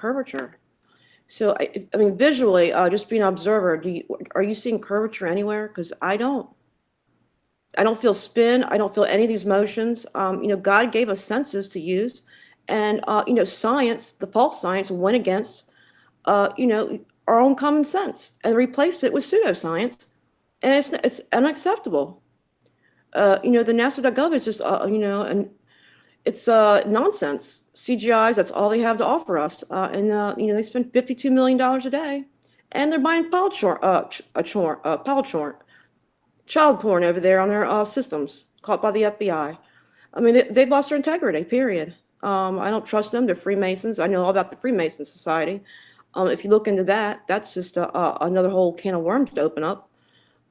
curvature. So I mean, visually, just being an observer, are you seeing curvature anywhere? Because I don't. I don't feel spin. I don't feel any of these motions. God gave us senses to use, and science, the false science, went against our own common sense and replaced it with pseudoscience, and it's unacceptable. The NASA.gov is just and it's nonsense. CGIs, that's all they have to offer us, and they spend $52 million a day, and they're buying child porn over there on their systems, caught by the FBI. I mean, they've lost their integrity, period. I don't trust them. They're Freemasons. I know all about the Freemason Society. If you look into that, that's just another whole can of worms to open up.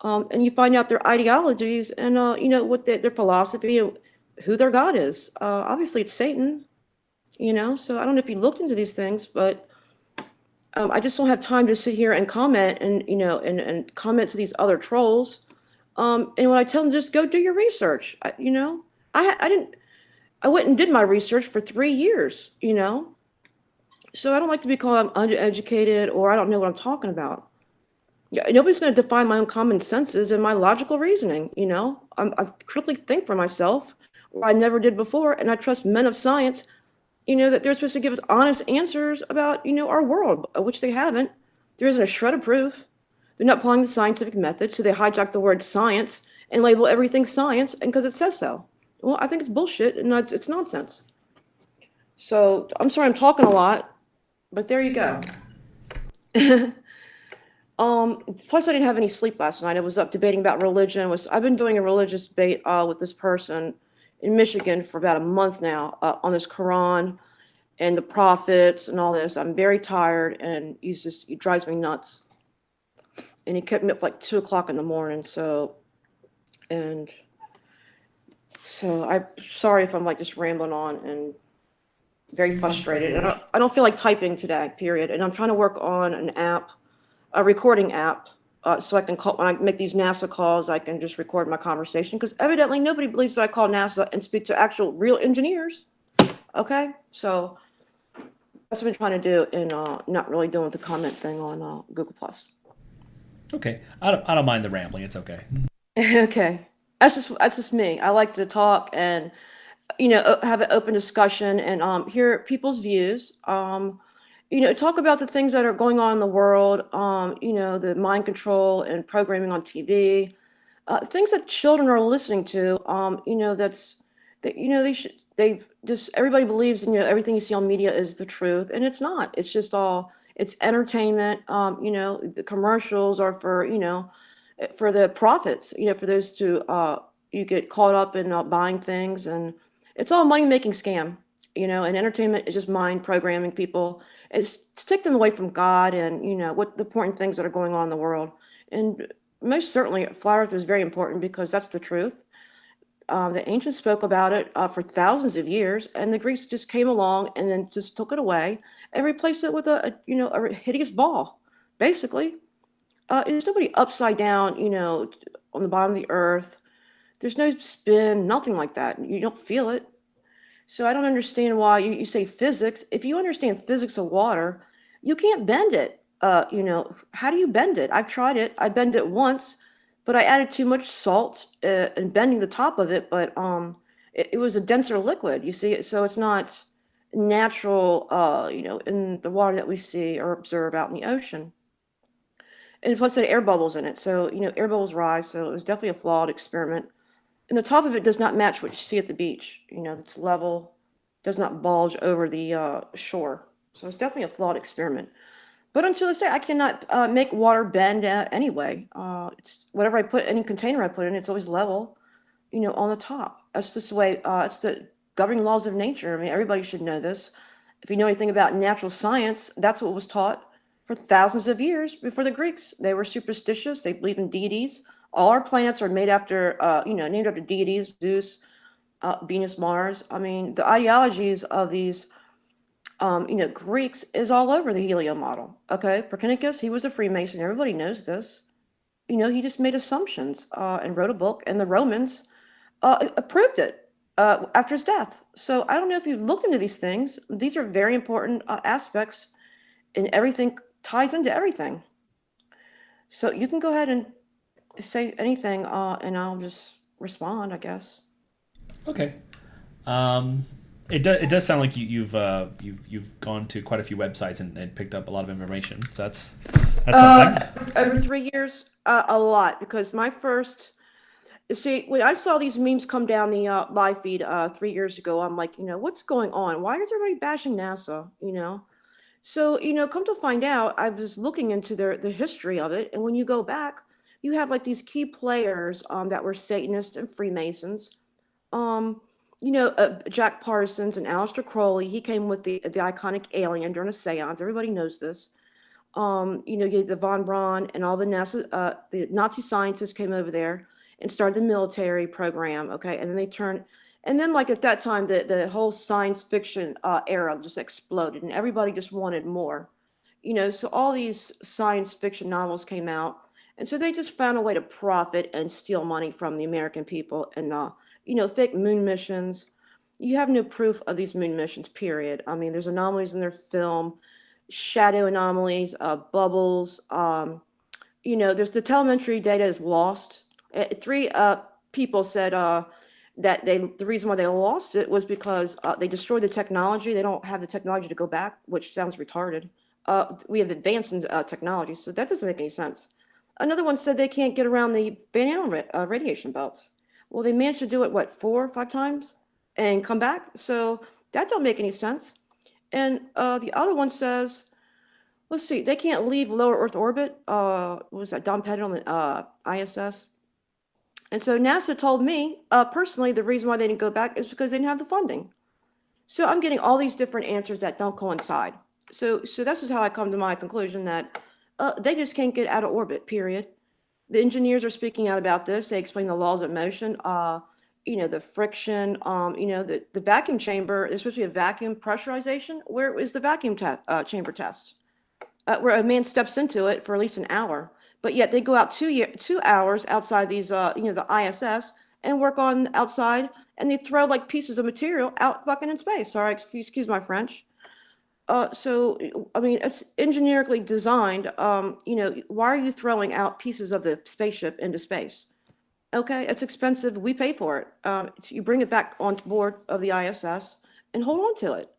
And you find out their ideologies and, what their philosophy and who their God is. Obviously, it's Satan, So I don't know if you looked into these things, but I just don't have time to sit here and comment and comment to these other trolls. And when I tell them, just go do your research, I went and did my research for 3 years, So I don't like to be called uneducated or I don't know what I'm talking about. Yeah, nobody's going to define my own common senses and my logical reasoning, I critically think for myself, or I never did before, and I trust men of science, that they're supposed to give us honest answers about, our world, which they haven't. There isn't a shred of proof. They're not applying the scientific method, so they hijack the word science and label everything science, and because it says so. Well, I think it's bullshit and it's nonsense. So I'm sorry I'm talking a lot, but there you go. Plus I didn't have any sleep last night. I was up debating about religion. I've been doing a religious debate with this person in Michigan for about a month now on this Quran and the prophets and all this. I'm very tired, and he drives me nuts. And he kept me up like 2 o'clock in the morning. So I'm sorry if I'm like just rambling on and very frustrated. And I don't feel like typing today, period. And I'm trying to work on an app, a recording app, so I can call when I make these NASA calls. I can just record my conversation because evidently nobody believes that I call NASA and speak to actual real engineers. Okay, so that's what I've been trying to do, and not really doing the comment thing on Google Plus. Okay, I don't mind the rambling. It's okay. Okay, that's just me. I like to talk and have an open discussion and hear people's views. Talk about the things that are going on in the world. The mind control and programming on TV, things that children are listening to. That's that. They've just everybody believes everything you see on media is the truth, and it's not. It's just all it's entertainment. The commercials are for the profits. For those to you get caught up in buying things, and it's all money making scam. And entertainment is just mind programming people. It's to take them away from God and what the important things that are going on in the world. And most certainly, flat Earth is very important because that's the truth. The ancients spoke about it for thousands of years, and the Greeks just came along and then just took it away and replaced it with a hideous ball. Basically, there's nobody upside down, on the bottom of the earth. There's no spin, nothing like that. You don't feel it. So I don't understand why you say physics. If you understand physics of water, you can't bend it. How do you bend it? I've tried it. I bend it once, but I added too much salt and bending the top of it. But it was a denser liquid. You see, so it's not natural. In the water that we see or observe out in the ocean. And plus, it had air bubbles in it. So air bubbles rise. So it was definitely a flawed experiment. And the top of it does not match what you see at the beach. It's level, does not bulge over the shore. So it's definitely a flawed experiment. But until this day, I cannot make water bend anyway. It's whatever I put, any container I put in, it's always level, on the top. That's just the way, it's the governing laws of nature. I mean, everybody should know this. If you know anything about natural science, that's what was taught for thousands of years before the Greeks. They were superstitious. They believed in deities. All our planets are made after, named after deities, Zeus, Venus, Mars. I mean, the ideologies of these, Greeks is all over the Helio model. Okay, Copernicus, he was a Freemason. Everybody knows this. He just made assumptions and wrote a book, and the Romans approved it after his death. So I don't know if you've looked into these things. These are very important aspects and everything ties into everything. So you can go ahead and say anything, and I'll just respond, I guess. Okay. Um, it does sound like you've gone to quite a few websites and picked up a lot of information. So that's something. Over 3 years, a lot, because my first, see, when I saw these memes come down the live feed 3 years ago, I'm like, what's going on? Why is everybody bashing NASA? So, come to find out, I was looking into the history of it, and when you go back, you have like these key players that were Satanists and Freemasons. Um, Jack Parsons and Aleister Crowley. He came with the iconic alien during a séance. Everybody knows this. You had the von Braun and all the Nazi scientists came over there and started the military program. Okay, and then they turned, and then like at that time, the whole science fiction era just exploded, and everybody just wanted more. So all these science fiction novels came out, and so they just found a way to profit and steal money from the American people, and fake moon missions. You have no proof of these moon missions, period. I mean, there's anomalies in their film, shadow anomalies, bubbles. There's the telemetry data is lost. Three people said that the reason why they lost it was because they destroyed the technology. They don't have the technology to go back, which sounds retarded. We have advanced in technology, so that doesn't make any sense. Another one said they can't get around the Van Allen radiation belts. Well, they managed to do it, what, 4 or 5 times and come back? So that don't make any sense. And the other one says, let's see, they can't leave lower Earth orbit. What was that, Don Pettit on the ISS? And so NASA told me, personally, the reason why they didn't go back is because they didn't have the funding. So I'm getting all these different answers that don't coincide. So this is how I come to my conclusion that they just can't get out of orbit, period. The engineers are speaking out about this. They explain the laws of motion, the friction, the vacuum chamber. There's supposed to be a vacuum pressurization. Where is the vacuum chamber test? Where a man steps into it for at least an hour. But yet they go out 2 hours outside these, the ISS and work on outside, and they throw like pieces of material out fucking in space. Sorry, excuse my French. So, I mean, it's engineerically designed. Why are you throwing out pieces of the spaceship into space? Okay, it's expensive. We pay for it. You bring it back on board of the ISS and hold on to it.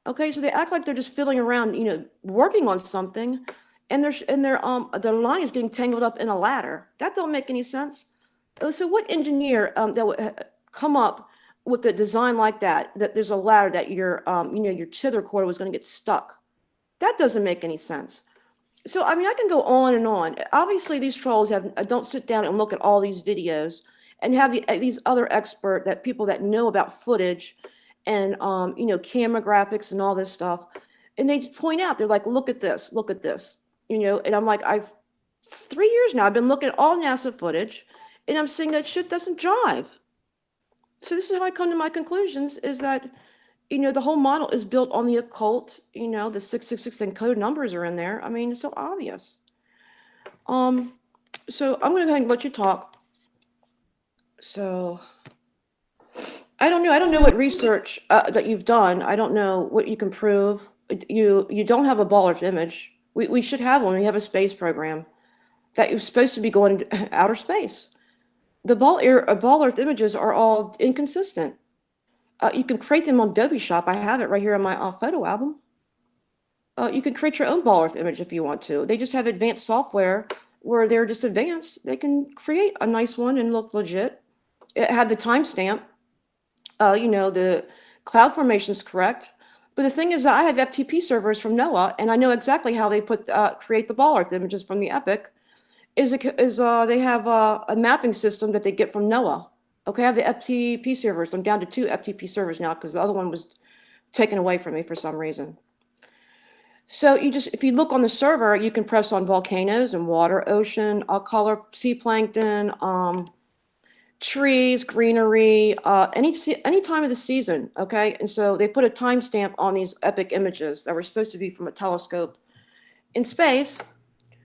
Okay, so they act like they're just fiddling around, working on something, and their line is getting tangled up in a ladder. That don't make any sense. So what engineer that would come up with a design like that there's a ladder that your tether cord was going to get stuck? That doesn't make any sense. So I mean, I can go on and on. Obviously, these trolls don't sit down and look at all these videos and have these other people that know about footage and camera graphics and all this stuff, and they just point out, they're like, look at this, and I'm like, I've 3 years now, I've been looking at all NASA footage, and I'm seeing that shit doesn't jive. So this is how I come to my conclusions, is that the whole model is built on the occult. The 666 and code numbers are in there. I mean, it's so obvious. So I'm going to go ahead and let you talk. So I don't know. I don't know what research that you've done. I don't know what you can prove. You don't have a ball Earth image. We should have one. We have a space program that you're supposed to be going to outer space. The ball Earth images are all inconsistent. You can create them on Adobe Shop. I have it right here on my photo album. You can create your own ball Earth image if you want to. They just have advanced software where they're just advanced. They can create a nice one and look legit. It had the timestamp. The cloud formation is correct. But the thing is, I have FTP servers from NOAA, and I know exactly how they create the ball Earth images from the Epic. They have a mapping system that they get from NOAA. Okay, I have the FTP servers. I'm down to 2 FTP servers now because the other one was taken away from me for some reason. So if you look on the server, you can press on volcanoes and water, ocean, color, sea plankton, trees, greenery, any time of the season. Okay, and so they put a timestamp on these epic images that were supposed to be from a telescope in space.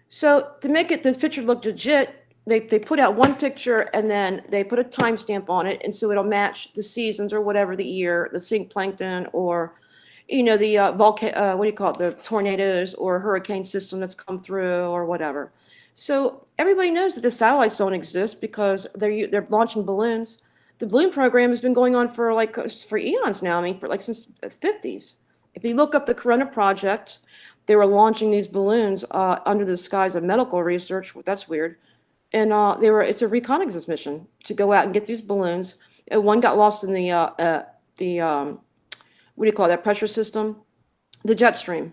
So to make the picture look legit, they put out one picture and then they put a timestamp on it, and so it'll match the seasons or whatever the year, the sea plankton or the what do you call it, the tornadoes or hurricane system that's come through or whatever. So everybody knows that the satellites don't exist because they're launching balloons. The balloon program has been going on for for eons now. I mean, for like since the 50s. If you look up the Corona project, they were launching these balloons under the skies of medical research. That's weird. And it's a reconnaissance mission to go out and get these balloons. And one got lost in the what do you call it, that pressure system, the jet stream.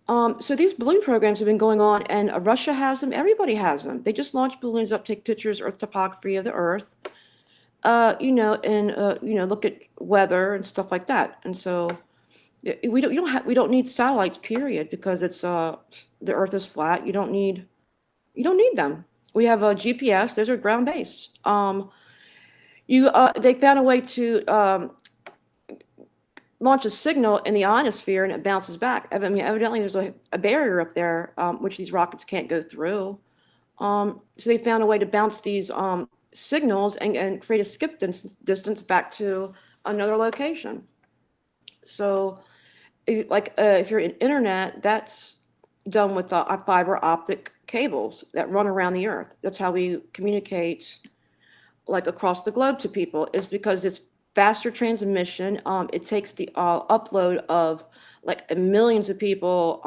So these balloon programs have been going on, and Russia has them. Everybody has them. They just launch balloons up, take pictures, Earth topography of the Earth, and look at weather and stuff like that. And so we don't need satellites, period, because it's the Earth is flat. You don't need them. We have a GPS. Those are ground based. They found a way to launch a signal in the ionosphere and it bounces back. I mean, evidently there's a barrier up there, which these rockets can't go through. So they found a way to bounce these signals and create a skip distance back to another location. So if you're in internet, that's done with fiber optic cables that run around the earth. That's how we communicate like across the globe to people, is because it's faster transmission. It takes the upload of like millions of people,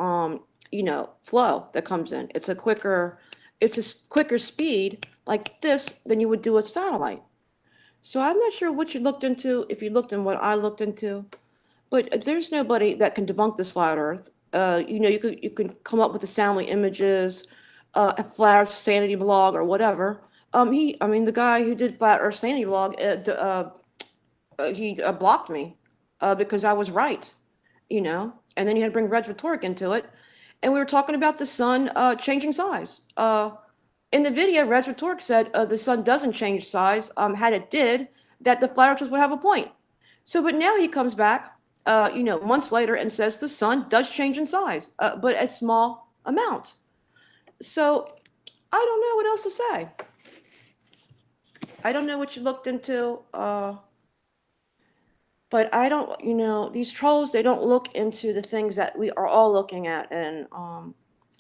flow that comes in. It's a quicker speed like this than you would do a satellite. So I'm not sure what you looked into, if you looked in what I looked into, but there's nobody that can debunk this flat Earth. You could come up with the soundly images, a flat Earth sanity blog or whatever. The guy who did flat Earth sanity blog, he blocked me because I was right, and then you had to bring Reg Rhetoric into it. And we were talking about the sun changing size. In the video, Reg Rhetoric said the sun doesn't change size. Had it did, that the flat earthers would have a point. So, but now he comes back, months later and says the sun does change in size, but a small amount. So I don't know what else to say. I don't know what you looked into. But I don't, these trolls, they don't look into the things that we are all looking at and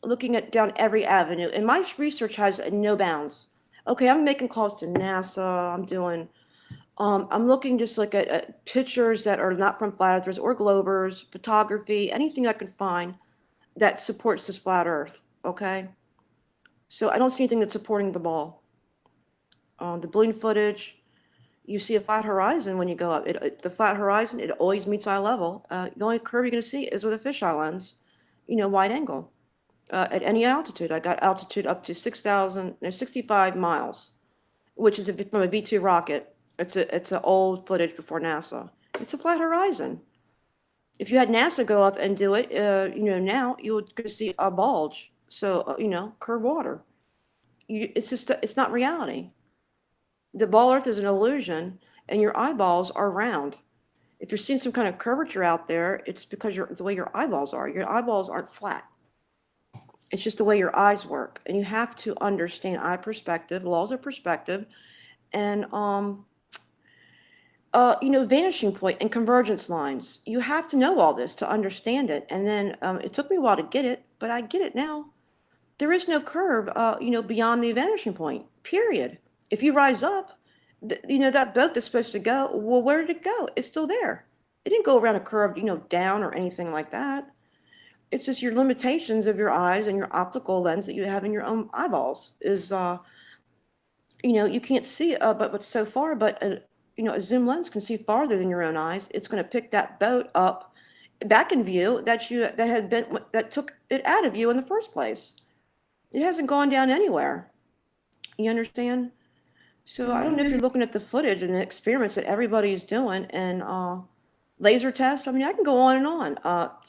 looking at down every avenue. And my research has no bounds. Okay, I'm making calls to NASA. I'm looking just like at pictures that are not from flat earthers or globers, photography, anything I can find that supports this flat earth. Okay. So I don't see anything that's supporting the ball. The balloon footage, you see a flat horizon when you go up. The flat horizon, it always meets eye level. The only curve you're going to see is with a fisheye lens, wide angle. At any altitude. I got altitude up to 65 miles, which is from a V2 rocket. It's an old footage before NASA. It's a flat horizon. If you had NASA go up and do it, now you would see a bulge. So, curved water. It's not reality. The ball Earth is an illusion, and your eyeballs are round. If you're seeing some kind of curvature out there, it's because the way your eyeballs are. Your eyeballs aren't flat. It's just the way your eyes work, and you have to understand eye perspective, laws of perspective, and vanishing point and convergence lines. You have to know all this to understand it. And then it took me a while to get it, but I get it now. There is no curve, beyond the vanishing point. Period. If you rise up, that boat that's supposed to go, well, where did it go? It's still there. It didn't go around a curve, down or anything like that. It's just your limitations of your eyes and your optical lens that you have in your own eyeballs is, you can't see, but so far, but a zoom lens can see farther than your own eyes. It's going to pick that boat up back in view that took it out of view in the first place. It hasn't gone down anywhere. You understand? So I don't know if you're looking at the footage and the experiments that everybody's doing and laser tests. I mean, I can go on and on.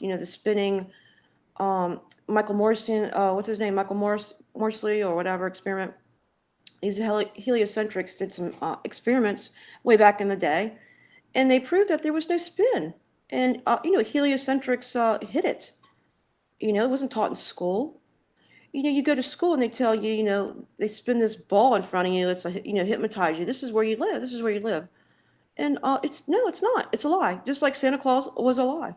The spinning, Michael Morrison, what's his name? Michael Morsley or whatever experiment. These heliocentrics did some experiments way back in the day, and they proved that there was no spin. And, heliocentrics hit it. It wasn't taught in school. You go to school and they tell you, they spin this ball in front of you. It's hypnotize you. This is where you live. This is where you live. And it's not. It's a lie. Just like Santa Claus was a lie.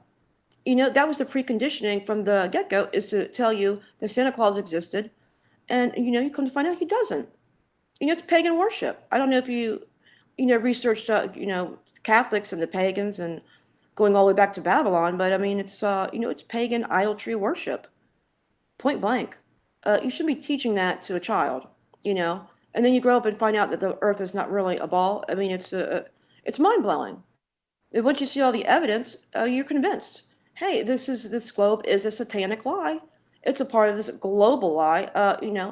That was the preconditioning from the get-go, is to tell you that Santa Claus existed, and you come to find out he doesn't. It's pagan worship. I don't know if researched, Catholics and the pagans and going all the way back to Babylon, but I mean, it's pagan idolatry worship, point blank. You shouldn't be teaching that to a child, and then you grow up and find out that the Earth is not really a ball. I mean, it's mind blowing. And once you see all the evidence, you're convinced. Hey, this globe is a satanic lie. It's a part of this global lie.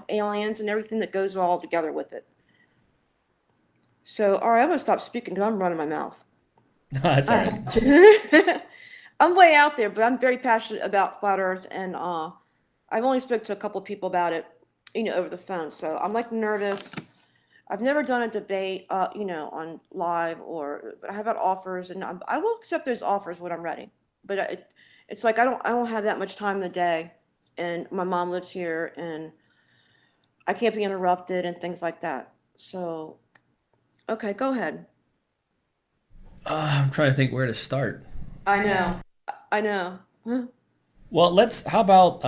Aliens and everything that goes all together with it. So, all right, I'm gonna stop speaking because I'm running my mouth. That's all All right. right. I'm way out there, but I'm very passionate about flat Earth, and I've only spoke to a couple of people about it, over the phone. So I'm like nervous. I've never done a debate, on live, but I have had offers, and I will accept those offers when I'm ready. But it's like I don't have that much time in the day, and my mom lives here, and I can't be interrupted and things like that. So, okay, go ahead. I'm trying to think where to start. I know. I know. Huh? Well, let's. How about?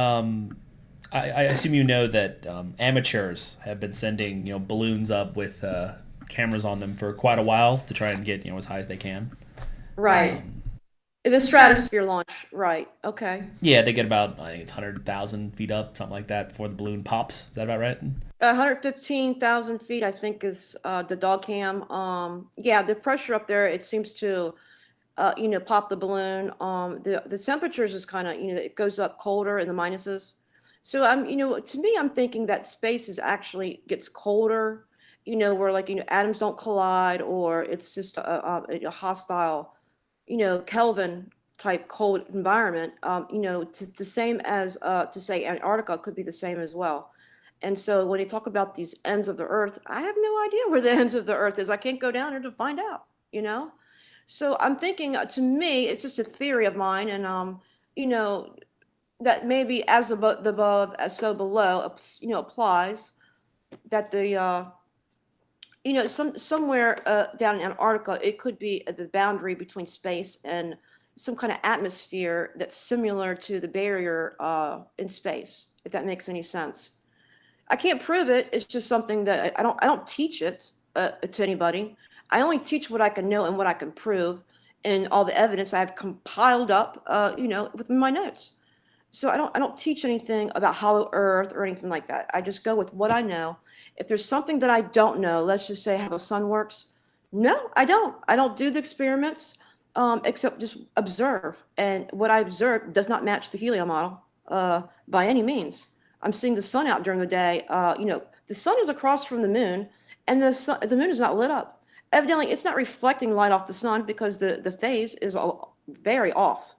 I assume you know that amateurs have been sending balloons up with cameras on them for quite a while to try and get as high as they can. Right. The stratosphere launch. Right. Okay. Yeah, they get about I think it's 100,000 feet up, something like that, before the balloon pops. Is that about right? 115,000 feet, I think, is the dog cam. Yeah, the pressure up there, it seems to, pop the balloon. The temperatures is kind of, it goes up colder in the minuses. So to me, I'm thinking that space is actually gets colder, where like, atoms don't collide, or it's just a hostile, Kelvin type cold environment. The same as to say Antarctica could be the same as well. And so when you talk about these ends of the earth, I have no idea where the ends of the earth is. I can't go down there to find out, So I'm thinking, to me, it's just a theory of mine, and you know, that maybe as above, the above as so below, applies. That somewhere down in Antarctica, it could be at the boundary between space and some kind of atmosphere that's similar to the barrier in space, if that makes any sense. I can't prove it. It's just something that I don't teach it to anybody. I only teach what I can know and what I can prove, and all the evidence I've compiled up, with my notes. So I don't teach anything about Hollow Earth or anything like that. I just go with what I know. If there's something that I don't know, let's just say how the sun works. No, I don't. I don't do the experiments, except just observe. And what I observe does not match the helium model by any means. I'm seeing the sun out during the day. The sun is across from the moon, and the moon is not lit up. Evidently, it's not reflecting light off the sun because the phase is very off.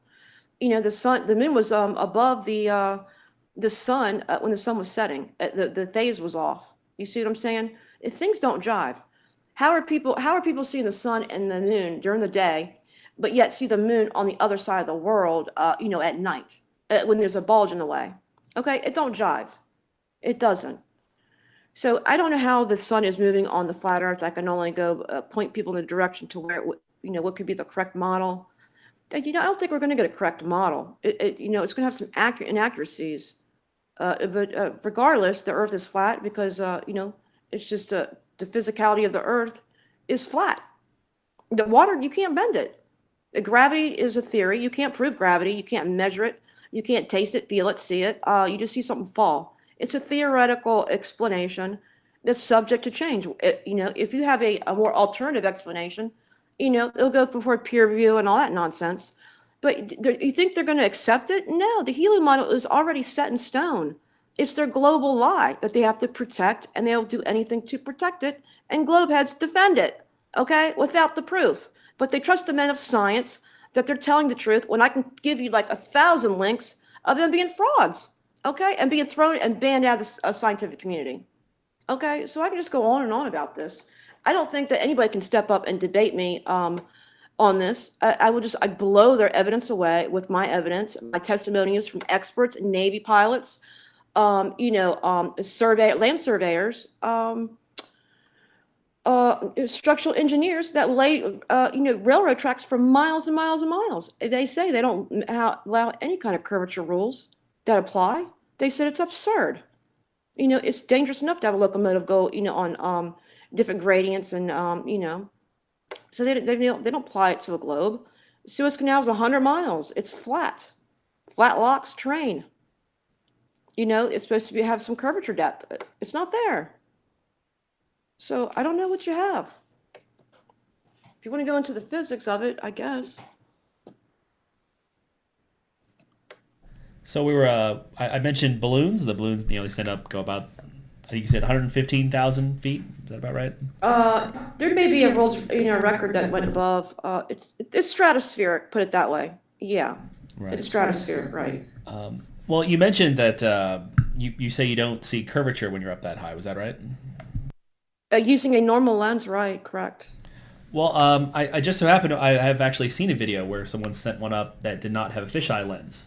The moon was above the sun when the sun was setting. The phase was off. You see what I'm saying? If things don't jive, how are people seeing the sun and the moon during the day, but yet see the moon on the other side of the world, at night, when there's a bulge in the way? Okay, it don't jive. It doesn't. So I don't know how the sun is moving on the flat Earth. I can only go point people in the direction to where what could be the correct model. I don't think we're going to get a correct model. It's going to have some inaccuracies. But regardless, the Earth is flat because it's just the physicality of the Earth is flat. The water, you can't bend it. Gravity is a theory. You can't prove gravity. You can't measure it. You can't taste it, feel it, see it. You just see something fall. It's a theoretical explanation that's subject to change. If you have a more alternative explanation, it'll go before peer review and all that nonsense. But you think they're going to accept it? No, the helium model is already set in stone. It's their global lie that they have to protect, and they'll do anything to protect it. And globeheads defend it, okay, without the proof. But they trust the men of science that they're telling the truth when I can give you like 1,000 links of them being frauds, okay, and being thrown and banned out of the scientific community. Okay, so I can just go on and on about this. I don't think that anybody can step up and debate me on this. I blow their evidence away with my evidence. My testimonials from experts, Navy pilots, land surveyors, structural engineers that lay, railroad tracks for miles and miles and miles. They say they don't allow any kind of curvature rules that apply. They said it's absurd. It's dangerous enough to have a locomotive go, on different gradients and, so they don't apply it to the globe. Suez Canal is 100 miles. It's flat. Flat locks train. It's supposed to have some curvature depth. It's not there. So I don't know what you have. If you want to go into the physics of it, I guess. So we were, I mentioned balloons. The balloons, they send up, go about, I think you said 115,000 feet. Is that about right? There may be a world, record that went above. It's stratospheric, put it that way. Yeah, Right. it's stratospheric, right? Well, you mentioned that you say you don't see curvature when you're up that high. Was that right? Using a normal lens, right? Correct. Well, I just so happen I have actually seen a video where someone sent one up that did not have a fisheye lens,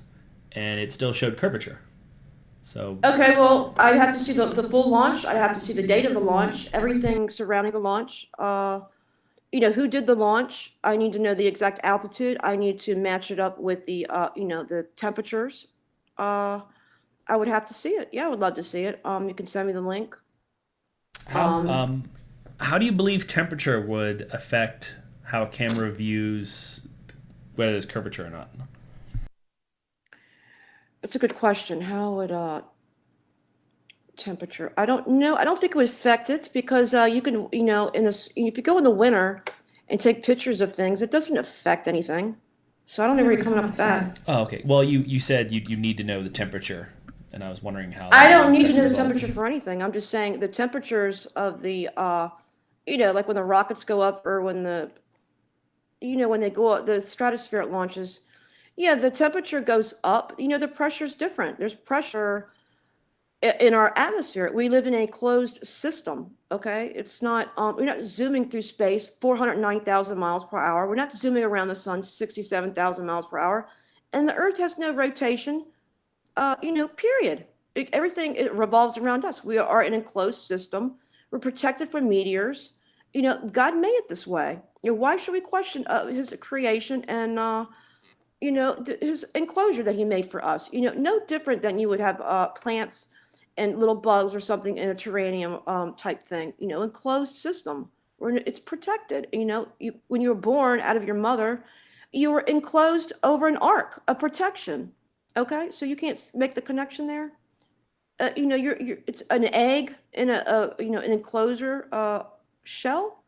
and it still showed curvature. So, Okay, well, I have to see the full launch. I have to see the date of the launch, everything surrounding the launch. Who did the launch? I need to know the exact altitude. I need to match it up with the temperatures. Uh, I would have to see it. Yeah, I would love to see it. You can send me the link. how Um, how do you believe temperature would affect how a camera views whether there's curvature or not? it's a good question. How would temperature? I don't know. I don't think it would affect it because you can, in this, if you go in the winter and take pictures of things, it doesn't affect anything. So I don't know where you're coming up with that. Oh, okay. Well, you said you need to know the temperature, and I was wondering how I that would don't need to affect know the the result. temperature for anything. I'm just saying the temperatures of the, like when the rockets go up or when they go up, the stratospheric launches, yeah, the temperature goes up. The pressure's different. There's pressure in our atmosphere. We live in a closed system. Okay, it's not. We're not zooming through space 490,000 miles per hour. We're not zooming around the sun 67,000 miles per hour, and the Earth has no rotation. Period. Everything it revolves around us. We are an enclosed system. We're protected from meteors. God made it this way. Why should we question His creation and his enclosure that He made for us? No different than you would have plants and little bugs or something in a terrarium type thing. Enclosed system where it's protected. When you were born out of your mother, you were enclosed over an ark of protection. Okay, so you can't make the connection there. It's an egg in an enclosure shell.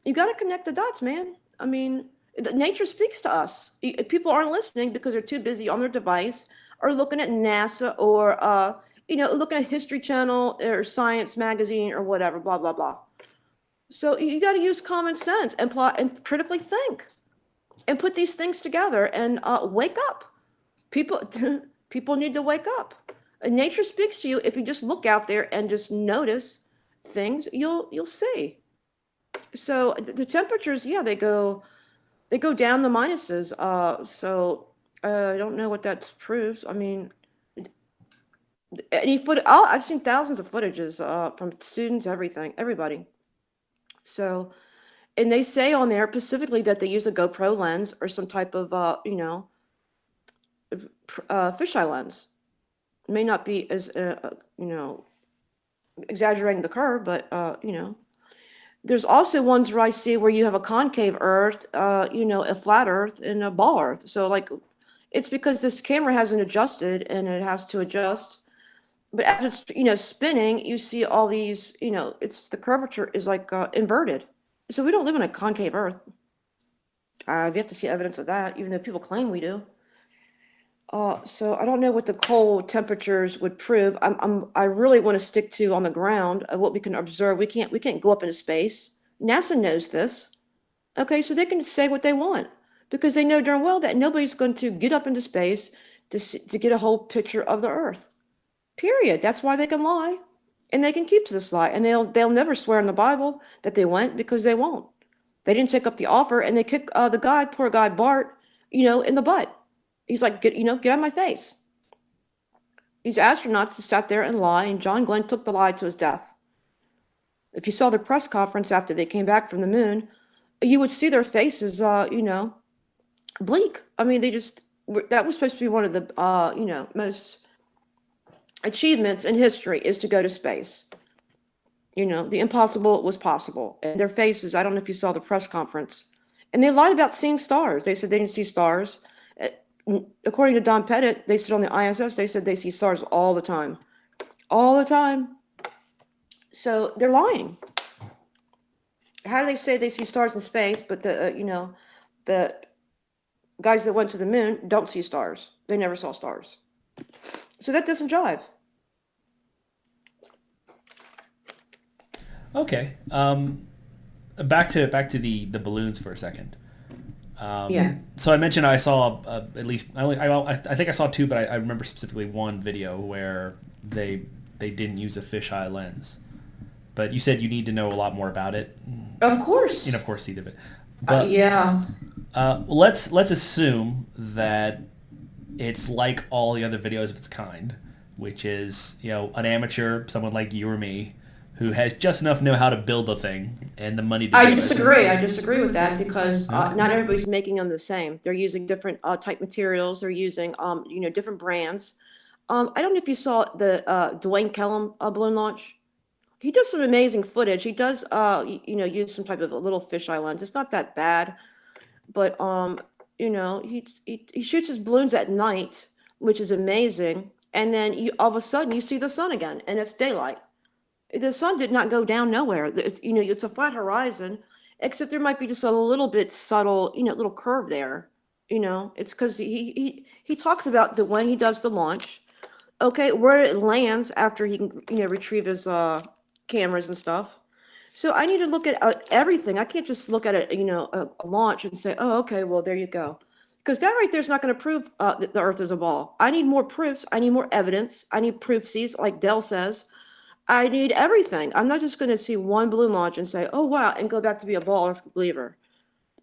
You got to connect the dots, man. I mean, nature speaks to us. People aren't listening because they're too busy on their device or looking at NASA or looking at History Channel or Science Magazine or whatever. Blah blah blah. So you got to use common sense and plot and critically think and put these things together and wake up. People people need to wake up. Nature speaks to you. If you just look out there and just notice things, you'll see. So the temperatures, yeah, they go down the minuses. So I don't know what that proves. I mean, I've seen thousands of footages from students, everybody. So, and they say on there specifically that they use a GoPro lens or some type of fisheye lens. It may not be as exaggerating the curve, but there's also ones where I see where you have a concave Earth, a flat Earth, and a ball Earth. So like, it's because this camera hasn't adjusted, and it has to adjust. But as it's spinning, you see all these. It's the curvature is like inverted. So we don't live on a concave Earth. I've yet to see evidence of that, even though people claim we do. So I don't know what the cold temperatures would prove. I really want to stick to on the ground what we can observe. We can't go up into space. NASA knows this. Okay, so they can say what they want because they know darn well that nobody's going to get up into space to get a whole picture of the Earth. Period. That's why they can lie, and they can keep to this lie, and they'll never swear in the Bible that they went because they won't. They didn't take up the offer, and they kick poor guy Bart, in the butt. He's like, get out of my face. These astronauts just sat there and lie, and John Glenn took the lie to his death. If you saw the press conference after they came back from the moon, you would see their faces, bleak. I mean, that was supposed to be one of the, most achievements in history is to go to space. The impossible was possible. And their faces, I don't know if you saw the press conference, and they lied about seeing stars. They said they didn't see stars. Uh, According to Don Pettit, they sit on the ISS, they said they see stars all the time. All the time. So they're lying. How do they say they see stars in space, but the guys that went to the moon don't see stars? They never saw stars. So that doesn't jive. Okay. Back to the balloons for a second. Yeah. So I mentioned I saw at least I think I saw two, but I remember specifically one video where they didn't use a fisheye lens. But you said you need to know a lot more about it. Of course. And of course, see the video. But Yeah. let's assume that it's like all the other videos of its kind, which is an amateur, someone like you or me, who has just enough know-how to build the thing and the money to do I it. disagree. I disagree with that because not everybody's making them the same. They're using different type materials. They're using different brands. I don't know if you saw the Dwayne Kellum balloon launch. He does some amazing footage. He does use some type of a little fisheye lens. It's not that bad, but he shoots his balloons at night, which is amazing. And then all of a sudden you see the sun again, and it's daylight. The sun did not go down nowhere. It's a flat horizon, except there might be just a little bit subtle, little curve there. It's because he talks about the when he does the launch, okay, where it lands after he can, retrieve his cameras and stuff. So I need to look at everything. I can't just look at it, a launch and say, oh, okay, well, there you go. Because that right there is not going to prove that the Earth is a ball. I need more proofs. I need more evidence. I need proofsies, like Dell says. I need everything. I'm not just going to see one balloon launch and say, oh, wow, and go back to be a ball Earth believer.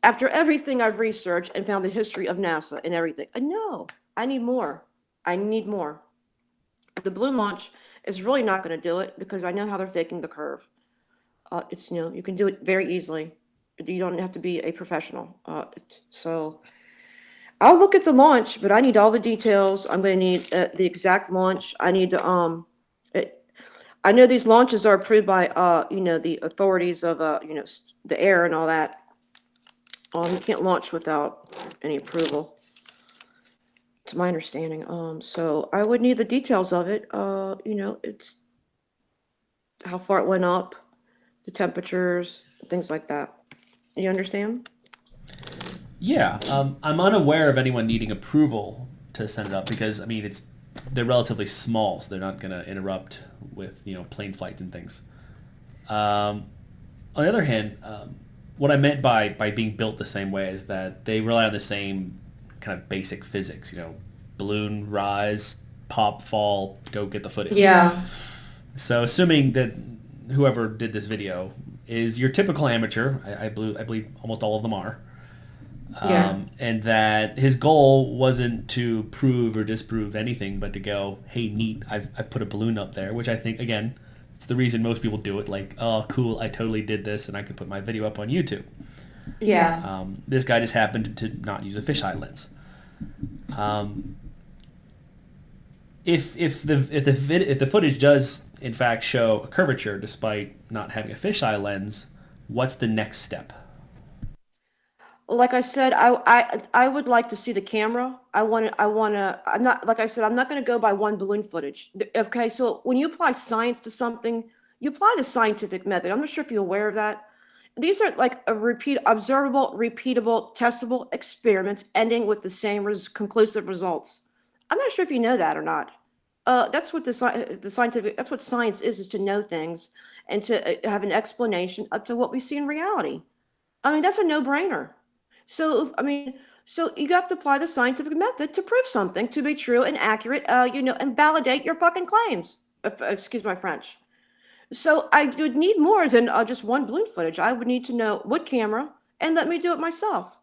After everything I've researched and found the history of NASA and everything. No, I need more. I need more. The balloon launch is really not going to do it because I know how they're faking the curve. It's, you can do it very easily. You don't have to be a professional. So I'll look at the launch, but I need all the details. I'm going to need the exact launch. I need to, I know these launches are approved by, the authorities of, the air and all that. You can't launch without any approval, to my understanding. So I would need the details of it. It's how far it went up, the temperatures, things like that. You understand? Yeah, I'm unaware of anyone needing approval to send it up because they're relatively small, so they're not going to interrupt with plane flights and things. On the other hand, what I meant by being built the same way is that they rely on the same kind of basic physics. Balloon rise, pop, fall, go get the footage. Yeah. So assuming that whoever did this video is your typical amateur, I believe almost all of them are. Yeah. And that his goal wasn't to prove or disprove anything, but to go, hey, neat, I've put a balloon up there, which I think, again, it's the reason most people do it. Like, oh, cool, I totally did this, and I can put my video up on YouTube. Yeah. This guy just happened to not use a fisheye lens. If the footage does in fact show a curvature despite not having a fisheye lens, what's the next step? Like I said, I would like to see the camera. I'm not, like I said, I'm not going to go by one balloon footage. Okay, so when you apply science to something, you apply the scientific method. I'm not sure if you're aware of that. These are like observable, repeatable, testable experiments ending with the same conclusive results. I'm not sure if you know that or not. That's what the scientific, that's what science is to know things and to have an explanation up to what we see in reality. I mean, that's a no-brainer. So you have to apply the scientific method to prove something to be true and accurate, and validate your fucking claims. Excuse my French. So I would need more than just one balloon footage. I would need to know what camera and let me do it myself.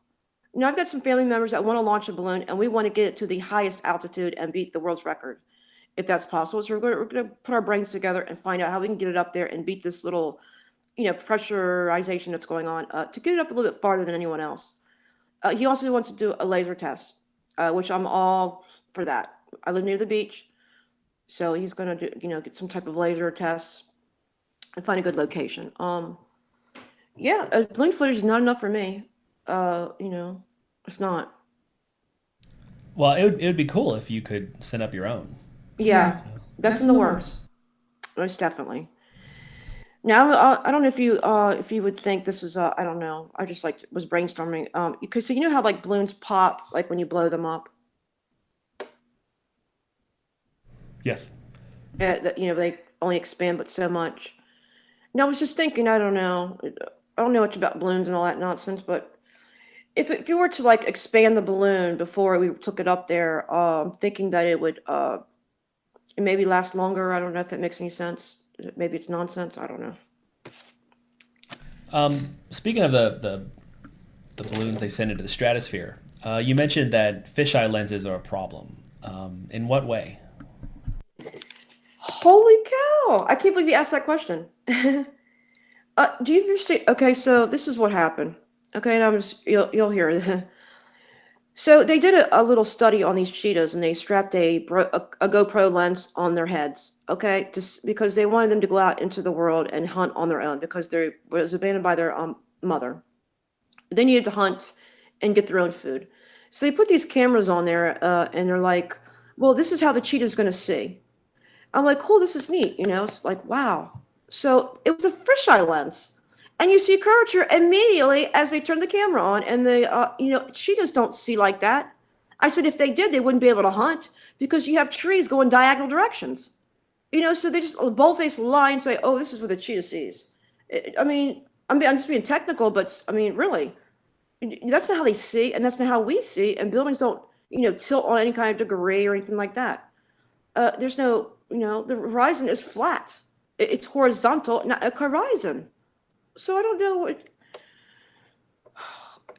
I've got some family members that want to launch a balloon and we want to get it to the highest altitude and beat the world's record, if that's possible. So we're going to put our brains together and find out how we can get it up there and beat this little pressurization that's going on, to get it up a little bit farther than anyone else. He also wants to do a laser test, which I'm all for that. I live near the beach, so he's going to do, get some type of laser test and find a good location. Yeah, balloon footage is not enough for me. It's not. Well, it would be cool if you could send up your own. Yeah, that's in the works, most definitely. Now, I don't know if you would think this is I don't know. I just like was brainstorming. Because so you know how like balloons pop like when you blow them up. Yes. That they only expand but so much. Now I was just thinking. I don't know. I don't know much about balloons and all that nonsense, but if you were to like expand the balloon before we took it up there, thinking that it would maybe last longer. I don't know if that makes any sense. Maybe it's nonsense. I don't know. Speaking of the balloons they send into the stratosphere, you mentioned that fisheye lenses are a problem. In what way? Holy cow! I can't believe you asked that question. Do you ever see? Okay, so this is what happened. Okay, and you'll hear it. So they did a little study on these cheetahs, and they strapped a GoPro lens on their heads. Okay, just because they wanted them to go out into the world and hunt on their own because they was abandoned by their mother. They needed to hunt and get their own food. So they put these cameras on there, and they're like, "Well, this is how the cheetah's going to see." I'm like, cool, this is neat. It's like, wow. So it was a fisheye lens. And you see curvature immediately as they turn the camera on. And cheetahs don't see like that. I said, if they did, they wouldn't be able to hunt because you have trees going diagonal directions. So they just boldface lie and say, oh, this is what the cheetah sees. I mean, I'm just being technical, but I mean, really, that's not how they see. And that's not how we see. And buildings don't, tilt on any kind of degree or anything like that. There's no, the horizon is flat. It's horizontal, not a horizon. So I don't know what,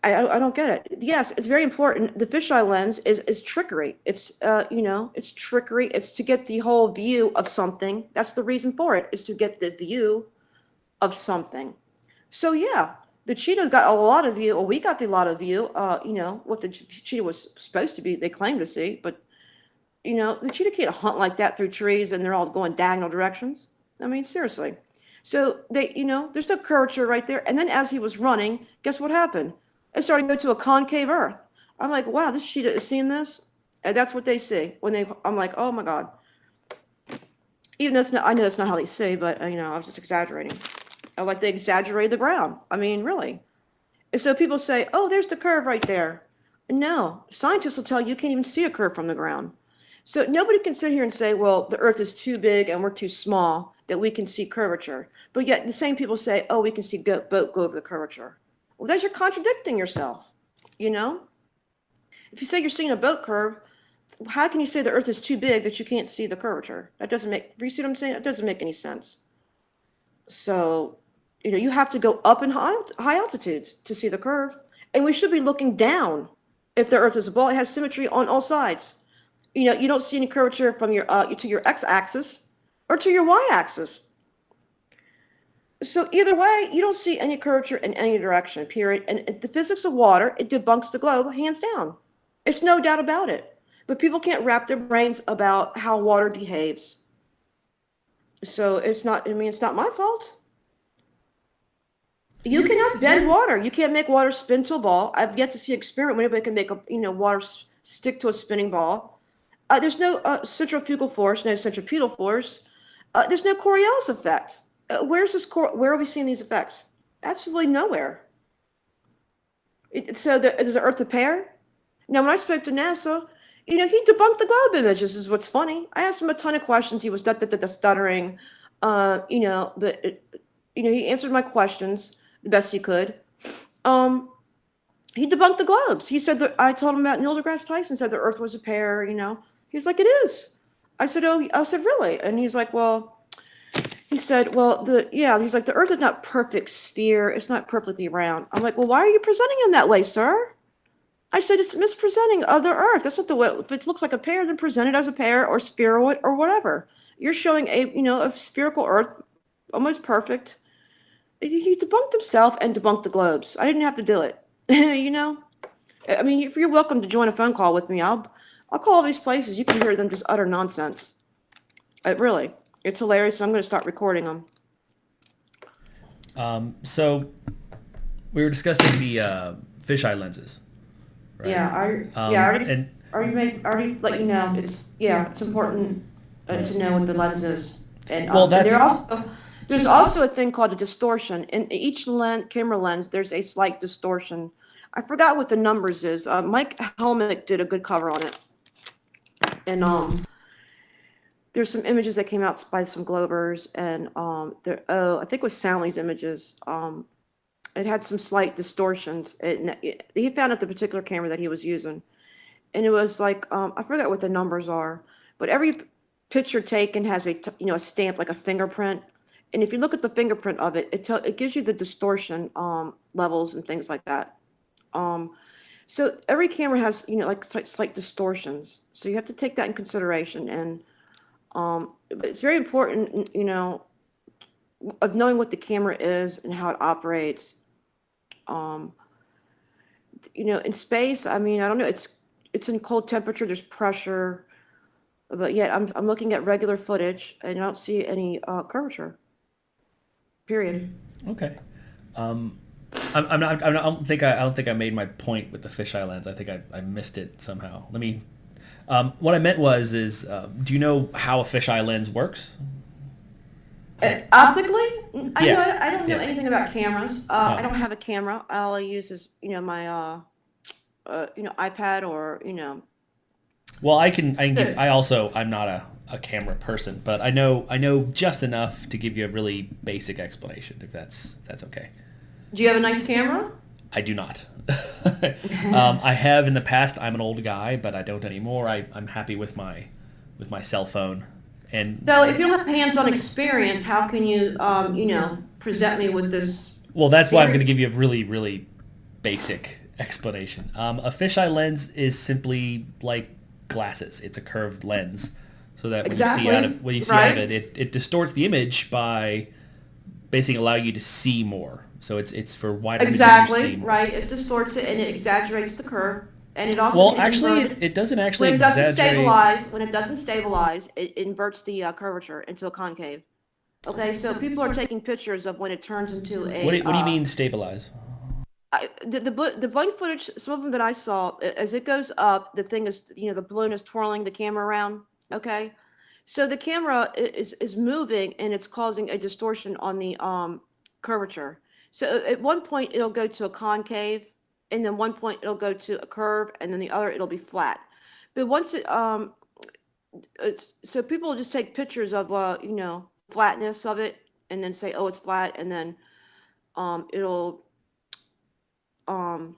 I don't get it. Yes, it's very important. The fisheye lens is trickery. It's, it's trickery. It's to get the whole view of something. That's the reason for it, is to get the view of something. So yeah, the cheetah got a lot of view, or we got a lot of view, what the cheetah was supposed to be, they claim to see, but the cheetah can't hunt like that through trees and they're all going diagonal directions. I mean, seriously. So they, there's no curvature right there. And then as he was running, guess what happened? It started to go to a concave earth. I'm like, wow, this cheetah is seeing this. And that's what they see I'm like, oh my God. Even though I know that's not how they see, but I was just exaggerating. Like they exaggerated the ground. I mean, really. And so people say, oh, there's the curve right there. No, scientists will tell you can't even see a curve from the ground. So nobody can sit here and say, well, the Earth is too big and we're too small that we can see curvature. But yet the same people say, oh, we can see boat go over the curvature. Well, that's you're contradicting yourself, If you say you're seeing a boat curve, how can you say the Earth is too big that you can't see the curvature? That doesn't make, do you see what I'm saying? It doesn't make any sense. So, you have to go up in high altitudes to see the curve. And we should be looking down if the Earth is a ball. It has symmetry on all sides. You don't see any curvature from your to your x-axis or to your y-axis. So either way, you don't see any curvature in any direction, period. And the physics of water, it debunks the globe, hands down. It's no doubt about it. But people can't wrap their brains about how water behaves. So it's not my fault. You cannot bend water. You can't make water spin to a ball. I've yet to see an experiment where anybody can make water stick to a spinning ball. There's no centrifugal force, no centripetal force. There's no Coriolis effect. Where are we seeing these effects? Absolutely nowhere. So does the Earth a pear? Now, when I spoke to NASA, he debunked the globe images, is what's funny. I asked him a ton of questions. He was stuttering, but, he answered my questions the best he could. He debunked the globes. He said that I told him about Neil deGrasse Tyson said the Earth was a pear, He was like, it is. I said, really? And he's like, well, he's like, the Earth is not perfect sphere. It's not perfectly round. I'm like, well, why are you presenting him that way, sir? I said, it's mispresenting of the Earth. That's not the way. If it looks like a pear, then present it as a pear or spheroid or whatever. You're showing a spherical Earth, almost perfect. He debunked himself and debunked the globes. I didn't have to do it. You know? I mean, if you're welcome to join a phone call with me, I'll call all these places. You can hear them just utter nonsense. Really, it's hilarious. I'm going to start recording them. So we were discussing the fisheye lenses, right? Yeah, I already And already let you know. It's important to know what the lens is, and well, and that's there's also a thing called a distortion. In each camera lens, there's a slight distortion. I forgot what the numbers is. Mike Helmick did a good cover on it, and there's some images that came out by some Globers, and I think it was Soundly's images. It had some slight distortions. He found out the particular camera that he was using, and it was like I forget what the numbers are, but every picture taken has a stamp like a fingerprint, and if you look at the fingerprint of it, it gives you the distortion levels and things like that. Um, so every camera has like slight distortions, so you have to take that in consideration, and it's very important of knowing what the camera is and how it operates. Um, in space, I mean, I don't know. It's in cold temperature. There's pressure, but yet I'm looking at regular footage and I don't see any curvature. Period. okay. Um, I'm not. I don't think I made my point with the fisheye lens. I think I missed it somehow. Let me. What I meant is, do you know how a fisheye lens works? Optically, I don't know Yeah. anything about cameras. I don't have a camera. All I use is my iPad or Well, I can give. Good. I'm not a camera person, but I know just enough to give you a really basic explanation, if that's okay. Do you have a nice camera? I do not. I have in the past. I'm an old guy, but I don't anymore. I'm happy with my cell phone, and So if you don't have hands-on experience, how can you, present me with this well, that's why I'm going theory? to give you a really basic explanation. A fisheye lens is simply like glasses. It's a curved lens, so that Exactly, when you see out of right? it distorts the image by basically allowing you to see more. So it's for wider images you see Exactly, more. right. It distorts it and it exaggerates the curve, and it also Well, can actually, invert it. it doesn't actually exaggerate. When it doesn't stabilize, it inverts the curvature into a concave. Okay, so people are taking pictures of when it turns into What do you mean stabilize? the blind footage, some of them that I saw, as it goes up, the thing is, the balloon is twirling the camera around. Okay, so the camera is moving and it's causing a distortion on the curvature. So at one point it'll go to a concave, and then one point it'll go to a curve, and then the other it'll be flat. But once so people just take pictures of flatness of it, and then say, oh, it's flat, and then it'll um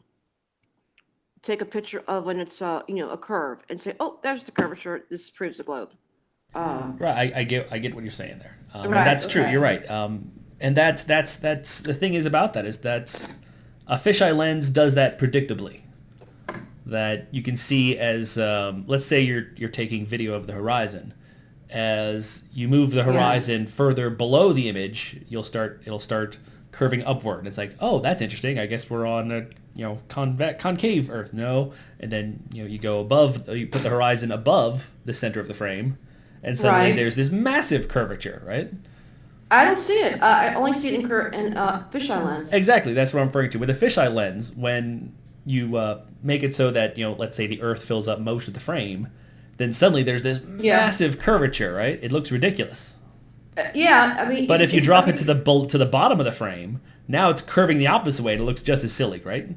take a picture of when it's a curve and say, oh, there's the curvature. This proves the globe. Right, I get what you're saying there, and Right. that's true. Okay. You're right, and that's the thing is about that is that's a fisheye lens does that predictably. That you can see as let's say you're taking video of the horizon. As you move the Yeah. horizon further below the image, it'll start curving upward. And it's like, oh, that's interesting. I guess we're on a concave Earth. No, and then you go above, you put the horizon above the center of the frame, and suddenly Right. there's this massive curvature, right? I don't see it. I only see it in fisheye lens. Exactly, that's what I'm referring to. With a fisheye lens, when you make it so that let's say the Earth fills up most of the frame, then suddenly there's this Yeah. massive curvature, right? It looks ridiculous. Yeah. I mean, But if you I drop it mean, to the bottom of the frame, now it's curving the opposite way, and it looks just as silly, right?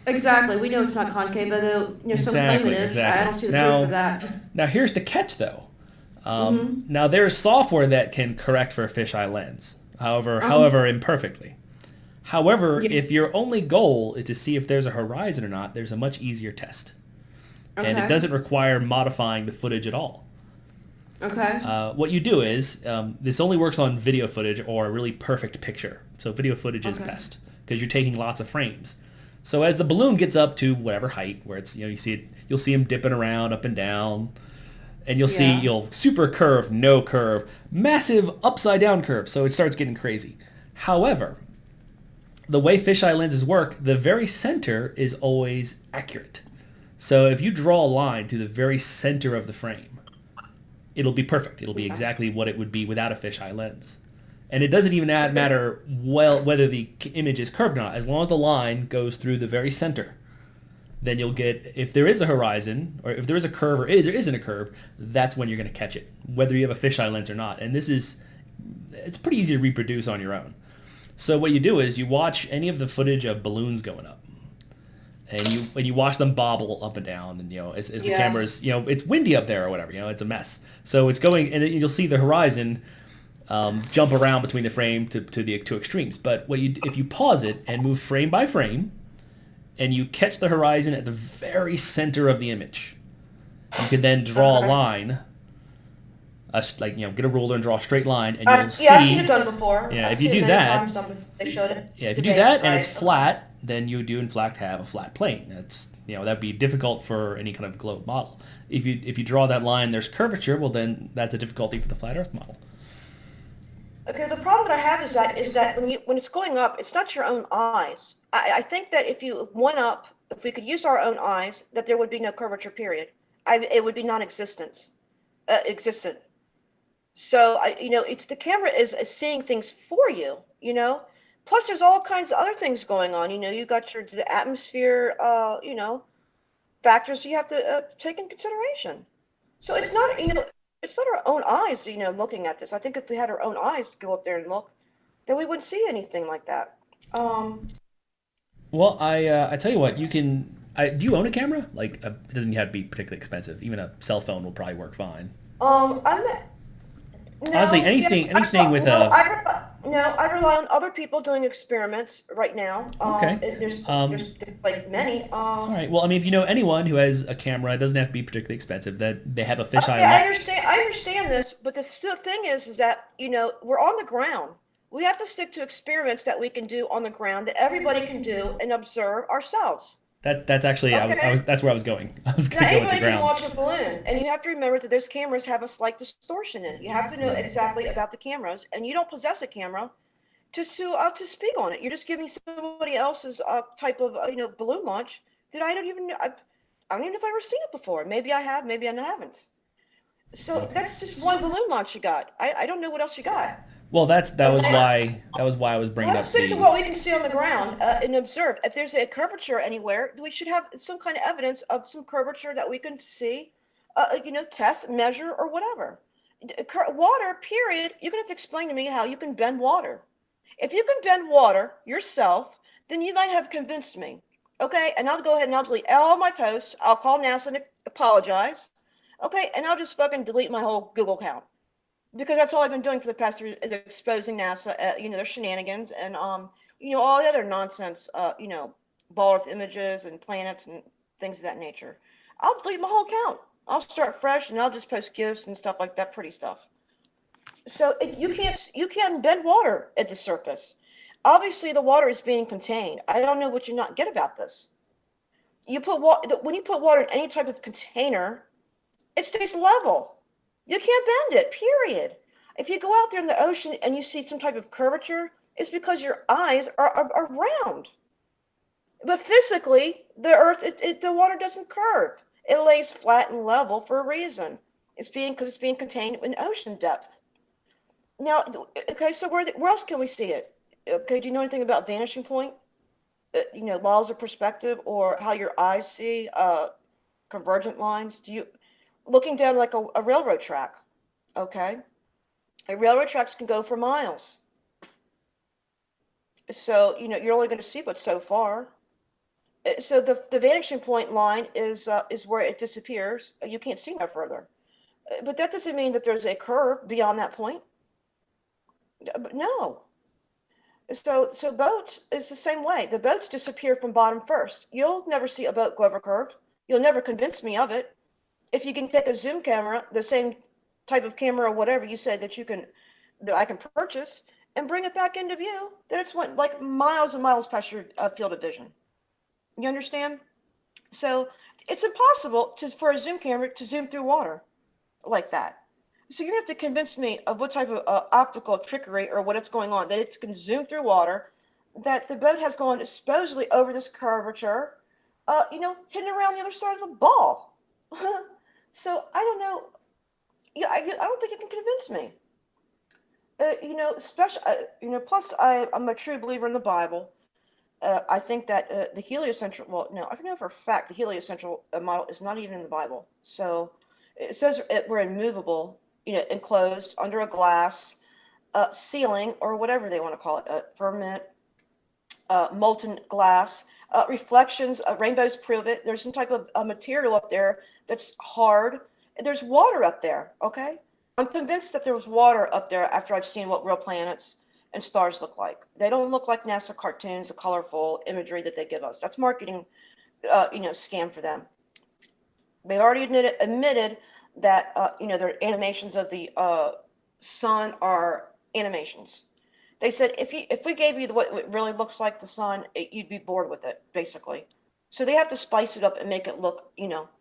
exactly. We know it's not concave, although some claim it Exactly, is. I don't exactly. see the proof of that. Now here's the catch, though. Mm-hmm. Now there's software that can correct for a fisheye lens, Um. however imperfectly. However, Yeah. if your only goal is to see if there's a horizon or not, there's a much easier test, and it Okay. doesn't require modifying the footage at all. Okay. What you do is this only works on video footage or a really perfect picture. So video footage is Okay. best because you're taking lots of frames. So as the balloon gets up to whatever height, where it's you see it, you'll see him dipping around up and down, and you'll see Yeah. super curve, no curve, massive upside down curve. So it starts getting crazy. However, the way fisheye lenses work, the very center is always accurate. So if you draw a line through the very center of the frame, it'll be perfect. It'll be Okay. exactly what it would be without a fisheye lens. And it doesn't even Okay. matter well whether the image is curved or not. As long as the line goes through the very center, then you'll get, if there is a horizon, or if there is a curve, or there isn't a curve, that's when you're going to catch it, whether you have a fisheye lens or not. And it's pretty easy to reproduce on your own. So what you do is you watch any of the footage of balloons going up, and you watch them bobble up and down, and as the Yeah. cameras, it's windy up there or whatever, it's a mess. So it's going, and you'll see the horizon jump around between the frame to the two extremes. But if you pause it and move frame by frame, and you catch the horizon at the very center of the image, you can then draw a Okay. line, get a ruler and draw a straight line, and you'll Yeah, I've seen it see. done before. Yeah, I've if you seen it do many that, times done before. They showed it. yeah, if you do Debates, that and it's right? flat, then you do in fact have a flat plane. That's that'd be difficult for any kind of globe model. If you draw that line, there's curvature. Well, then that's a difficulty for the flat Earth model. Okay, the problem that I have is that when it's going up, it's not your own eyes. I think that if you went up, if we could use our own eyes, that there would be no curvature. Period. It would be non-existent. Existent. So it's the camera is seeing things for you. Plus, there's all kinds of other things going on. You got the atmosphere. Factors you have to take in consideration. So it's not our own eyes, looking at this. I think if we had our own eyes to go up there and look, then we wouldn't see anything like that. Well, I tell you what, you can. Do you own a camera? Like, it doesn't have to be particularly expensive. Even a cell phone will probably work fine. I'm Honestly, no, see, anything with no, a. I rely on other people doing experiments right now. Okay. There's like many. All right. Well, I mean, if you know anyone who has a camera, it doesn't have to be particularly expensive. That they have a fisheye Okay, I lens. understand. I understand this, but the still thing is that we're on the ground. We have to stick to experiments that we can do on the ground that everybody can do and observe ourselves. That's actually I Okay. was that's where I was going. I was Now going to go with the anybody can ground. watch a balloon, and you have to remember that those cameras have a slight distortion in it. You have to know exactly about the cameras, and you don't possess a camera just to speak on it. You're just giving somebody else's type of balloon launch that I don't even know. I don't even know if I've ever seen it before. Maybe I have, maybe I haven't. So Okay. that's just one balloon launch you got. I don't know what else you got. Well, that was Okay. why I was bringing Let's up stick to the. what we can see on the ground and observe. If there's a curvature anywhere, we should have some kind of evidence of some curvature that we can see, test, measure, or whatever. Water, period. You're going to have to explain to me how you can bend water. If you can bend water yourself, then you might have convinced me. Okay, and I'll go ahead and I'll delete all my posts. I'll call NASA and apologize. Okay, and I'll just fucking delete my whole Google account because that's all I've been doing for the past 3 is exposing NASA, their shenanigans and all the other nonsense, ball Earth images and planets and things of that nature. I'll delete my whole account. I'll start fresh and I'll just post gifs and stuff like that, pretty stuff. So you can't bend water at the surface. Obviously, the water is being contained. I don't know what you not get about this. When you put water in any type of container, it stays level. You can't bend it, period. If you go out there in the ocean and you see some type of curvature, it's because your eyes are round. But physically, the earth, the water doesn't curve. It lays flat and level for a reason. Because it's being contained in ocean depth. Now, okay, so where else can we see it? Okay, do you know anything about vanishing point? Laws of perspective or how your eyes see convergent lines? Looking down like a railroad track? Okay, railroad tracks can go for miles. So you're only going to see what's so far. So the vanishing point line is where it disappears. You can't see no further. But that doesn't mean that there's a curve beyond that point. But no. So boats is the same way. The boats disappear from bottom first. You'll never see a boat go over curve. You'll never convince me of it. If you can take a zoom camera, the same type of camera or whatever you say that I can purchase and bring it back into view, then it's went like miles and miles past your field of vision. You understand? So it's impossible for a zoom camera to zoom through water like that. So you have to convince me of what type of optical trickery or what it's going on, that it can zoom through water that the boat has gone supposedly over this curvature, hitting around the other side of the ball. So I don't know. Yeah, I don't think it can convince me. Especially, plus I'm a true believer in the Bible. I think that the heliocentric, well, no, I know for a fact the heliocentric model is not even in the Bible. So it says we're immovable, enclosed under a glass ceiling or whatever they want to call it, firmament, molten glass, reflections, rainbows prove it. There's some type of material up there that's hard. There's water up there, okay? I'm convinced that there was water up there after I've seen what real planets and stars look like. They don't look like NASA cartoons, the colorful imagery that they give us. That's marketing, scam for them. They already admitted that, their animations of the sun are animations. They said if we gave you what it really looks like the sun, you'd be bored with it, basically. So they have to spice it up and make it look,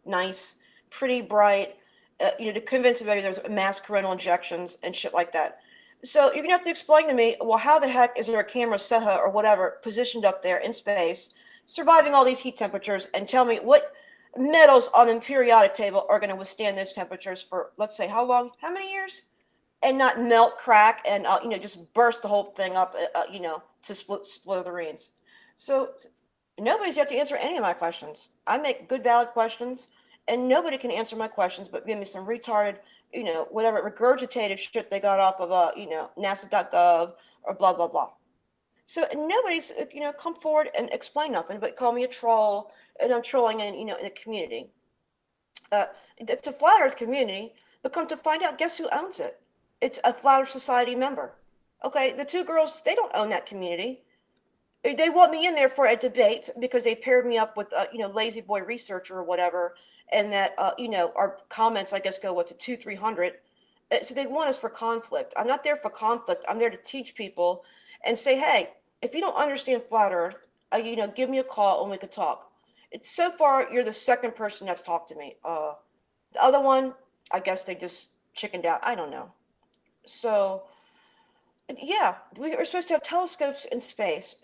nice, pretty bright, to convince everybody there's mass coronal injections and shit like that. So you're gonna have to explain to me, well, how the heck is there a camera Seha or whatever positioned up there in space, surviving all these heat temperatures, and tell me what metals on the periodic table are going to withstand those temperatures for, let's say, how long, how many years? And not melt, crack, and just burst the whole thing up, to smithereens. So nobody's yet to answer any of my questions. I make good, valid questions, and nobody can answer my questions but give me some retarded, whatever regurgitated shit they got off of, NASA.gov or blah blah blah. So nobody's, come forward and explain nothing but call me a troll, and I'm trolling in a community. It's a flat Earth community, but come to find out, guess who owns it? It's a Flat Earth Society member. Okay, the two girls, they don't own that community. They want me in there for a debate because they paired me up with, lazy boy researcher or whatever, and that, our comments, I guess, go what to 300. So they want us for conflict. I'm not there for conflict. I'm there to teach people and say, hey, if you don't understand flat Earth, give me a call and we could talk. It's so far you're the second person that's talked to me. The other one, I guess they just chickened out. I don't know. So yeah, we are supposed to have telescopes in space.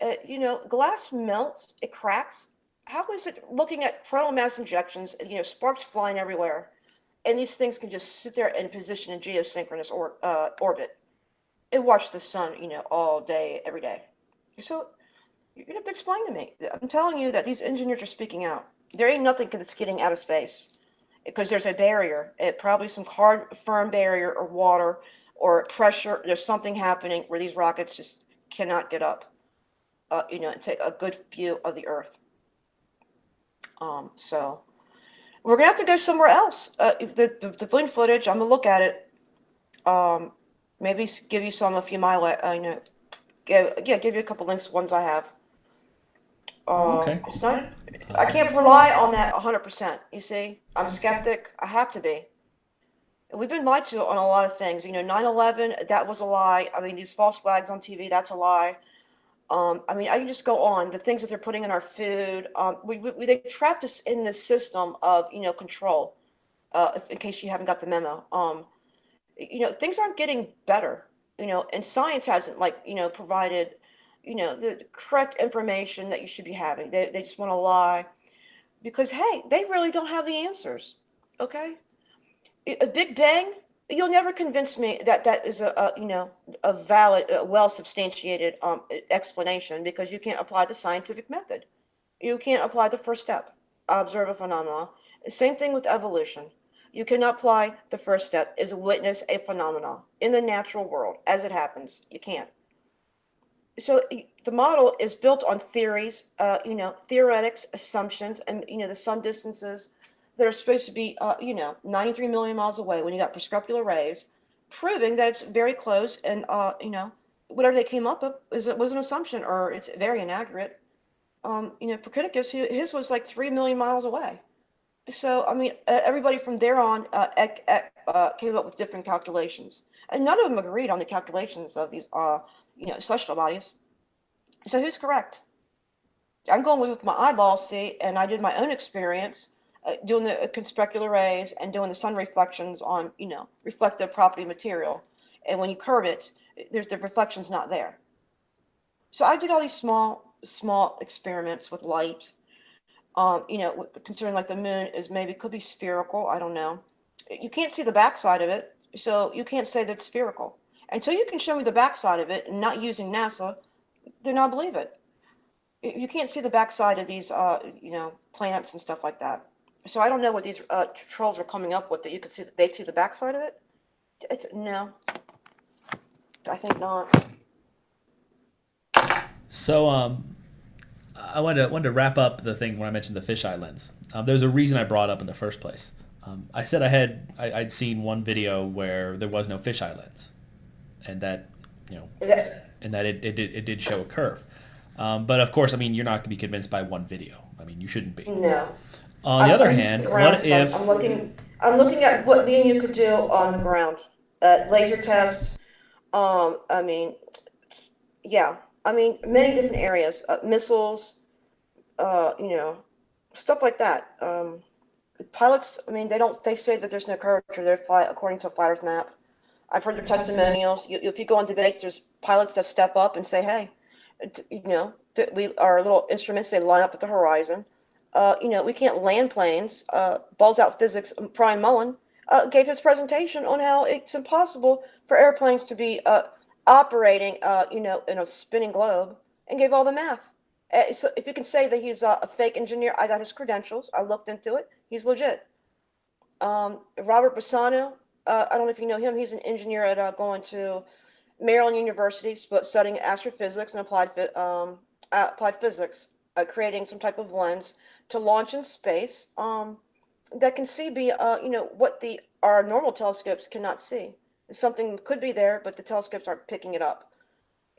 Glass melts, it cracks. How is it looking at coronal mass injections, sparks flying everywhere, and these things can just sit there in position in geosynchronous orbit and watch the sun, all day, every day? So you're gonna have to explain to me. I'm telling you that these engineers are speaking out. There ain't nothing that's getting out of space because there's a barrier. Probably some hard, firm barrier or water or pressure. There's something happening where these rockets just cannot get up, and take a good view of the Earth. So we're gonna have to go somewhere else. The balloon footage, I'm gonna look at it. Maybe give you some if you give you a couple links, ones I have. Oh, okay. It's not. I can't rely on that 100%. You see, I'm a skeptic. I have to be. We've been lied to on a lot of things. 9/11, that was a lie. I mean, these false flags on TV, that's a lie. I can just go on. The things that they're putting in our food. They trapped us in this system of, control. In case you haven't got the memo. Things aren't getting better. And science hasn't provided, the correct information that you should be having. They just want to lie because, hey, they really don't have the answers. Okay. A Big Bang, you'll never convince me that that is a valid, well substantiated explanation because you can't apply the scientific method. You can't apply the first step, observe a phenomenon. Same thing with evolution. You cannot apply the first step is witness a phenomenon in the natural world as it happens. You can't. So the model is built on theories, theoretics, assumptions, and the sun distances that are supposed to be, 93 million miles away when you got prescriptival rays, proving that it's very close. And, whatever they came up with was an assumption or it's very inaccurate. Copernicus, his was like 3 million miles away. So, everybody from there on came up with different calculations. And none of them agreed on the calculations of these, celestial bodies. So who's correct? I'm going with my eyeballs, see, and I did my own experience doing the conspicular rays and doing the sun reflections on, reflective property material. And when you curve it, there's the reflection's not there. So I did all these small experiments with light. Considering like the moon is maybe could be spherical. I don't know. You can't see the backside of it, so you can't say that it's spherical until you can show me the backside of it and not using NASA. Then I'll believe it. You can't see the backside of these, planets and stuff like that. So I don't know what these trolls are coming up with that you could see. They see the backside of it. No, I think not. So I wanted to wrap up the thing when I mentioned the fisheye lens. There's a reason I brought it up in the first place. I said I'd seen one video where there was no fisheye lens, and that you know Is that, and that it did show a curve. But of course, I mean, you're not going to be convinced by one video. I mean, you shouldn't be. no. On the other I'm hand, ground what stuff. if I'm looking at what me and you could do on the ground. Laser tests. I mean, yeah. I mean, many different areas. Missiles. You know, stuff like that. Pilots. I mean, they don't. They say that there's no curvature. They fly according to a fighter's map. I've heard their testimonials. If you go on debates, there's pilots that step up and say, "Hey, we our little instruments they line up at the horizon. We can't land planes. Balls out physics. Brian Mullen gave his presentation on how it's impossible for airplanes to be operating, in a spinning globe, and gave all the math. So if you can say that he's a fake engineer, I got his credentials. I looked into it. He's legit. Robert Bassano, I don't know if you know him. He's an engineer at going to Maryland University, studying astrophysics and applied physics, creating some type of lens to launch in space that can see what our normal telescopes cannot see. Something could be there, but the telescopes aren't picking it up.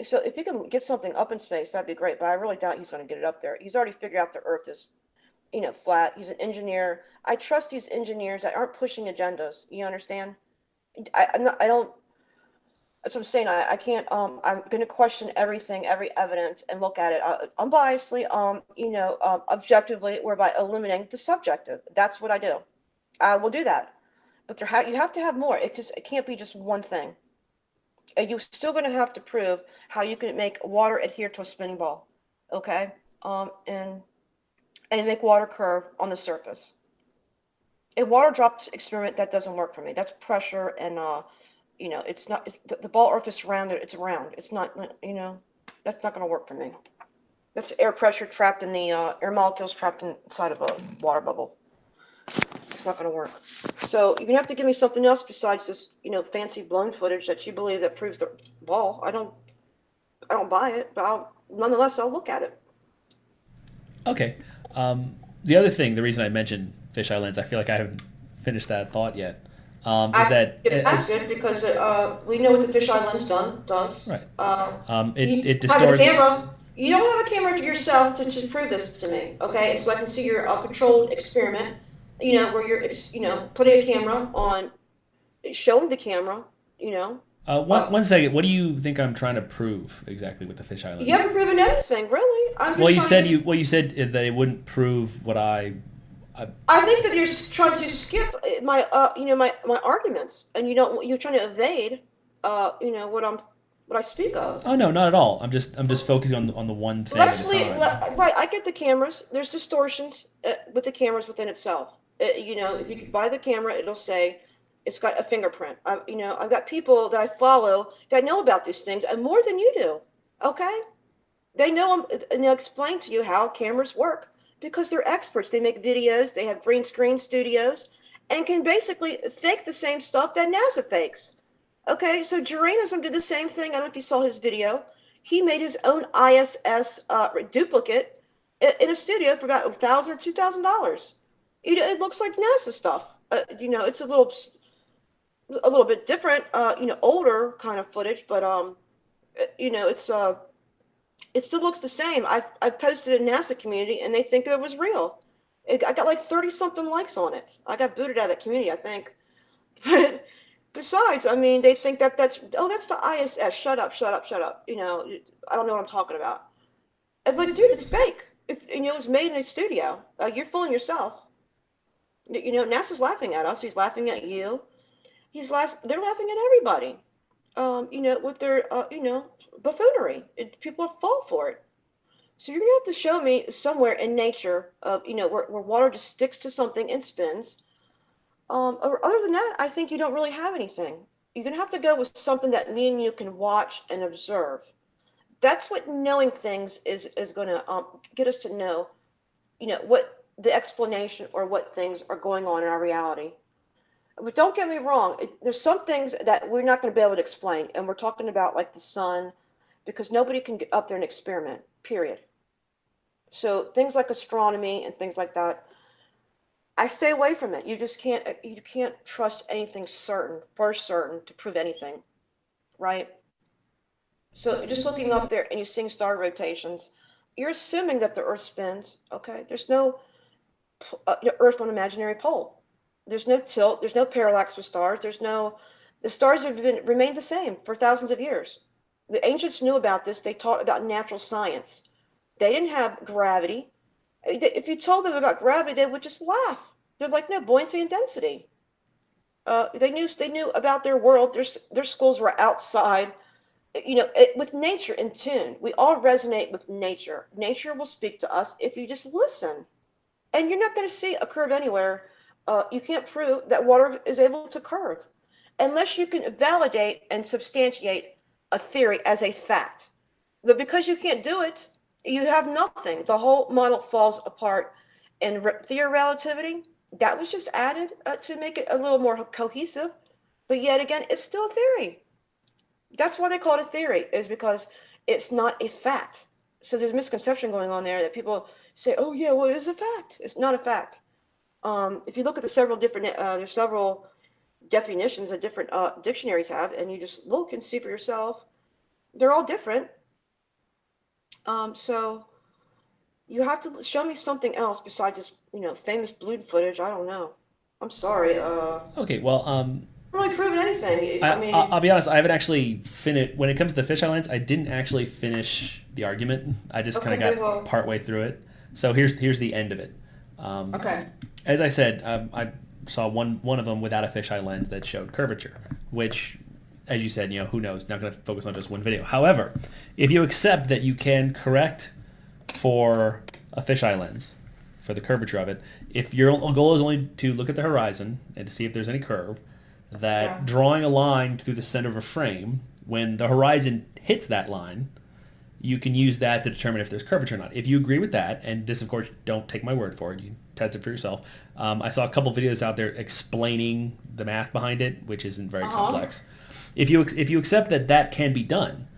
So if you can get something up in space, that'd be great. But I really doubt he's going to get it up there. He's already figured out the Earth is, flat. He's an engineer. I trust these engineers that aren't pushing agendas. You understand? I'm not. I don't. That's what I'm saying. I can't. I'm going to question everything, every evidence, and look at it unbiasedly. Objectively, whereby eliminating the subjective. That's what I do. I will do that. But you have to have more. It can't be just one thing. You're still going to have to prove how you can make water adhere to a spinning ball, okay? And make water curve on the surface. A water drop experiment that doesn't work for me. That's pressure and it's not. The ball Earth is rounded. It's round. It's not. That's not going to work for me. That's air pressure trapped in the air molecules trapped inside of a water bubble. It's not going to work. So you're gonna have to give me something else besides this, fancy blown footage that you believe that proves the ball. I don't buy it, but nonetheless, I'll look at it. okay, the other thing, the reason I mentioned fisheye lens, I feel like I haven't finished that thought yet, is that That's good because we know what the fisheye lens does. right? You It have a distorts. camera. You don't have a camera to yourself to prove this to me, okay? So I can see your controlled experiment, where you're, putting a camera on, showing the camera, One second. What do you think I'm trying to prove exactly with the fisheye you lens? haven't proven anything, really. I'm Well, just you trying said to. you said that it wouldn't prove what I I think that you're trying to skip my arguments, and you're trying to evade, what I speak of. oh no, not at all. I'm just focusing on the one thing at Let's a leave. time. Right, I get the cameras. There's distortions with the cameras within itself. If you could buy the camera, it'll say it's got a fingerprint. I've got people that I follow that know about these things, and more than you do. Okay, they know 'em, and they'll explain to you how cameras work because they're experts. They make videos. They have green screen studios, and can basically fake the same stuff that NASA fakes. Okay, so Juranism did the same thing. I don't know if you saw his video. He made his own ISS duplicate in a studio for about $1,000 or $2,000. It looks like NASA stuff. It's a little bit different. Older kind of footage, but it's it still looks the same. I've posted in NASA community, and they think it was real. I got like 30 something likes on it. I got booted out of that community, I think. But besides, I mean, they think that's the ISS. Shut up, shut up, shut up. I don't know what I'm talking about. But dude, it's fake. It was made in a studio. You're fooling yourself. NASA's laughing at us. He's laughing at you. They're laughing at everybody. with their, buffoonery. People fall for it. So you're gonna have to show me somewhere in nature of, where water just sticks to something and spins. Or other than that, I think you don't really have anything. You're gonna have to go with something that me and you can watch and observe. That's what knowing things is gonna get us to know, what the explanation or what things are going on in our reality. But don't get me wrong, there's some things that we're not going to be able to explain, and we're talking about like the sun, because nobody can get up there and experiment, period. So things like astronomy and things like that, I stay away from it. You can't trust anything certain, for certain, to prove anything, right? So just looking up there and you seeing star rotations, you're assuming that the Earth spins. Okay, there's no Earth on imaginary pole. There's no tilt. There's no parallax with stars. The stars have remained the same for thousands of years. The ancients knew about this. They taught about natural science. They didn't have gravity. If you told them about gravity, they would just laugh. They're like, no, buoyancy and density. They knew about their world. Their schools were outside. With nature in tune. We all resonate with nature. Nature will speak to us if you just listen. And you're not going to see a curve anywhere. You can't prove that water is able to curve unless you can validate and substantiate a theory as a fact. But because you can't do it, you have nothing. The whole model falls apart. And theory of relativity, that was just added to make it a little more cohesive. But yet again, it's still a theory. That's why they call it a theory, is because it's not a fact. So there's a misconception going on there that people say, oh, yeah, well, it's a fact. It's not a fact. If you look at there's several definitions that different dictionaries have, and you just look and see for yourself, they're all different. So you have to show me something else besides this, famous balloon footage. I don't know. I'm sorry. Okay, well, Really proven anything. I I'll mean, be honest. I haven't actually finished. When it comes to the fisheye lens, I didn't actually finish the argument. I just kind okay, of well, got part way through it. So here's the end of it. Um, okay. as I said, I saw one of them without a fisheye lens that showed curvature, which, as you said, who knows? Not going to focus on just one video. However, if you accept that you can correct for a fisheye lens for the curvature of it, if your goal is only to look at the horizon and to see if there's any curve, Yeah. that drawing a line through the center of a frame, when the horizon hits that line, you can use that to determine if there's curvature or not. If you agree with that, and this, of course, don't take my word for it, you can test it for yourself. I saw a couple videos out there explaining the math behind it, which isn't very Uh-huh. complex. If you accept that that can be done,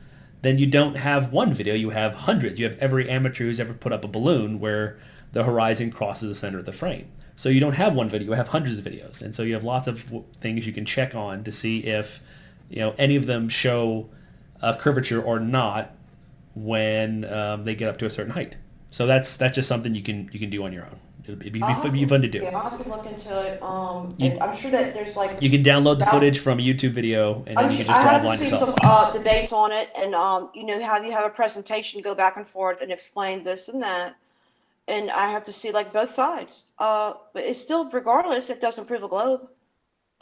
then you don't have one video, you have hundreds. You have every amateur who's ever put up a balloon where the horizon crosses the center of the frame. So you don't have one video, you have hundreds of videos. And so you have lots of things you can check on to see if any of them show a curvature or not when they get up to a certain height. So that's just something you can do on your own. It'd be fun to do. Yeah, I'll have to look into it. And You, I'm sure that there's like you can download the about footage from a YouTube video and I'm then you sure, can I just draw have a to line see yourself. some debates on it, and have you have a presentation, go back and forth and explain this and that, and I have to see like both sides. But it's still, regardless, it doesn't prove a globe.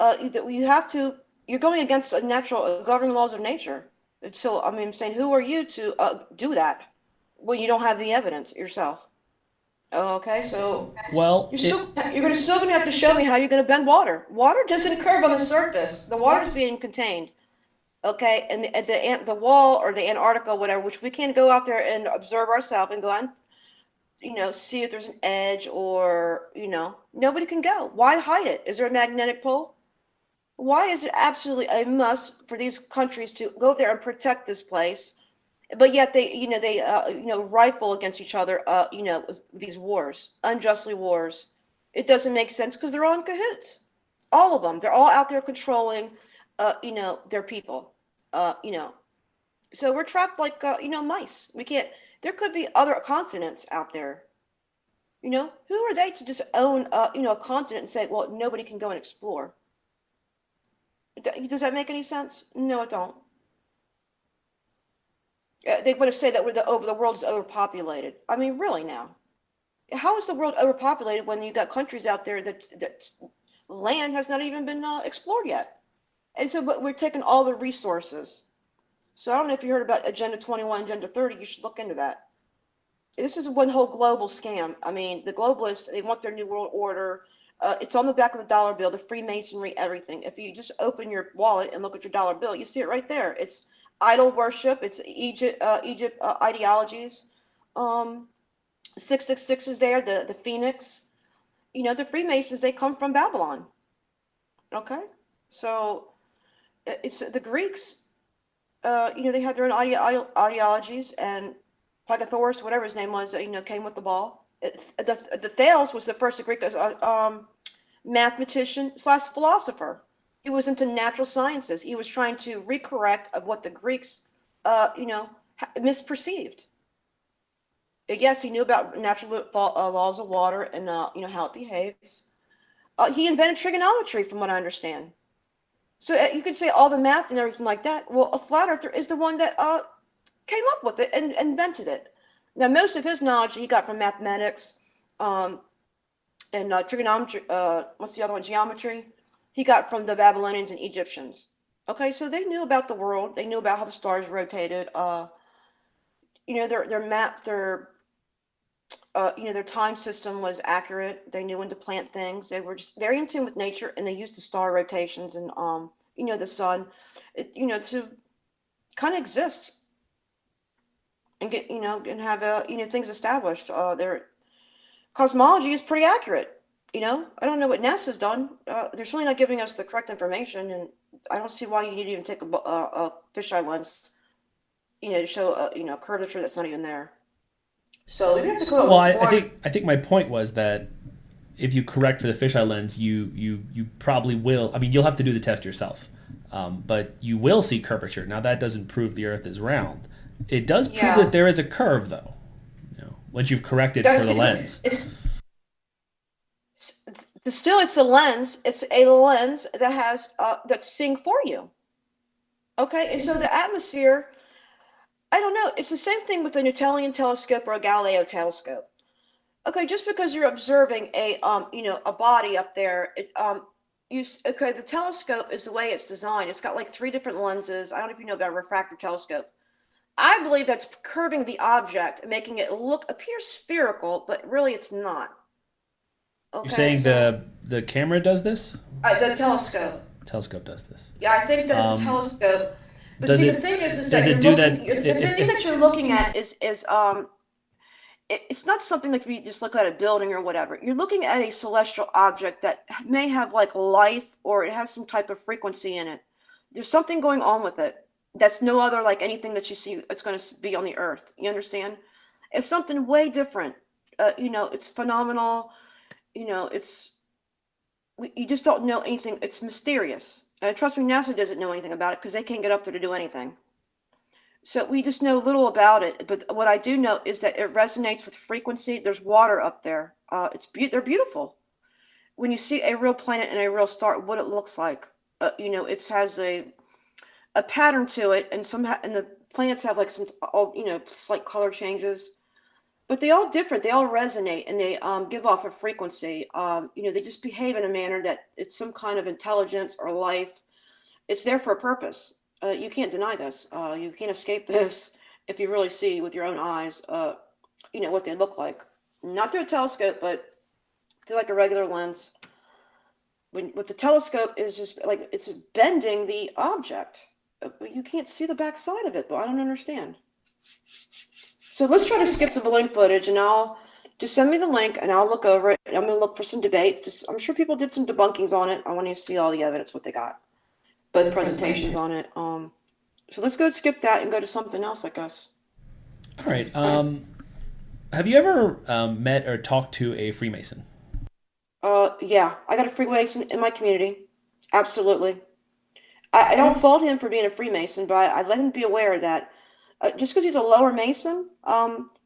You have to. You're going against a natural governing laws of nature. So I mean, I'm saying, who are you to do that when you don't have the evidence yourself? Okay, so Well, you're still gonna have to show me how you're gonna bend water. Water doesn't curve on the surface. The water is being contained. Okay, and the wall or the Antarctica, whatever, which we can't go out there and observe ourselves and go on, see if there's an edge, or nobody can go. Why hide it? Is there a magnetic pole? Why is it absolutely a must for these countries to go there and protect this place, but yet they rifle against each other, with these wars, unjustly wars. It doesn't make sense because they're all in cahoots. All of them. They're all out there controlling, their people. Uh, you know, so we're trapped like, mice. We can't. There could be other continents out there. Who are they to just own, a continent and say, well, nobody can go and explore? Does that make any sense? No, it don't. They want to say that the world is overpopulated. I mean, really now, how is the world overpopulated when you got countries out there that land has not even been explored yet? And so, but we're taking all the resources. So I don't know if you heard about Agenda 21, Agenda 30. You should look into that. This is one whole global scam. I mean, the globalists, they want their new world order. It's on the back of the dollar bill, the Freemasonry, everything. If you just open your wallet and look at your dollar bill, you see it right there. It's idol worship. It's Egypt ideologies. Um, 666 is there, the Phoenix. The Freemasons, they come from Babylon. Okay? So it's the Greeks, they had their own ideologies, and Pythagoras, whatever his name was, came with the ball. The Thales was the first Greek mathematician slash philosopher. He was into natural sciences. He was trying to recorrect of what the Greeks, misperceived. Yes, he knew about natural laws of water and how it behaves. He invented trigonometry, from what I understand. So you could say all the math and everything like that. Well, a flat earther is the one that came up with it and invented it. Now, most of his knowledge he got from mathematics, and trigonometry. What's the other one? Geometry. He got from the Babylonians and Egyptians. Okay, so they knew about the world. They knew about how the stars rotated. Their map, their time system was accurate. They knew when to plant things. They were just very in tune with nature, and they used the star rotations and the sun, to kind of exist and get and have things established. Their cosmology is pretty accurate. I don't know what NASA's done. They're certainly not giving us the correct information, and I don't see why you need to even take a fisheye lens, to show curvature that's not even there. So we have to go. Well, I think my point was that if you correct for the fisheye lens, you probably will. I mean, you'll have to do the test yourself, but you will see curvature. Now, that doesn't prove the Earth is round. It does prove that there is a curve, though. Once you've corrected for the lens. It's a lens. It's a lens that has that's seeing for you. Okay, and so the atmosphere. I don't know. It's the same thing with a Newtonian telescope or a Galileo telescope. Okay, just because you're observing a body up there, the telescope is the way it's designed. It's got like 3 different lenses. I don't know if you know about a refractor telescope. I believe that's curving the object, making it appear spherical, but really it's not. You're Okay, saying so the camera does this? the telescope. Telescope does this. Yeah, I think that the telescope. But Does see, it the thing is does that it do that? the thing that you're looking at is it's not something like you just look at a building or whatever. You're looking at a celestial object that may have like life, or it has some type of frequency in it. There's something going on with it that's no other like anything that you see that's going to be on the earth. You understand? It's something way different. It's phenomenal. It's you just don't know anything. It's mysterious. Trust me, NASA doesn't know anything about it because they can't get up there to do anything. So we just know little about it. But what I do know is that it resonates with frequency. There's water up there. They're beautiful. When you see a real planet and a real star, what it looks like, it has a pattern to it, and the planets have like some slight color changes, but they all different. They all resonate, and they give off a frequency. They just behave in a manner that it's some kind of intelligence or life. It's there for a purpose. You can't deny this. You can't escape this if you really see with your own eyes, what they look like. Not through a telescope, but through like a regular lens. With the telescope is just like it's bending the object, but you can't see the back side of it. But I don't understand. So let's try to skip the balloon footage, and I'll just send me the link, and I'll look over it. I'm going to look for some debates. I'm sure people did some debunkings on it. I want to see all the evidence, what they got, but presentations on it. So let's go skip that and go to something else, I guess. All right. Have you ever met or talked to a Freemason? Yeah, I got a Freemason in my community. Absolutely. I don't fault him for being a Freemason, but I let him be aware that just because he's a lower Mason,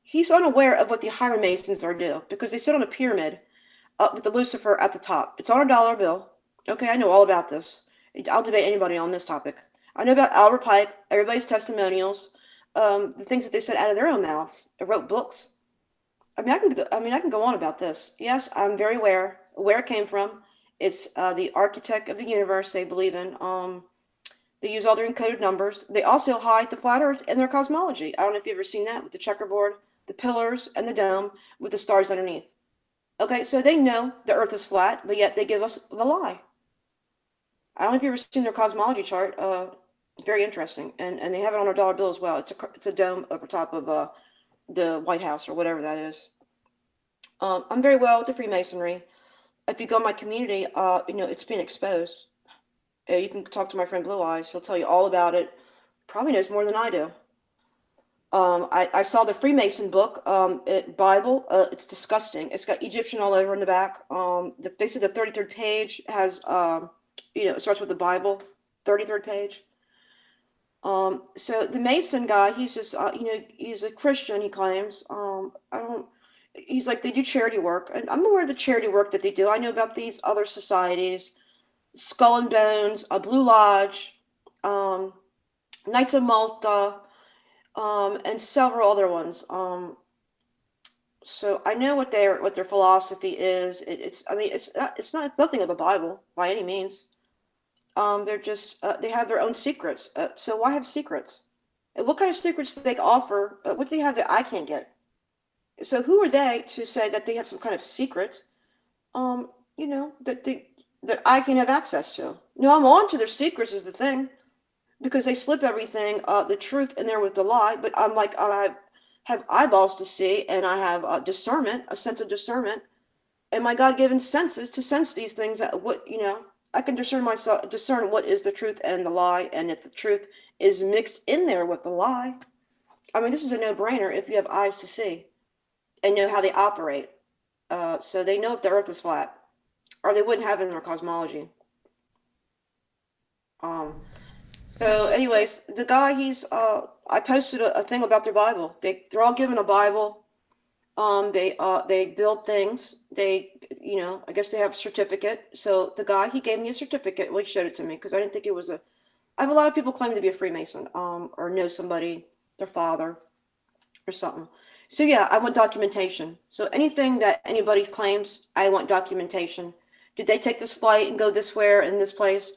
he's unaware of what the higher Masons are doing because they sit on a pyramid with the Lucifer at the top. It's on a dollar bill. Okay, I know all about this. I'll debate anybody on this topic. I know about Albert Pike, everybody's testimonials, the things that they said out of their own mouths. They wrote books. I can go on about this. Yes, I'm very aware where it came from. It's the architect of the universe they believe in. They use all their encoded numbers. They also hide the flat Earth in their cosmology. I don't know if you've ever seen that with the checkerboard, the pillars, and the dome with the stars underneath. Okay, so they know the Earth is flat, but yet they give us the lie. I don't know if you've ever seen their cosmology chart. Very interesting, and they have it on a dollar bill as well. It's a dome over top of the White House or whatever that is. I'm very well with the Freemasonry. If you go in my community, it's being exposed. You can talk to my friend Blue Eyes. He'll tell you all about it. Probably knows more than I do. I saw the Freemason book, Bible. It's disgusting. It's got Egyptian all over in the back. They said the 33rd page has, it starts with the Bible, 33rd page. So the Mason guy, he's just, he's a Christian, he claims. He's like, they do charity work. And I'm aware of the charity work that they do. I know about these other societies, Skull and Bones, Blue Lodge, Knights of Malta, and several other ones. So I know what their philosophy is. It's nothing of the Bible by any means. They're just they have their own secrets. So why have secrets? And what kind of secrets do they offer? What do they have that I can't get? So who are they to say that they have some kind of secret? That I can have access to. No, I'm on to their secrets is the thing, because they slip everything, the truth in there with the lie. But I'm like, I have eyeballs to see, and I have discernment, a sense of discernment, and my God-given senses to sense these things. I can discern what is the truth and the lie, and if the truth is mixed in there with the lie, this is a no-brainer if you have eyes to see and know how they operate. So they know if the Earth is flat, or they wouldn't have it in their cosmology. So anyways, the guy, I posted a thing about their Bible. They're all given a Bible. They build things. I guess they have a certificate. So the guy, he gave me a certificate. Well, he showed it to me because I didn't think it was I have a lot of people claim to be a Freemason, or know somebody, their father or something. So yeah, I want documentation. So anything that anybody claims, I want documentation. Did they take this flight and go this where in this place?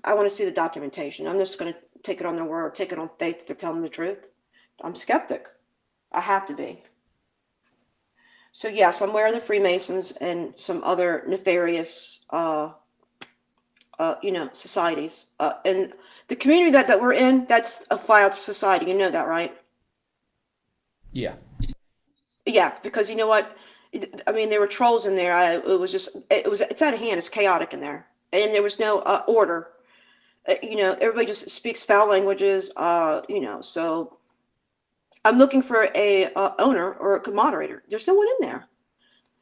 I want to see the documentation. I'm just going to take it on their word, take it on faith that they're telling the truth. I'm skeptic. I have to be. So yes, I'm aware of the Freemasons and some other nefarious, societies. And the community that we're in, that's a flat Earth society. You know that, right? Yeah. Yeah, because you know what? There were trolls in there. It's out of hand. It's chaotic in there, and there was no order. Everybody just speaks foul languages. So I'm looking for a owner or a moderator. There's no one in there.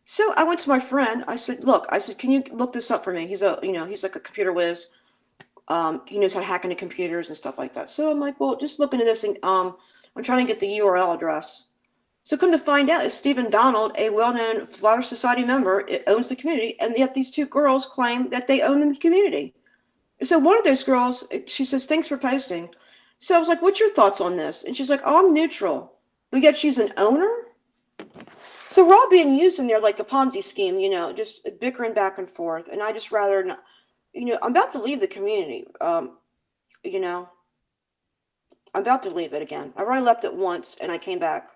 So I went to my friend. I said, "Look," can you look this up for me? He's like a computer whiz. He knows how to hack into computers and stuff like that. So I'm like, well, just look into this, and I'm trying to get the URL address. So come to find out, is Stephen Donald, a well-known Flat Earth Society member, it owns the community, and yet these two girls claim that they own the community. So one of those girls, she says, "Thanks for posting." So I was like, "What's your thoughts on this?" And she's like, "Oh, I'm neutral." But yet she's an owner? So we're all being used in there like a Ponzi scheme, just bickering back and forth. And I just rather not, I'm about to leave the community. I'm about to leave it again. I already left it once and I came back.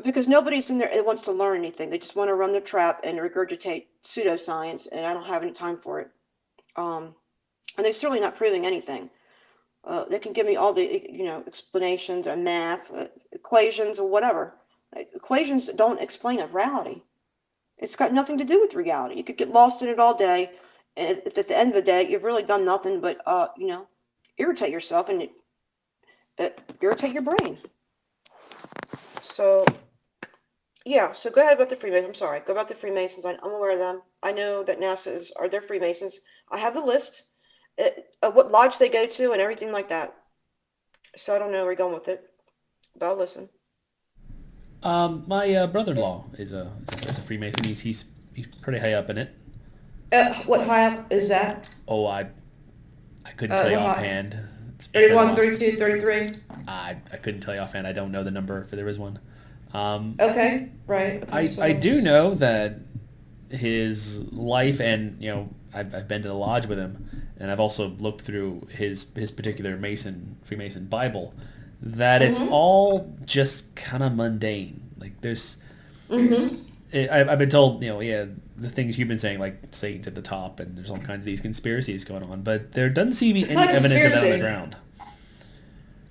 Because nobody's in there that wants to learn anything. They just want to run their trap and regurgitate pseudoscience, and I don't have any time for it. And they're certainly not proving anything. They can give me all the, explanations and math, equations or whatever. Equations don't explain a reality. It's got nothing to do with reality. You could get lost in it all day, and at the end of the day, you've really done nothing but, irritate yourself and irritate your brain. So, yeah, so go ahead about the Freemasons. I'm sorry, go about the Freemasons. I'm aware of them. I know that NASA are their Freemasons. I have the list of what lodge they go to and everything like that. So I don't know where you're going with it, but I'll listen. My brother-in-law is a Freemason. He's pretty high up in it. What high up is that? Oh, I couldn't tell you what high? offhand. 31, 32, 33? I couldn't tell you offhand. I don't know the number if there is one. Okay, right. Okay, I do know that his life, and I've been to the lodge with him. and I've also looked through his particular Freemason Bible, that it's all just kind of mundane. Like there's, Mm-hmm. I've been told, yeah, the things you've been saying, like Satan's at the top, and there's all kinds of these conspiracies going on, but there doesn't seem to be It's any not a evidence of that on the conspiracy. ground.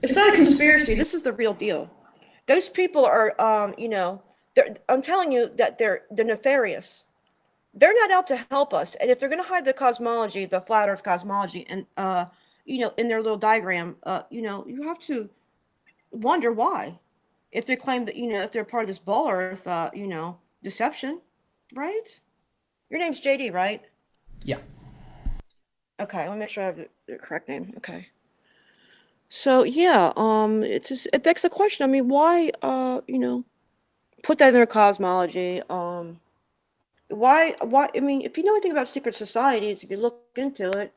It's not a conspiracy. This is the real deal. Those people are, I'm telling you that they're nefarious. They're not out to help us. And if they're going to hide the cosmology, the flat Earth cosmology, and in their little diagram, you have to wonder why. If they claim that, if they're part of this ball Earth, deception, right? Your name's JD, right? Yeah. Okay, let me make sure I have the correct name. Okay. So yeah, it begs the question. I mean, why, put that in their cosmology? Why? I mean, if you know anything about secret societies, if you look into it,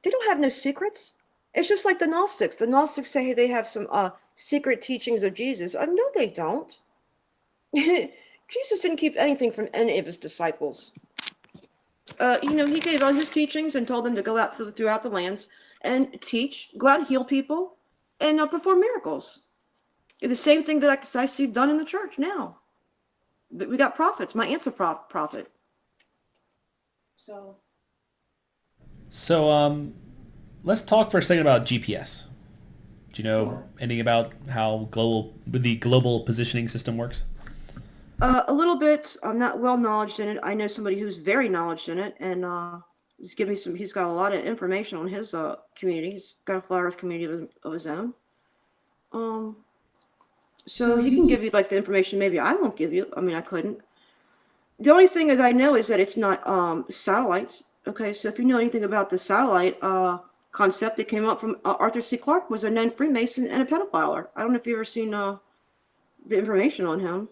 they don't have no secrets. It's just like the Gnostics. The Gnostics say they have some secret teachings of Jesus. No, they don't. Jesus didn't keep anything from any of his disciples. He gave all his teachings and told them to go out throughout the lands and teach, go out and heal people, and perform miracles. The same thing that I see done in the church now. We got prophets. My aunt's a prophet. So. So let's talk for a second about GPS. Do you know Sure. anything about how the global positioning system works? A little bit. I'm not well knowledge in it. I know somebody who's very knowledge in it, and he's giving me some. He's got a lot of information on his community. He's got a flat Earth community of his own. Um, so he can give you like the information. Maybe I won't give you. I mean, I couldn't. The only thing that I know is that it's not satellites. Okay, so if you know anything about the satellite concept, it came up from Arthur C. Clarke, was a known Freemason and a pedophile. I don't know if you've ever seen the information on him.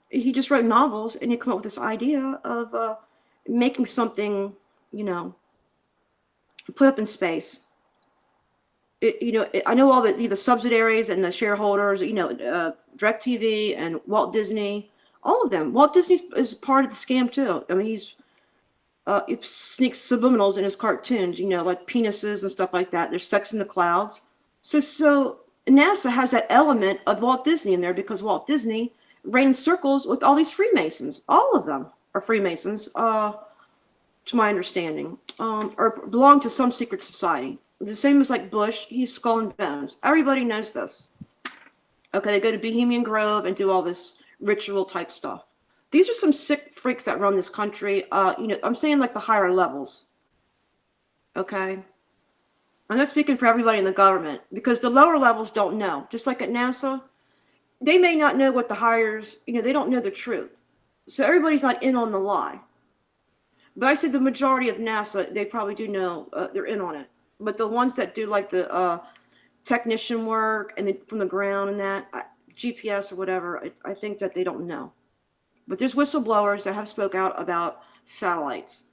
He just wrote novels, and he came up with this idea of making something, put up in space. I know all the subsidiaries and the shareholders, DirecTV and Walt Disney, all of them. Walt Disney is part of the scam too. I mean, he sneaks subliminals in his cartoons, like penises and stuff like that. There's sex in the clouds. So NASA has that element of Walt Disney in there because Walt Disney ran in circles with all these Freemasons. All of them are Freemasons, to my understanding, or belong to some secret society. The same as like Bush, he's Skull and Bones. Everybody knows this. Okay, they go to Bohemian Grove and do all this ritual type stuff. These are some sick freaks that run this country. I'm saying like the higher levels. Okay, I'm not speaking for everybody in the government because the lower levels don't know. Just like at NASA, they may not know what the hires, they don't know the truth. So everybody's not in on the lie. But I said the majority of NASA, they probably do know, they're in on it. But the ones that do like the technician work and from the ground and that, GPS or whatever, I think that they don't know. But there's whistleblowers that have spoke out about satellites.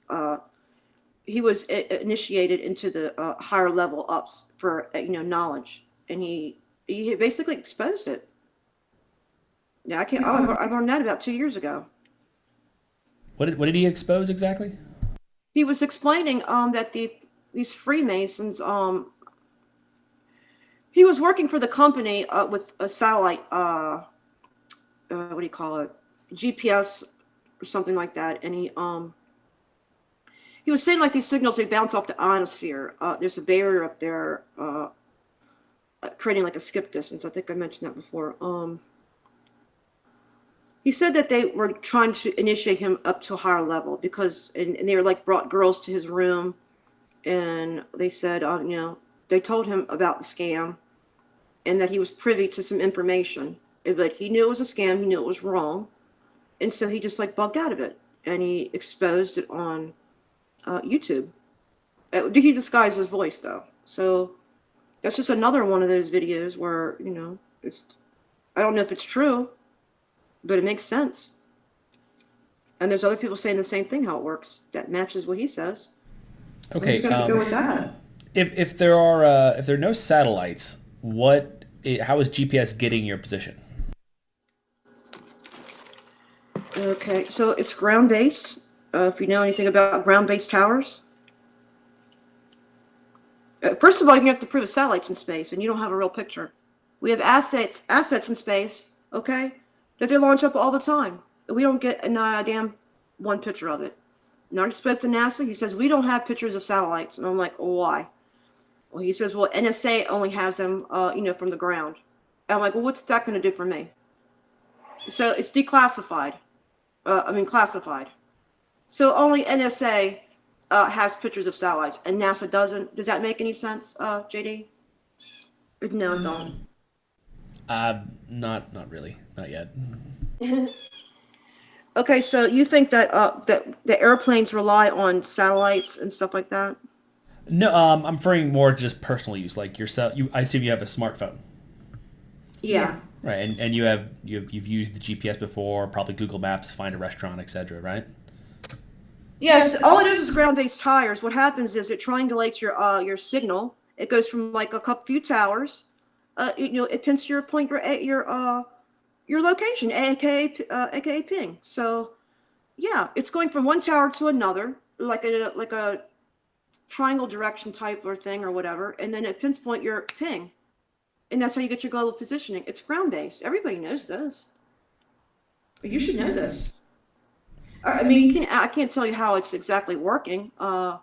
He was initiated into the higher level ups for knowledge, and he basically exposed it. Yeah, I can't. I learned that about 2 years ago. What did he expose exactly? He was explaining that these Freemasons he was working for the company with a satellite what do you call it, GPS or something like that, and he was saying like these signals, they bounce off the ionosphere. There's a barrier up there creating like a skip distance. I think I mentioned that before. He said that they were trying to initiate him up to a higher level because, and they were like brought girls to his room, and they said, they told him about the scam, and that he was privy to some information, but he knew it was a scam, he knew it was wrong, and so he just like bugged out of it, and he exposed it on YouTube. He disguised his voice though, so that's just another one of those videos where it's, I don't know if it's true, but it makes sense. And there's other people saying the same thing, how it works. That matches what he says. Okay. I'm just gonna go with that. If there are no satellites, how is GPS getting your position? Okay, so it's ground-based. If you know anything about ground-based towers, First of all, you have to prove a satellite's in space, and you don't have a real picture. We have assets in space, okay, that they launch up all the time. We don't get a damn one picture of it. And I spoke to NASA. He says we don't have pictures of satellites, and I'm like, well, why? Well, he says, well, NSA only has them, from the ground. And I'm like, well, what's that going to do for me? So it's declassified. Classified. So only NSA has pictures of satellites, and NASA doesn't. Does that make any sense, JD? No, it don't. Not really, not yet. Okay, so you think that that the airplanes rely on satellites and stuff like that? No, I'm referring more to just personal use, like yourself. I assume you have a smartphone, Yeah. right? And you've used the GPS before, probably Google Maps, find a restaurant, etc. Right? Yes, all it is ground-based tires. What happens is it triangulates your signal. It goes from like a couple few towers. It pins your point your location, aka ping. So yeah, it's going from one tower to another, like a triangle direction type or thing or whatever, and then it pinpoint your ping, and that's how you get your global positioning. It's ground-based. Everybody knows this. You should know this. I mean, I can't tell you how it's exactly working. All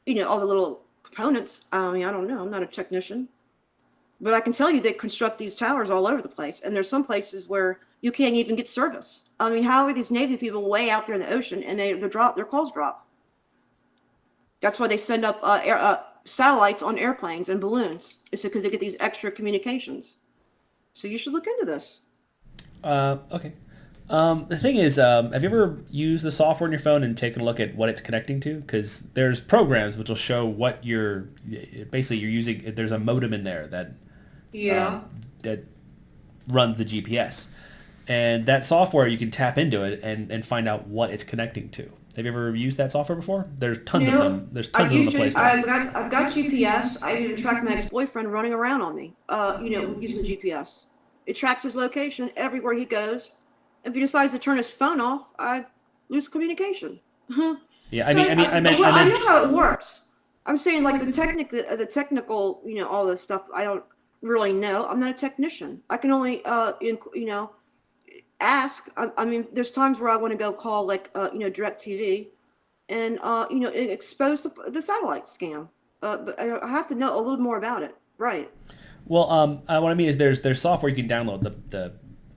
the little components. I mean, I don't know. I'm not a technician, but I can tell you they construct these towers all over the place, and there's some places where you can't even get service. I mean, how are these Navy people way out there in the ocean and their calls drop? That's why they send up satellites on airplanes and balloons. It's because they get these extra communications. So you should look into this. Okay. The thing is, have you ever used the software on your phone and taken a look at what it's connecting to? Because there's programs which will show what basically you're using. There's a modem in there Yeah. that runs the GPS, and that software you can tap into it and find out what it's connecting to. Have you ever used that software before? There's tons of them. There's tons of them in the Play Store. I've got GPS. I even track my ex-boyfriend running around on me. Using the GPS. It tracks his location everywhere he goes. If he decides to turn his phone off, I lose communication. Yeah, I meant know how it works. I'm saying like the technical, all this stuff. I don't really know. I'm not a technician. I can only, ask. I mean, there's times where I want to go call like, DirecTV, and expose the satellite scam. But I have to know a little more about it. Right. Well, what I mean is there's software you can download.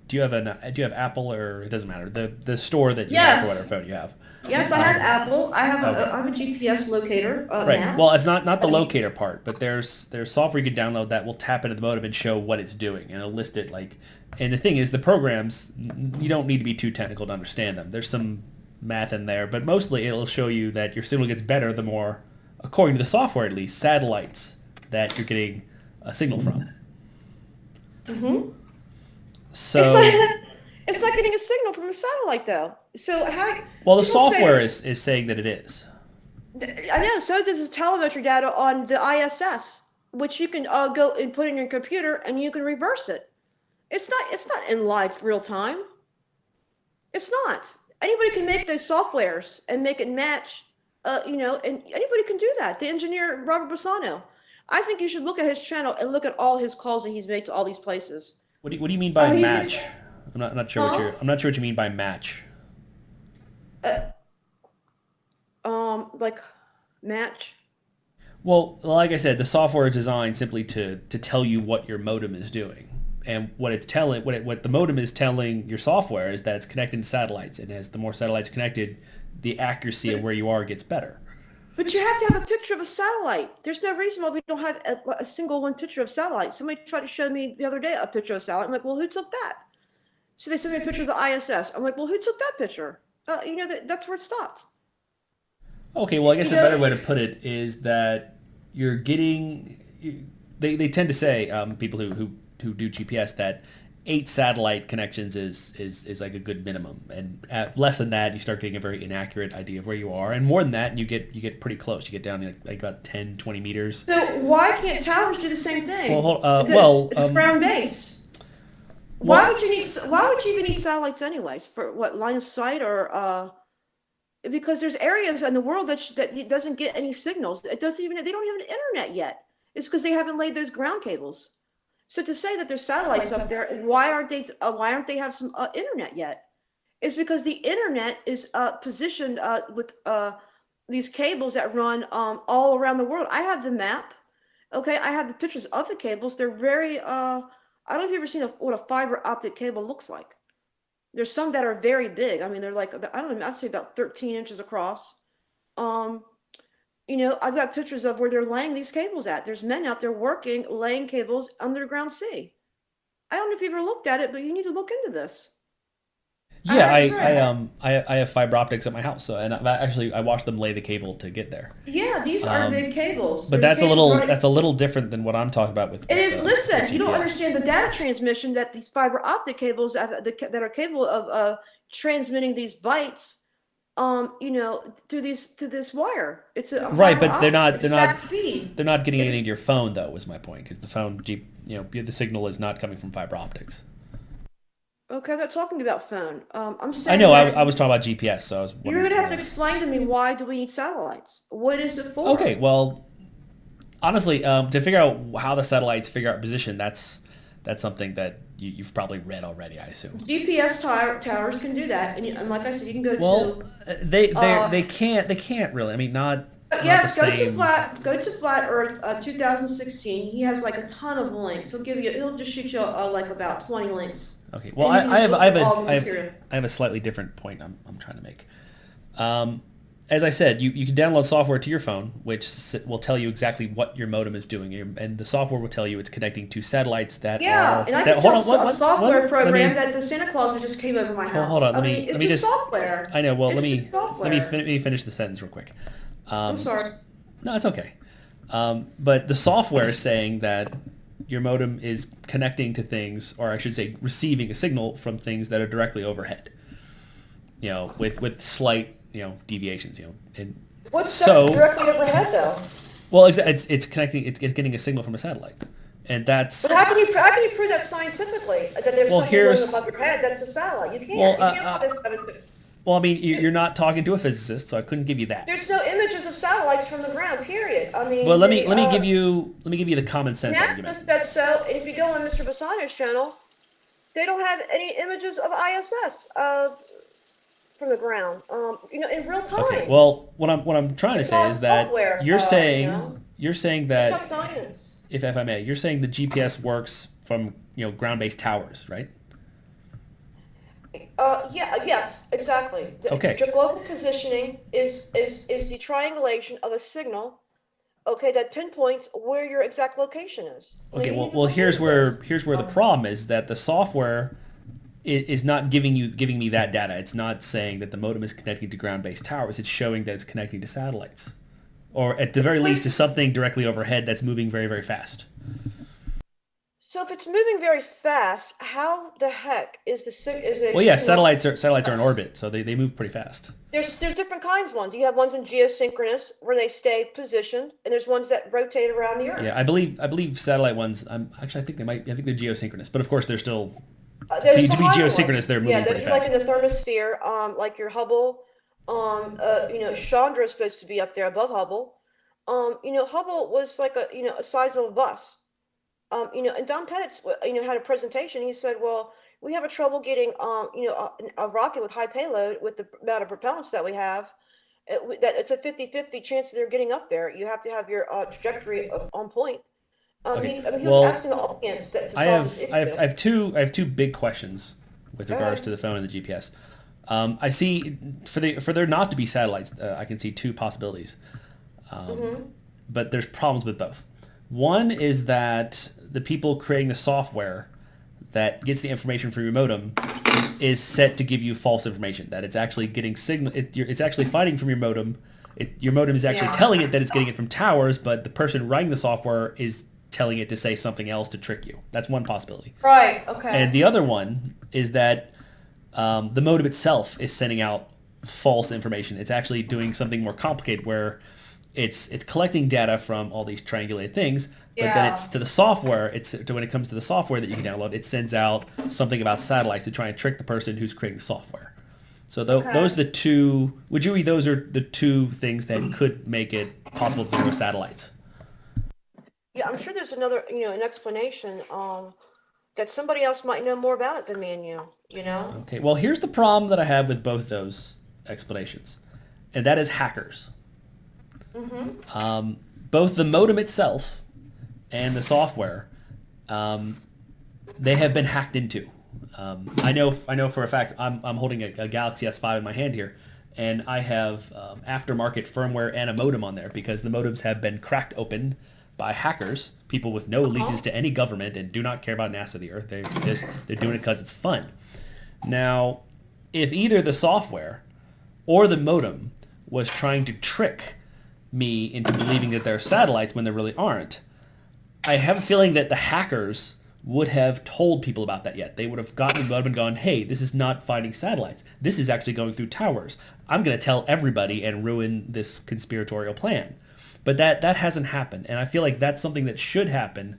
Do you have Apple, or it doesn't matter, the store that you have for whatever phone you have? Yes, I have Apple. I have a GPS locator. Right. Map. Well, it's not the locator part, but there's software you can download that will tap into the modem and show what it's doing, and it'll list it like. And the thing is, the programs, you don't need to be too technical to understand them. There's some math in there, but mostly it'll show you that your signal gets better the more, according to the software at least, satellites that you're getting a signal from. Mm-hmm. So it's not getting a signal from a satellite though. So how? Well, the software is saying that it is. I know. So this is telemetry data on the ISS, which you can go and put in your computer, and you can reverse it. It's not in live real time. It's not. Anybody can make those softwares and make it match. And anybody can do that. The engineer Robert Bassano. I think you should look at his channel and look at all his calls that he's made to all these places. What do you mean by match? I'm not sure what you mean by match. Like match. Well, like I said, the software is designed simply to tell you what your modem is doing, and what the modem is telling your software is that it's connected to satellites, and as the more satellites connected, the accuracy of where you are gets better. But you have to have a picture of a satellite. There's no reason why we don't have a single one picture of satellite. Somebody tried to show me the other day a picture of a satellite. I'm like, well, who took that? So they sent me a picture of the ISS. I'm like, well, who took that picture? That's where it stopped. Okay, well, I guess a better way to put it is that you're getting. They tend to say, people who do GPS, that 8 satellite connections is like a good minimum, and at less than that you start getting a very inaccurate idea of where you are, and more than that you get pretty close. You get down to like about 10, 20 meters. So why can't towers do the same thing? It's ground based. Why would you even need satellites anyways? For what, line of sight, or because there's areas in the world that doesn't get any signals. They don't even have internet yet. is because they haven't laid those ground cables. So to say that there's satellites up there, why aren't they have some internet yet? It's because the internet is positioned with these cables that run all around the world. I have the map. Okay, I have the pictures of the cables. They're very I don't know if you've ever seen what a fiber optic cable looks like. There's some that are very big. I mean, they're like about, I don't know, I'd say about 13 inches across. Um, I've got pictures of where they're laying these cables at. There's men out there working, laying cables underground sea. I don't know if you've ever looked at it, but you need to look into this. Yeah, Sure. I have fiber optics at my house, so and I watched them lay the cable to get there. Yeah, these are big cables. But There's cables running. that's a little different than what I'm talking about It is, with listen, you don't GPS. understand the data transmission that these fiber optic cables that are capable of transmitting these bytes, through this wire. It's a Right, fiber but optic. It's fast speed. they're not getting It's anything to your phone though. Was my point because the phone the signal is not coming from fiber optics. okay. I'm not talking about phone. I'm I saying know that I was talking about GPS, so I was you're wondering. gonna have to explain to me why do we need satellites? What is it Okay, for? well, honestly, to figure out how the satellites figure out position, that's something that you've probably read already, I assume. GPS towers can do that, and like I said, you can go Well, to uh, they can't really. I mean, not the yes, same. Go to Flat Earth 2016. He has like a ton of links. He'll just shoot you like about 20 links. Okay, well, And you can just look at all the material. I have a slightly different point I'm trying to make. Um, as I said, you can download software to your phone, which will tell you exactly what your modem is doing, and the software will tell you it's connecting to satellites that Yeah, are and I can that. tell Hold on, a software let program me that the Santa Claus just came over my hold house. on. I mean, it's Let me just just. software. I know. Well, It's just software. let me finish the sentence real quick. I'm Um, sorry. no, it's okay. But the software is saying that your modem is connecting to things, or I should say, receiving a signal from things that are directly overhead. With slight deviations. And What's so directly overhead though? well, it's connecting. It's getting a signal from a satellite, and that's But how can you prove that scientifically? That there's well. something going Here's above your head that's a satellite? You well. can't. You can't put this scientific. Well, I mean, you're not talking to a physicist, so I couldn't give you that. There's no images of satellites from the ground. Period. I Well, mean, they let me give you the common sense argument. NASA said so. And if you go on Mr. Bassano's channel, they don't have any images of ISS from the ground. In real Okay. time. Well, what I'm trying to It's say all is that software. you're saying It's not that science. if I may, you're saying the GPS works from ground-based towers, right? Yes, exactly. Okay. The global positioning is the triangulation of a signal, okay, that pinpoints where your exact location is. Now, Okay. you Well, need to look into this. here's where the problem is that the software is not giving me that data. It's not saying that the modem is connecting to ground-based towers. It's showing that it's connecting to satellites, or at the very least to something directly overhead that's moving very very fast. So if it's moving very fast, how the heck is is a Well, yeah, signal? satellites are in orbit, so they move pretty fast. There's different kinds ones. You have ones in geosynchronous where they stay positioned, and there's ones that rotate around the Yeah, Earth. I believe satellite ones. Actually, I think they might. I think they're geosynchronous, but of course they're still There's to be behind geosynchronous. ones. They're Yeah, moving pretty those are like in fast. the thermosphere, like your Hubble. Chandra is supposed to be up there above Hubble. Hubble was like a size of a bus. And Don Pettit, had a presentation. He said, "Well, we have a trouble getting, a rocket with high payload with the amount of propellants that we have. That it's a 50-50 chance that they're getting up there. You have to have your trajectory on point." Okay. He was Well, asking the audience to solve this issue. I have two big questions with Go regards to ahead. the phone and the GPS. I see for there not to be satellites. I can see two possibilities, Mm-hmm. but there's problems with both. One is that the people creating the software that gets the information from your modem is set to give you false information. That it's actually getting signal. It's actually finding from your modem. Your modem is actually Yeah. telling it that it's getting it from towers, but the person writing the software is telling it to say something else to trick you. That's one possibility. Right. And Okay. the other one is that the modem itself is sending out false information. It's actually doing something more complicated where it's collecting data from all these triangulated things, but then it's Yeah. to the software. When it comes to the software that you can download, it sends out something about satellites to try and trick the person who's creating the software. So those Okay. are the two. Would you read those are the two things that could make it possible to throw satellites? Yeah, I'm sure there's another, an explanation, that somebody else might know more about it than me and you, you know? Okay, well, here's the problem that I have with both those explanations, and that is hackers. Mm-hmm. Both the modem itself and the software, um, they have been hacked into. I know for a fact. I'm holding a Galaxy S5 in my hand here, and I have aftermarket firmware and a modem on there because the modems have been cracked open by hackers, people with no Uh-huh. allegiance to any government and do not care about NASA, the Earth. They're doing it because it's fun. Now, if either the software or the modem was trying to trick me into believing that there are satellites when there really aren't, I have a feeling that the hackers would have told people about that yet. They would have gotten the modem and gone, hey, this is not finding satellites. This is actually going through towers. I'm going to tell everybody and ruin this conspiratorial plan. But that hasn't happened. And I feel like that's something that should happen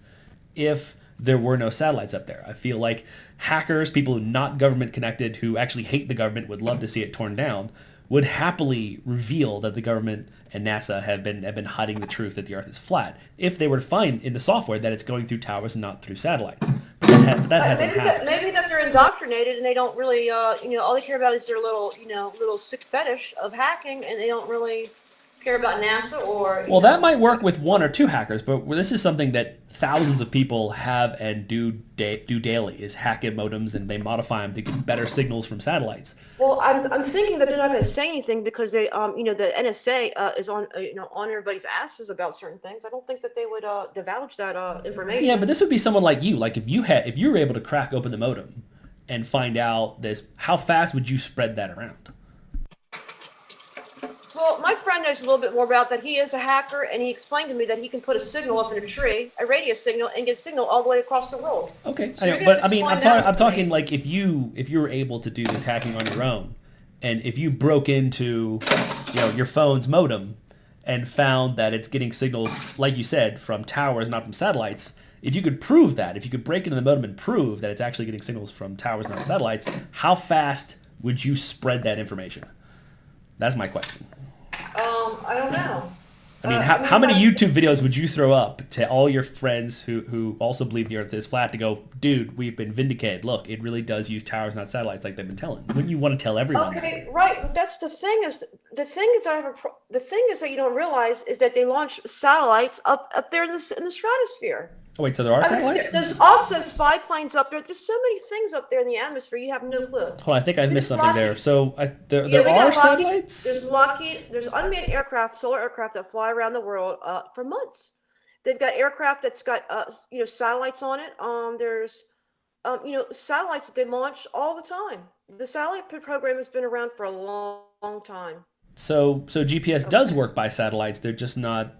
if there were no satellites up there. I feel like hackers, people who are not government connected, who actually hate the government, would love to see it torn down, would happily reveal that the government and NASA have been hiding the truth that the Earth is flat if they were to find in the software that it's going through towers and not through satellites. But that hasn't happened. Maybe that they're indoctrinated and they don't really, all they care about is their little, little sick fetish of hacking, and they don't really care about NASA or, Well, that might work with one or two hackers, but this is something that thousands of people have and do daily: is hack in modems and they modify them to get better signals from satellites. Well, I'm thinking that they're not going to say anything because they, the NSA is on, on everybody's asses about certain things. I don't think that they would divulge that Yeah, but information. this would be someone like you. Like if you were able to crack open the modem and find out this, how fast would you spread that around? Well, my friend knows a little bit more about that. He is a hacker, and he explained to me that he can put a signal up in a tree, a radio signal, and get signal all the way across the world. Okay, So I you're know, gonna have but to I mean, explain that I'm to me. talking like if you were able to do this hacking on your own, and if you broke into, your phone's modem and found that it's getting signals, like you said, from towers, not from satellites. If you could prove that, if you could break into the modem and prove that it's actually getting signals from towers, not satellites, how fast would you spread that information? That's my question. I don't know. I mean, I how mean, many like, YouTube videos would you throw up to all your friends who also believe the Earth is flat to go, dude, we've been vindicated. Look, it really does use towers, not satellites, like they've been telling. Wouldn't you want to tell everyone that? okay, right, but that's the thing is that you don't realize is that they launch satellites up there in the stratosphere. Oh, wait, so there are I mean, satellites? there's also spy planes up there. There's so many things up there in the atmosphere. You have no clue. Hold on, I think I We missed got something there. Lockheed. So Yeah, there we are got Lockheed. satellites? There's Lockheed. There's unmanned aircraft, solar aircraft that fly around the world for months. They've got aircraft that's got satellites on it. There's satellites that they launch all the time. The satellite program has been around for a long time. So GPS does Okay. work by satellites. They're just not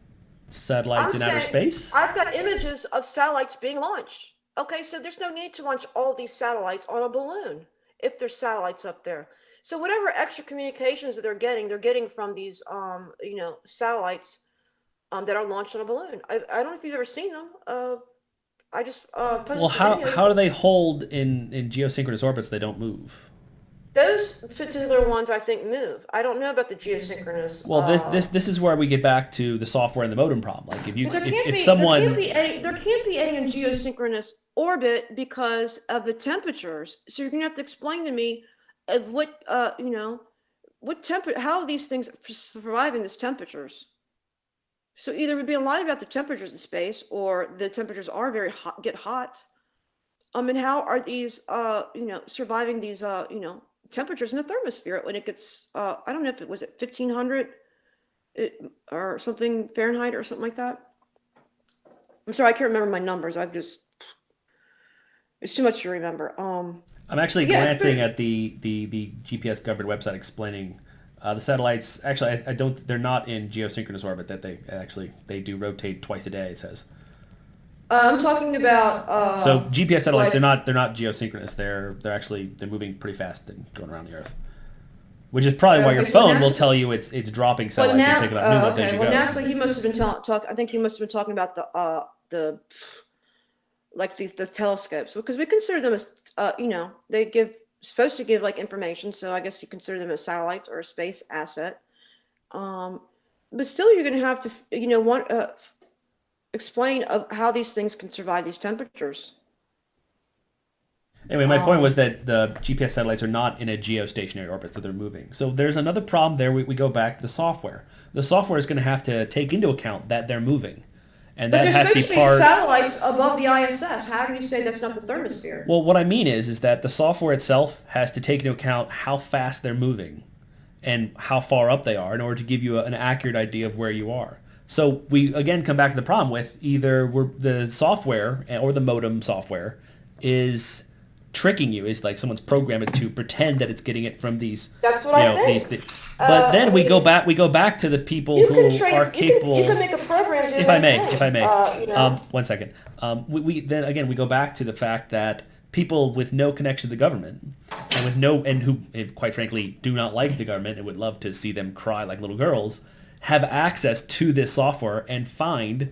satellites I'm in outer saying space? I've got images of satellites being launched. Okay, so there's no need to launch all these satellites on a balloon if there's satellites up there. So whatever extra communications that they're getting from these satellites that are launched on a balloon. I don't know if you've ever seen them. I just Well, posted the video. how do they hold in geosynchronous orbits? They don't move. Those particular ones I think move. I don't know about the geosynchronous. Well, this is where we get back to the software and the modem problem. Like if you There can't if be someone there can't be any in geosynchronous orbit because of the temperatures. So you're gonna have to explain to me of what what temper how these things survive in these temperatures. So either we're being lied about the temperatures in space, or the temperatures are very hot, get hot. And how are these surviving these temperatures in the thermosphere when it gets I don't know if it was at 1500 or something Fahrenheit or something like that. I'm sorry, I can't remember my numbers. I've just it's too much to remember. I'm actually Yeah, glancing at the GPS governed website explaining the satellites. Actually, I don't. They're not in geosynchronous orbit. That they do rotate twice a day. It says. I'm talking about So GPS satellites, like they're not geosynchronous. They're moving pretty fast and going around the Earth, which is probably why your okay, so phone will NASA, tell you it's dropping well satellites and now picking up new ones as okay, you well go. NASA he must have been talking. I think he must have been talking about the like these the telescopes because we consider them as they give supposed to give like information. So I guess you consider them as satellites or a space asset. Um, but still, you're going to have to one. explain how these things can survive these temperatures. Anyway, my point Um, was that the GPS satellites are not in a geostationary orbit, so they're moving. So there's another problem there. We go back to the software. The software is going to have to take into account that they're moving. And but that there's has to supposed be to be part. satellites above the ISS. How can you say that's not the thermosphere? Well, what I mean is that the software itself has to take into account how fast they're moving and how far up they are in order to give you an accurate idea of where you are. So we again come back to the problem with either the software or the modem software is tricking you. Is like someone's programmed it to pretend that it's getting it from these, That's what I these. think. But I then we go mean, back. We go back to the people you can who train. are You can capable. make a program doing If I may, anything. if I may, You know. 1 second. We then again we go back to the fact that people with no connection to the government and with no and who quite frankly do not like the government and would love to see them cry like little girls have access to this software and find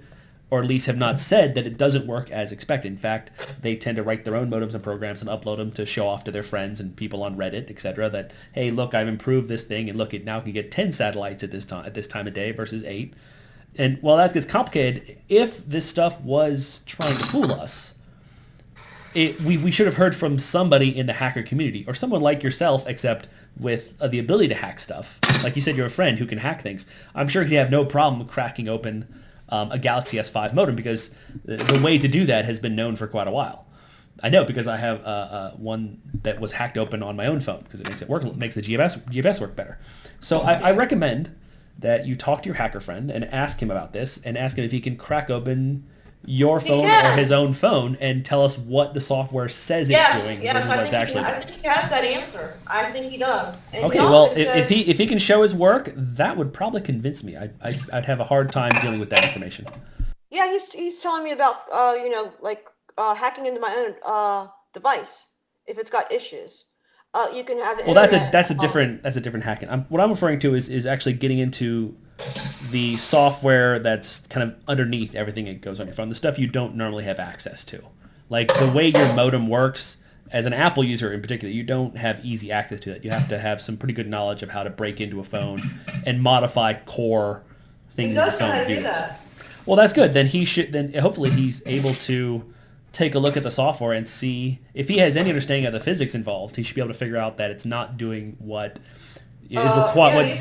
or at least have not said that it doesn't work as expected. In fact, they tend to write their own modems and programs and upload them to show off to their friends and people on Reddit, etc. That, hey, look, I've improved this thing, and look, it now can get 10 satellites at this time of day versus 8. And while that gets complicated, if this stuff was trying to fool us, we should have heard from somebody in the hacker community or someone like yourself, except with the ability to hack stuff. Like you said, you're a friend who can hack things. I'm sure he'd have no problem cracking open a Galaxy S5 modem because the way to do that has been known for quite a while. I know because I have one that was hacked open on my own phone because it makes it work, makes the GPS work better. So I recommend that you talk to your hacker friend and ask him about this and ask him if he can crack open your phone or his own phone and tell us what the software says it's doing versus what it's actually doing. I think he has that answer. I think he does. And Okay, he well, also said, if he can show his work, that would probably convince me. I'd have a hard time dealing with that information. yeah, he's telling me about like hacking into my own device if it's got issues. You can have Well, internet. that's a different hacking. What I'm referring to is actually getting into the software that's kind of underneath everything that goes on your phone, the stuff you don't normally have access to, like the way your modem works. As an Apple user in particular, you don't have easy access to it. You have to have some pretty good knowledge of how to break into a phone and modify core things in the phone to do this. Well, that's good. Then hopefully he's able to take a look at the software and see if he has any understanding of the physics involved. He should be able to figure out that it's not doing what is required.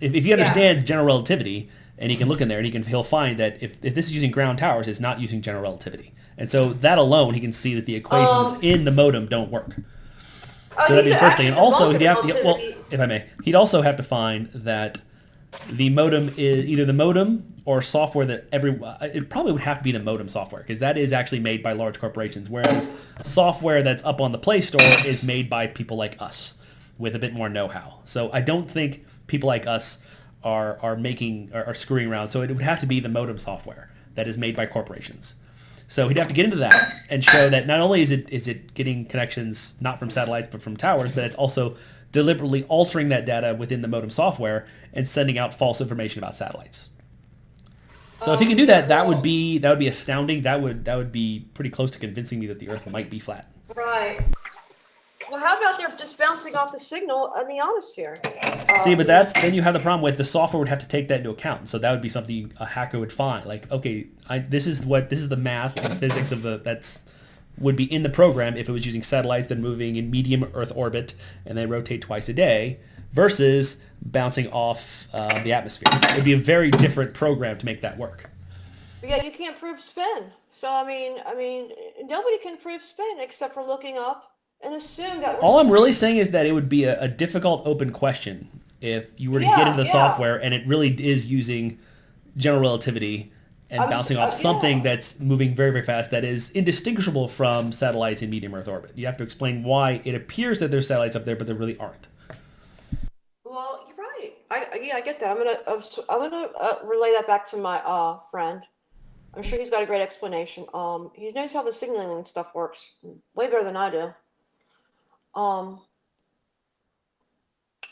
If he understands general relativity and he can look in there and he'll find that if this is using ground towers, it's not using general relativity. And so that alone, he can see that the equations in the modem don't work. So that'd be the first thing. And also, if I may, he'd also have to find that the modem is either the modem or software that it probably would have to be the modem software because that is actually made by large corporations, whereas software that's up on the Play Store is made by people like us with a bit more know-how. So I don't think people like us are screwing around. So it would have to be the modem software that is made by corporations. So he'd have to get into that and show that not only is it getting connections not from satellites but from towers, but it's also deliberately altering that data within the modem software and sending out false information about satellites. So if he can do that, that would be astounding. That would be pretty close to convincing me that the Earth might be flat. Right. Well, how about they're just bouncing off the signal in the ionosphere? See, but then you have the problem with the software would have to take that into account. So that would be something a hacker would find. Like, okay, this is the math and physics of would be in the program if it was using satellites that are moving in medium Earth orbit and they rotate twice a day versus bouncing off the atmosphere. It'd be a very different program to make that work. But yeah, you can't prove spin. So I mean, nobody can prove spin except for looking up and assume that. All I'm really saying is that it would be a difficult open question if you were to get into the software and it really is using general relativity and bouncing off something that's moving very, very fast that is indistinguishable from satellites in medium Earth orbit. You have to explain why it appears that there's satellites up there, but there really aren't. Well, you're right. I get that. I'm gonna relay that back to my friend. I'm sure he's got a great explanation. He knows how the signaling stuff works way better than I do.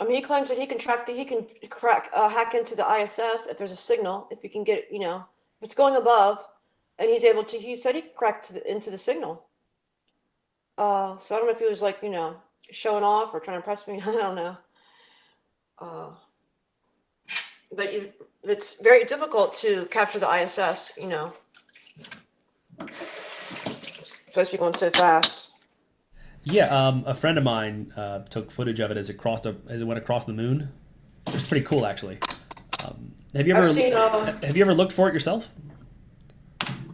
He claims that he can hack into the ISS if there's a signal, if he can get, if it's going above, and he said he cracked into the signal. So I don't know if he was like, showing off or trying to impress me. I don't know. But it's very difficult to capture the ISS, Supposed to be going so fast. Yeah, a friend of mine took footage of it as it went across the moon. It was pretty cool, actually. Have you I've ever seen. have you ever looked for it yourself?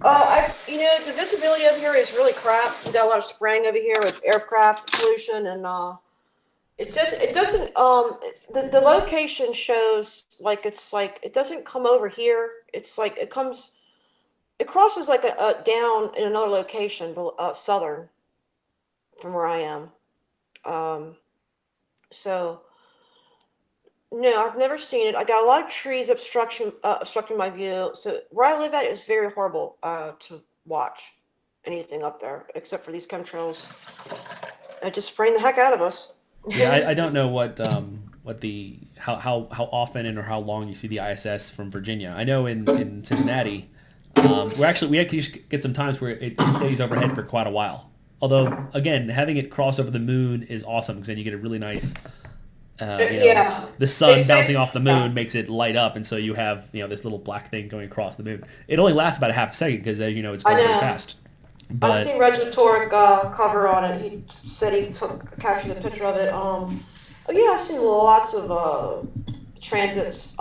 The visibility over here is really crap. We got a lot of spraying over here with aircraft pollution, and it says it doesn't. The location shows like it's like it doesn't come over here. It's like it crosses like a down in another location, southern from where I am. Um, so no, I've never seen it. I got a lot of trees obstructing my view. So where I live at is very horrible to watch anything up there, except for these chemtrails. It just spraying the heck out of us. Yeah, I don't know what the how often and or how long you see the ISS from Virginia. I know in Cincinnati, we actually get some times where it stays overhead for quite a while. Although again, having it cross over the moon is awesome because then you get a really nice, Yeah. the sun They say- bouncing off the yeah. moon makes it light up, and so you have this little black thing going across the moon. It only lasts about a half a second because it's going I very know. fast. I've But seen Reg Torek cover on it. He said he captured a picture of it. Oh yeah, I've seen lots of transits.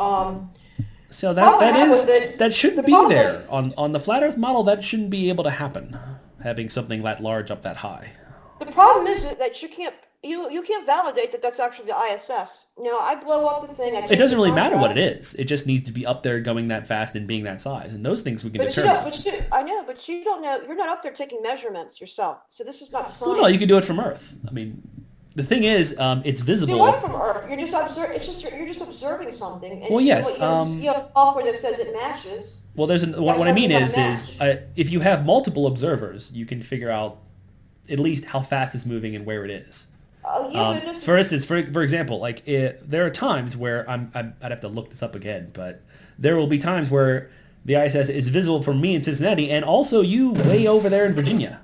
so Problem I that have is with it- that shouldn't the be problem- there on the flat Earth model. That shouldn't be able to happen. Having something that large up that high. The problem is that you can't validate that that's actually the ISS. I blow up the thing. It doesn't really matter what it is. It just needs to be up there going that fast and being that size. And those things we can But you determine. don't. I know, but you don't know. You're not up there taking measurements yourself. So this is not science. Well, no, you can do it from Earth. I mean, the thing is, it's You visible. what from Earth? You're just you're just observing something. And Well, you yes, see you have software that says it matches. Well, what I That's mean not is gonna if you have multiple observers, you can figure out at least how fast it's moving and where it is. Oh yeah, but just For instance, for example, like there are times where I'd have to look this up again, but there will be times where the ISS is visible from me in Cincinnati and also you way over there in Virginia.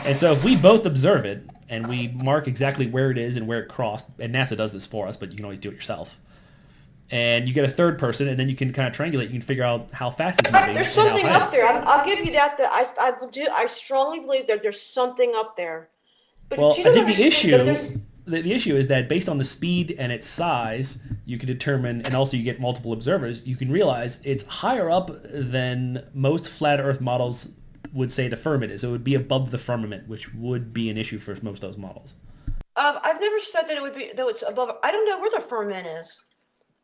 And so if we both observe it and we mark exactly where it is and where it crossed, and NASA does this for us, but you can always do it yourself. And you get a third person, and then you can kind of triangulate. You can figure out how fast it's moving. there's and how something high it up is. there. I'll give you that. I strongly believe that there's something up there. But Well, you I don't think understand that there's- the issue is that based on the speed and its size, you can determine, and also you get multiple observers, you can realize it's higher up than most flat Earth models would say the firmament is. It would be above the firmament, which would be an issue for most of those models. I've never said that it would be though it's above. I don't know where the firmament is.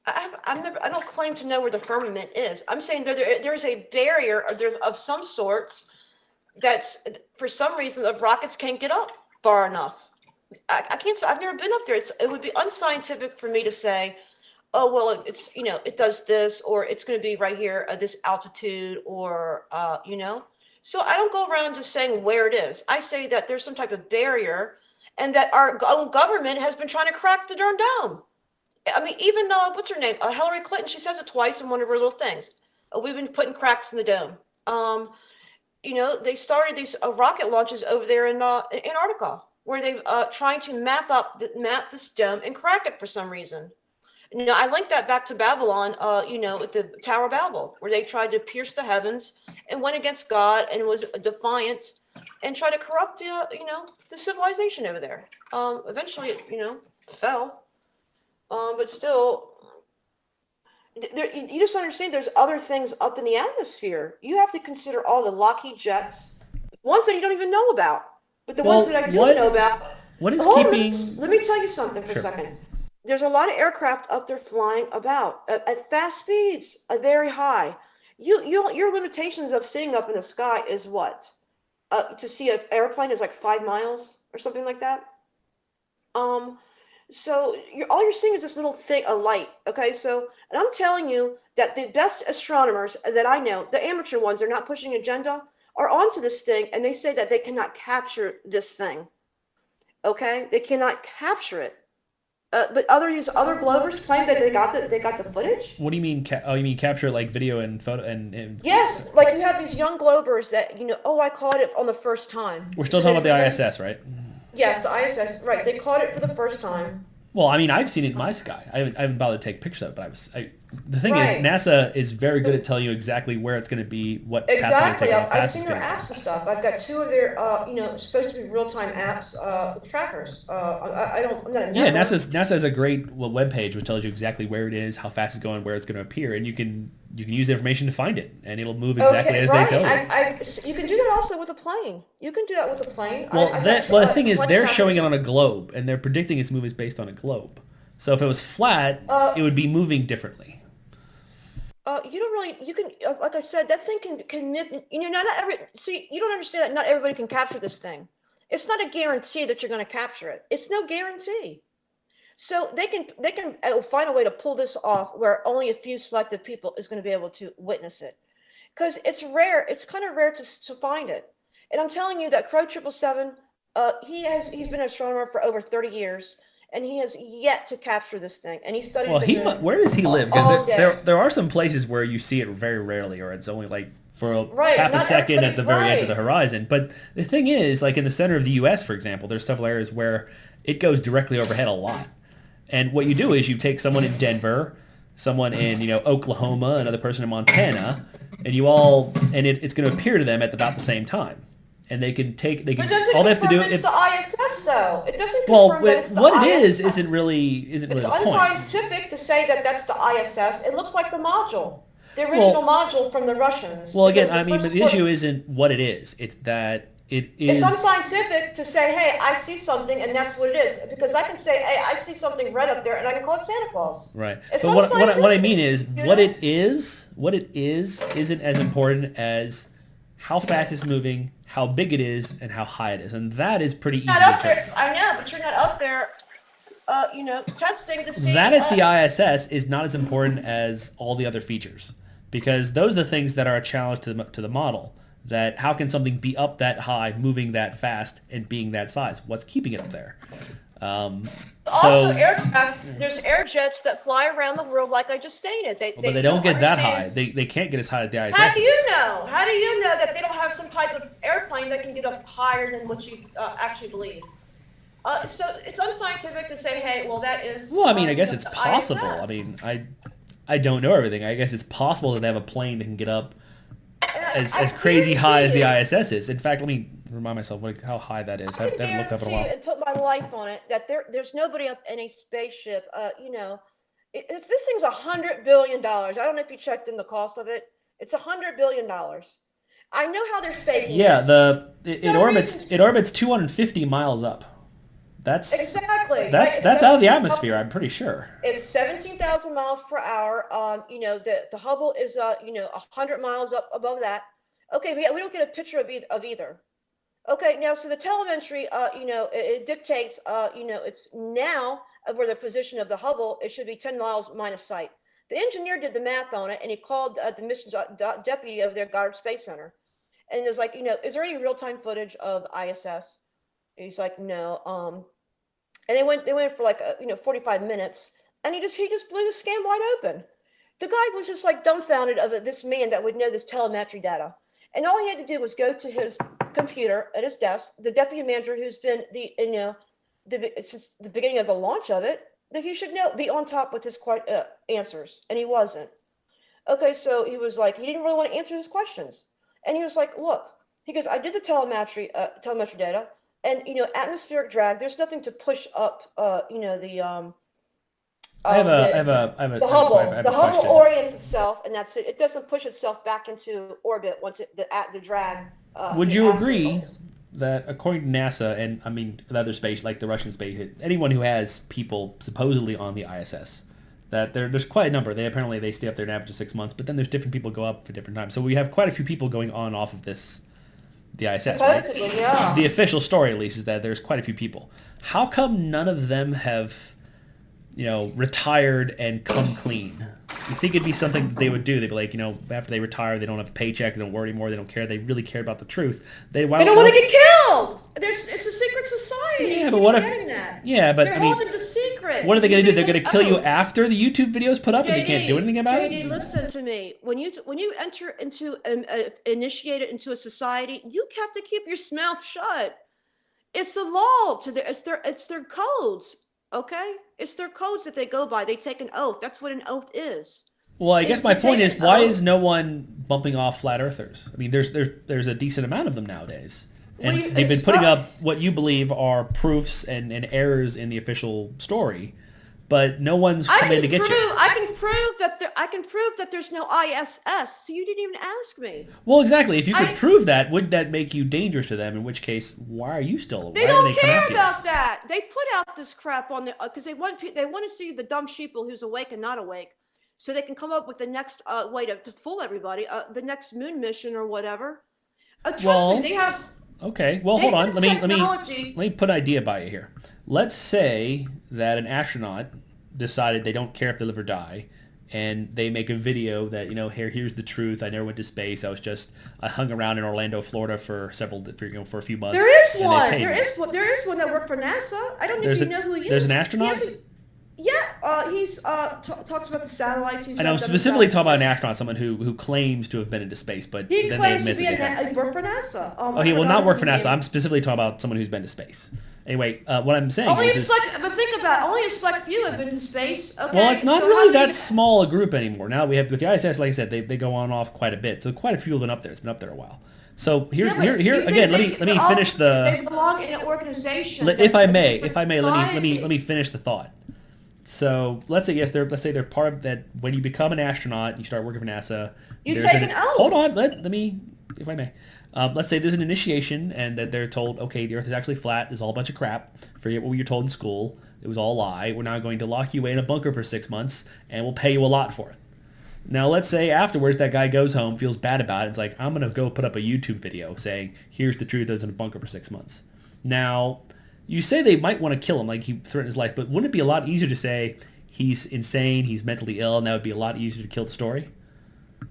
I don't claim to know where the firmament is. I'm saying there's a barrier of some sorts that's for some reason the rockets can't get up far enough. I can't say I've never been up there. It would be unscientific for me to say, oh well, it's it does this or it's going to be right here at this altitude or So I don't go around just saying where it is. I say that there's some type of barrier, and that our own government has been trying to crack the darn dome. I mean, even what's her name? Hillary Clinton. She says it twice in one of her little things. We've been putting cracks in the dome. They started these rocket launches over there in Antarctica, where they trying to map this dome and crack it for some reason. I link that back to Babylon. With the Tower of Babel, where they tried to pierce the heavens and went against God and was defiant and tried to corrupt the civilization over there. Eventually, it fell. But still, you just understand there's other things up in the atmosphere. You have to consider all the Lockheed jets, ones that you don't even know about, but the ones that I do know about. What is Hold on, keeping? let me tell you something for Sure. a second. There's a lot of aircraft up there flying about at fast speeds, very high. Your limitations of seeing up in the sky is what? To see an airplane is like 5 miles or something like that. So all you're seeing is this little thing, a light. Okay, so and I'm telling you that the best astronomers that I know, the amateur ones, they're not pushing agenda, are onto this thing, and they say that they cannot capture this thing. Okay, they cannot capture it. But these other Glovers claim that they got the footage. What do you mean? You mean capture like video and photo and? Yes, like you have these young Glovers that I caught it on the first time. We're still talking about the ISS, right? Yes, the ISS, right? They caught it for the first time. Well, I mean, I've seen it in my sky. I haven't bothered to take pictures of it, but the thing is, Right. NASA is very good at telling you exactly where it's going to be, what path it's going to take, Exactly. and how I've fast it's seen their going to go. apps and stuff. I've got two of their, supposed to be real-time apps, trackers. I don't, I'm not a Yeah, member. NASA has a great web page which tells you exactly where it is, how fast it's going, where it's going to appear, and you can use the information to find it, and it'll move exactly Okay, as they right. tell you. You can do that also with a plane. You can do that with a plane. Well, I've got the thing is, plane they're showing trackers. it on a globe, and they're predicting its movements based on a globe. So if it was flat, Uh, it would be moving differently. you don't really, you can, like I said, that thing not every, see, you don't understand that not everybody can capture this thing. It's not a guarantee that you're going to capture it. It's no guarantee. So they can find a way to pull this off where only a few selective people is going to be able to witness it. Because it's rare, it's kind of rare to find it. And I'm telling you that Crow 777, he's been an astronomer for over 30 years, and he has yet to capture this thing. And he studies Well, the moon where does he live? Because all day. there are some places where you see it very rarely, or it's only like for Right, half a not second at everybody, the very edge of the right. horizon. But the thing is, like in the center of the U.S., for example, there's several areas where it goes directly overhead a lot. And what you do is you take someone in Denver, someone in Oklahoma, another person in Montana, and it's going to appear to them at about the same time, and they But it can doesn't all they have to do confirm it's if the ISS, though. It doesn't well confirm that it's the what it is ISS. isn't It's really the point. unscientific to say that that's the ISS. It looks like the module, the original Well, module from the Russians, well again, because I the mean, but first the issue port. isn't what it is; it's that it It's is unscientific to say, "Hey, I see something, and that's what it is." Because I can say, "Hey, I see something red up there," and I can call it Santa Claus. right. It's But what I mean unscientific, is you know. what it is isn't as important as how fast it's moving, how big it is, and how high it is, and that is pretty Not easy to up determine. there. I know, but you're not up there, testing to That see. is the ISS is not as important as all the other features because those are the things that are a challenge to the model. That how can something be up that high, moving that fast, and being that size? What's keeping it up there? Um, Also, so, aircraft. There's air jets that fly around the world, like I just stated. but they They don't don't get that high. understand. They can't get as high as the How ISS do is. you know? How do you know that they don't have some type of airplane that can get up higher than what you actually believe? So it's unscientific to say, hey, well, that is, Well, I mean, I guess it's the possible. I ISS. mean, I don't know everything. I guess it's possible that they have a plane that can get up And as I crazy high as guarantee the you, ISS is. In fact, let me remind myself how high that is. I I can haven't looked up in a guarantee you while. and put my life on it that there's nobody up in a spaceship. This thing's $100 billion. I don't know if you checked in the cost of it. It's $100 billion. I know how they're faking Yeah, it. it No reason it to. orbits 250 miles up. That's Exactly, right? It's that's out of the 17,000. atmosphere. I'm pretty sure. It's 17,000 miles per hour. The Hubble is 100 miles up above that. Okay, we don't get a picture of either. Okay, now so the telemetry, it dictates, it's now of where the position of the Hubble. It should be 10 miles line of sight. The engineer did the math on it, and he called the missions deputy over there, Goddard Space Center, and it was like, is there any real time footage of the ISS? And he's like, no. And they went for like 45 minutes, and he just blew the scam wide open. The guy was just like dumbfounded of it, this man that would know this telemetry data. And all he had to do was go to his computer at his desk, the deputy manager who's been since the beginning of the launch of it, that he should know, be on top with his answers, and he wasn't. Okay, so he was like, he didn't really want to answer his questions, and he was like, look, he goes, I did the telemetry data, and atmospheric drag. There's nothing to push up, the I Hubble. have The a Hubble question. orients itself, and that's it. It doesn't push itself back into orbit once the drag. Would you After it agree lands. that according to NASA and I mean the other space like the Russian space, anyone who has people supposedly on the ISS, that there's quite a number. They stay up there an average of 6 months, but then there's different people go up for different times. So we have quite a few people going on off of the ISS, right? Supposedly, yeah. The official story, at least, is that there's quite a few people. How come none of them have, retired and come clean? You think it'd be something that they would do? They'd be like, after they retire, they don't have a paycheck, they don't worry anymore, they don't care, they really care about the truth. They don't want to get killed. It's a secret society. Yeah, You but keep what if? getting that. Yeah, but They're I mean, holding the secret. what are they going to do? They're going It's to an kill you oath. after the YouTube videos put up, and you can't do anything about JD, it. listen to me. When you enter into initiate it into a society, you have to keep your mouth shut. It's the law to it's their codes. Okay? It's their codes that they go by. They take an oath. That's what an oath is. Well, I Is guess my to point take is, an why oath. is no one bumping off flat earthers? I mean, there's a decent amount of them nowadays, What do and you, they've been it's putting well, up what you believe are proofs and errors in the official story, but no one's come in to get you. I can prove that there's no ISS. So you didn't even ask me. Well, exactly. If you could I prove that, would that make you dangerous to them? In which case, why are you still? They Why haven't they don't come care after you? about that. They put out this crap on the because they want to see the dumb sheeple who's awake and not awake, so they can come up with the next way to fool everybody, the next moon mission or whatever. Trust me, Well, okay. Well, they hold on. have Let technology. me put an idea by you here. Let's say that an astronaut decided they don't care if they live or die, and they make a video that here's the truth. I never went to space. I hung around in Orlando, Florida for a few months, There is and they one. paid me. There is one that worked for NASA. I don't know if There's you a know who he there's an is. He astronaut. hasn't. Yeah, he's talks about the satellites. He's I know I'm got them specifically satellites. talking about an astronaut, someone who claims to have been into space, but He then they claims to admit be that they haven't. a work for NASA. Oh, I he will forgot not work his for NASA. name. I'm specifically talking about someone who's been to space. Anyway, what I'm saying Only a is select, but think about it, only a select few have been to space. Okay, well, it's not so really how many? that small a group anymore. Now we have with the ISS, like I said, they go on off quite a bit. So quite a few have been up there. It's been up there a while. So Yeah, but here you think again. they, Let me they're all, finish they the. belong in an organization. If I may, secret let me society. finish the thought. So let's say they're part of that. When you become an astronaut, you start working for NASA. You take an Hold oath. on. Let me, if I may. Let's say there's an initiation, and that they're told, okay, the Earth is actually flat. It's all a bunch of crap. Forget what you were told in school. It was all a lie. We're now going to lock you away in a bunker for 6 months, and we'll pay you a lot for it. Now, let's say afterwards that guy goes home, feels bad about it. It's like, I'm going to go put up a YouTube video saying, here's the truth, I was in a bunker for 6 months. Now, you say they might want to kill him, like he threatened his life, but wouldn't it be a lot easier to say he's insane, he's mentally ill, and that would be a lot easier to kill the story?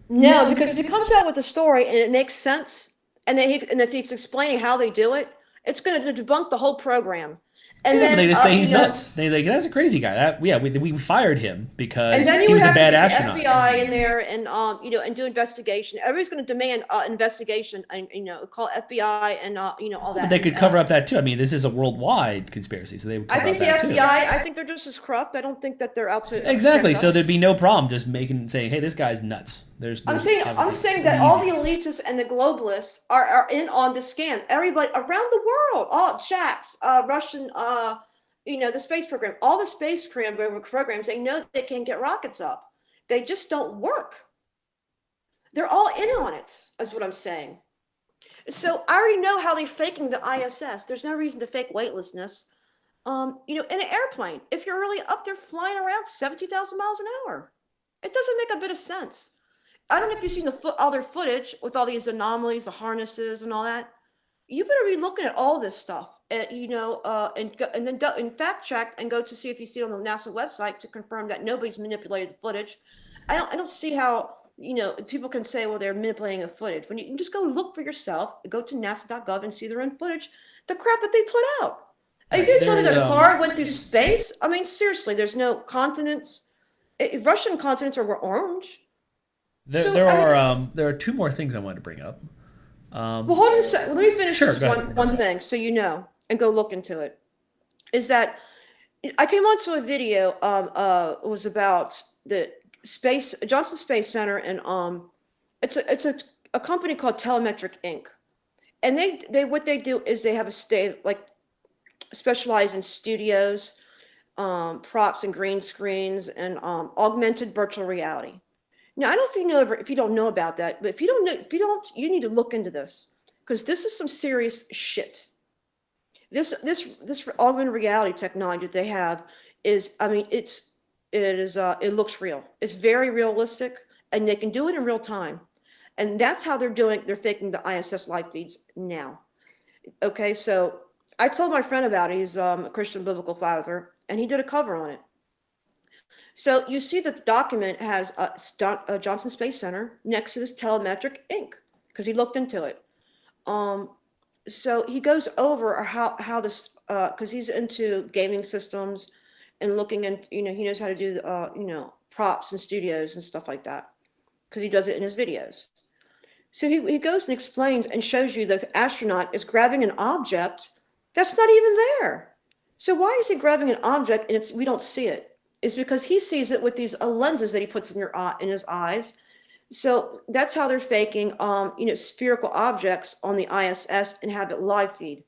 No, because if he comes out with a story and it makes sense, and if he's explaining how they do it, it's going to debunk the whole program. And Yeah, but they then just say he's nuts. They like, that's a crazy guy. We fired him and because then he you would was a have to bad get the astronaut. FBI in there and and do investigation. Everybody's going to demand investigation and call FBI and all But that. they And, could cover up that too. I mean, this is a worldwide conspiracy, so they would I cover up think the that too. FBI. I think they're just as corrupt. I don't think that they're out to Exactly. protect So us. there'd be no problem just saying, "Hey, this guy's nuts." I'm saying that all the elitists and the globalists are in on the scam. Everybody around the world, all JAX, Russian, the space program, all the space programs, they know they can get rockets up. They just don't work. They're all in on it, is what I'm saying. So I already know how they're faking the ISS. There's no reason to fake weightlessness. In an airplane, if you're really up there flying around 70,000 miles an hour, it doesn't make a bit of sense. I don't know if you've seen all their footage with all these anomalies, the harnesses, and all that. You better be looking at all this stuff, and then and fact check and go to see if you see it on the NASA website to confirm that nobody's manipulated the footage. I don't see how people can say, well, they're manipulating the footage when you can just go look for yourself. Go to NASA.gov and see their own footage, the crap that they put out. Are you Right. gonna tell me their car went through space? I mean, seriously, there's no continents. Russian continents are orange. So There are two more things I wanted to bring up. well, hold on a second. Let me finish Sure, this go ahead. one thing so you know and go look into it. Is that I came onto a video. It was about the space Johnson Space Center, and it's a company called Telemetric Inc. And they what they do is they have a state like specialize in studios, props and green screens, and augmented virtual reality. Now, I don't know if you know if you don't know about that, but if you don't know, you need to look into this because this is some serious shit. This augmented reality technology that they have is, I mean, it looks real. It's very realistic, and they can do it in real time, and that's how they're faking the ISS live feeds now. Okay, so I told my friend about it. He's a Christian biblical father, and he did a cover on it. So you see that the document has a Johnson Space Center next to this Telemetric Inc. because he looked into it. So he goes over how this because he's into gaming systems and looking, and he knows how to do props and studios and stuff like that because he does it in his videos. So he goes and explains and shows you that the astronaut is grabbing an object that's not even there. So why is he grabbing an object and we don't see it? It's because he sees it with these lenses that he puts in your eye, in his eyes. So that's how they're faking, spherical objects on the ISS and have it live feed,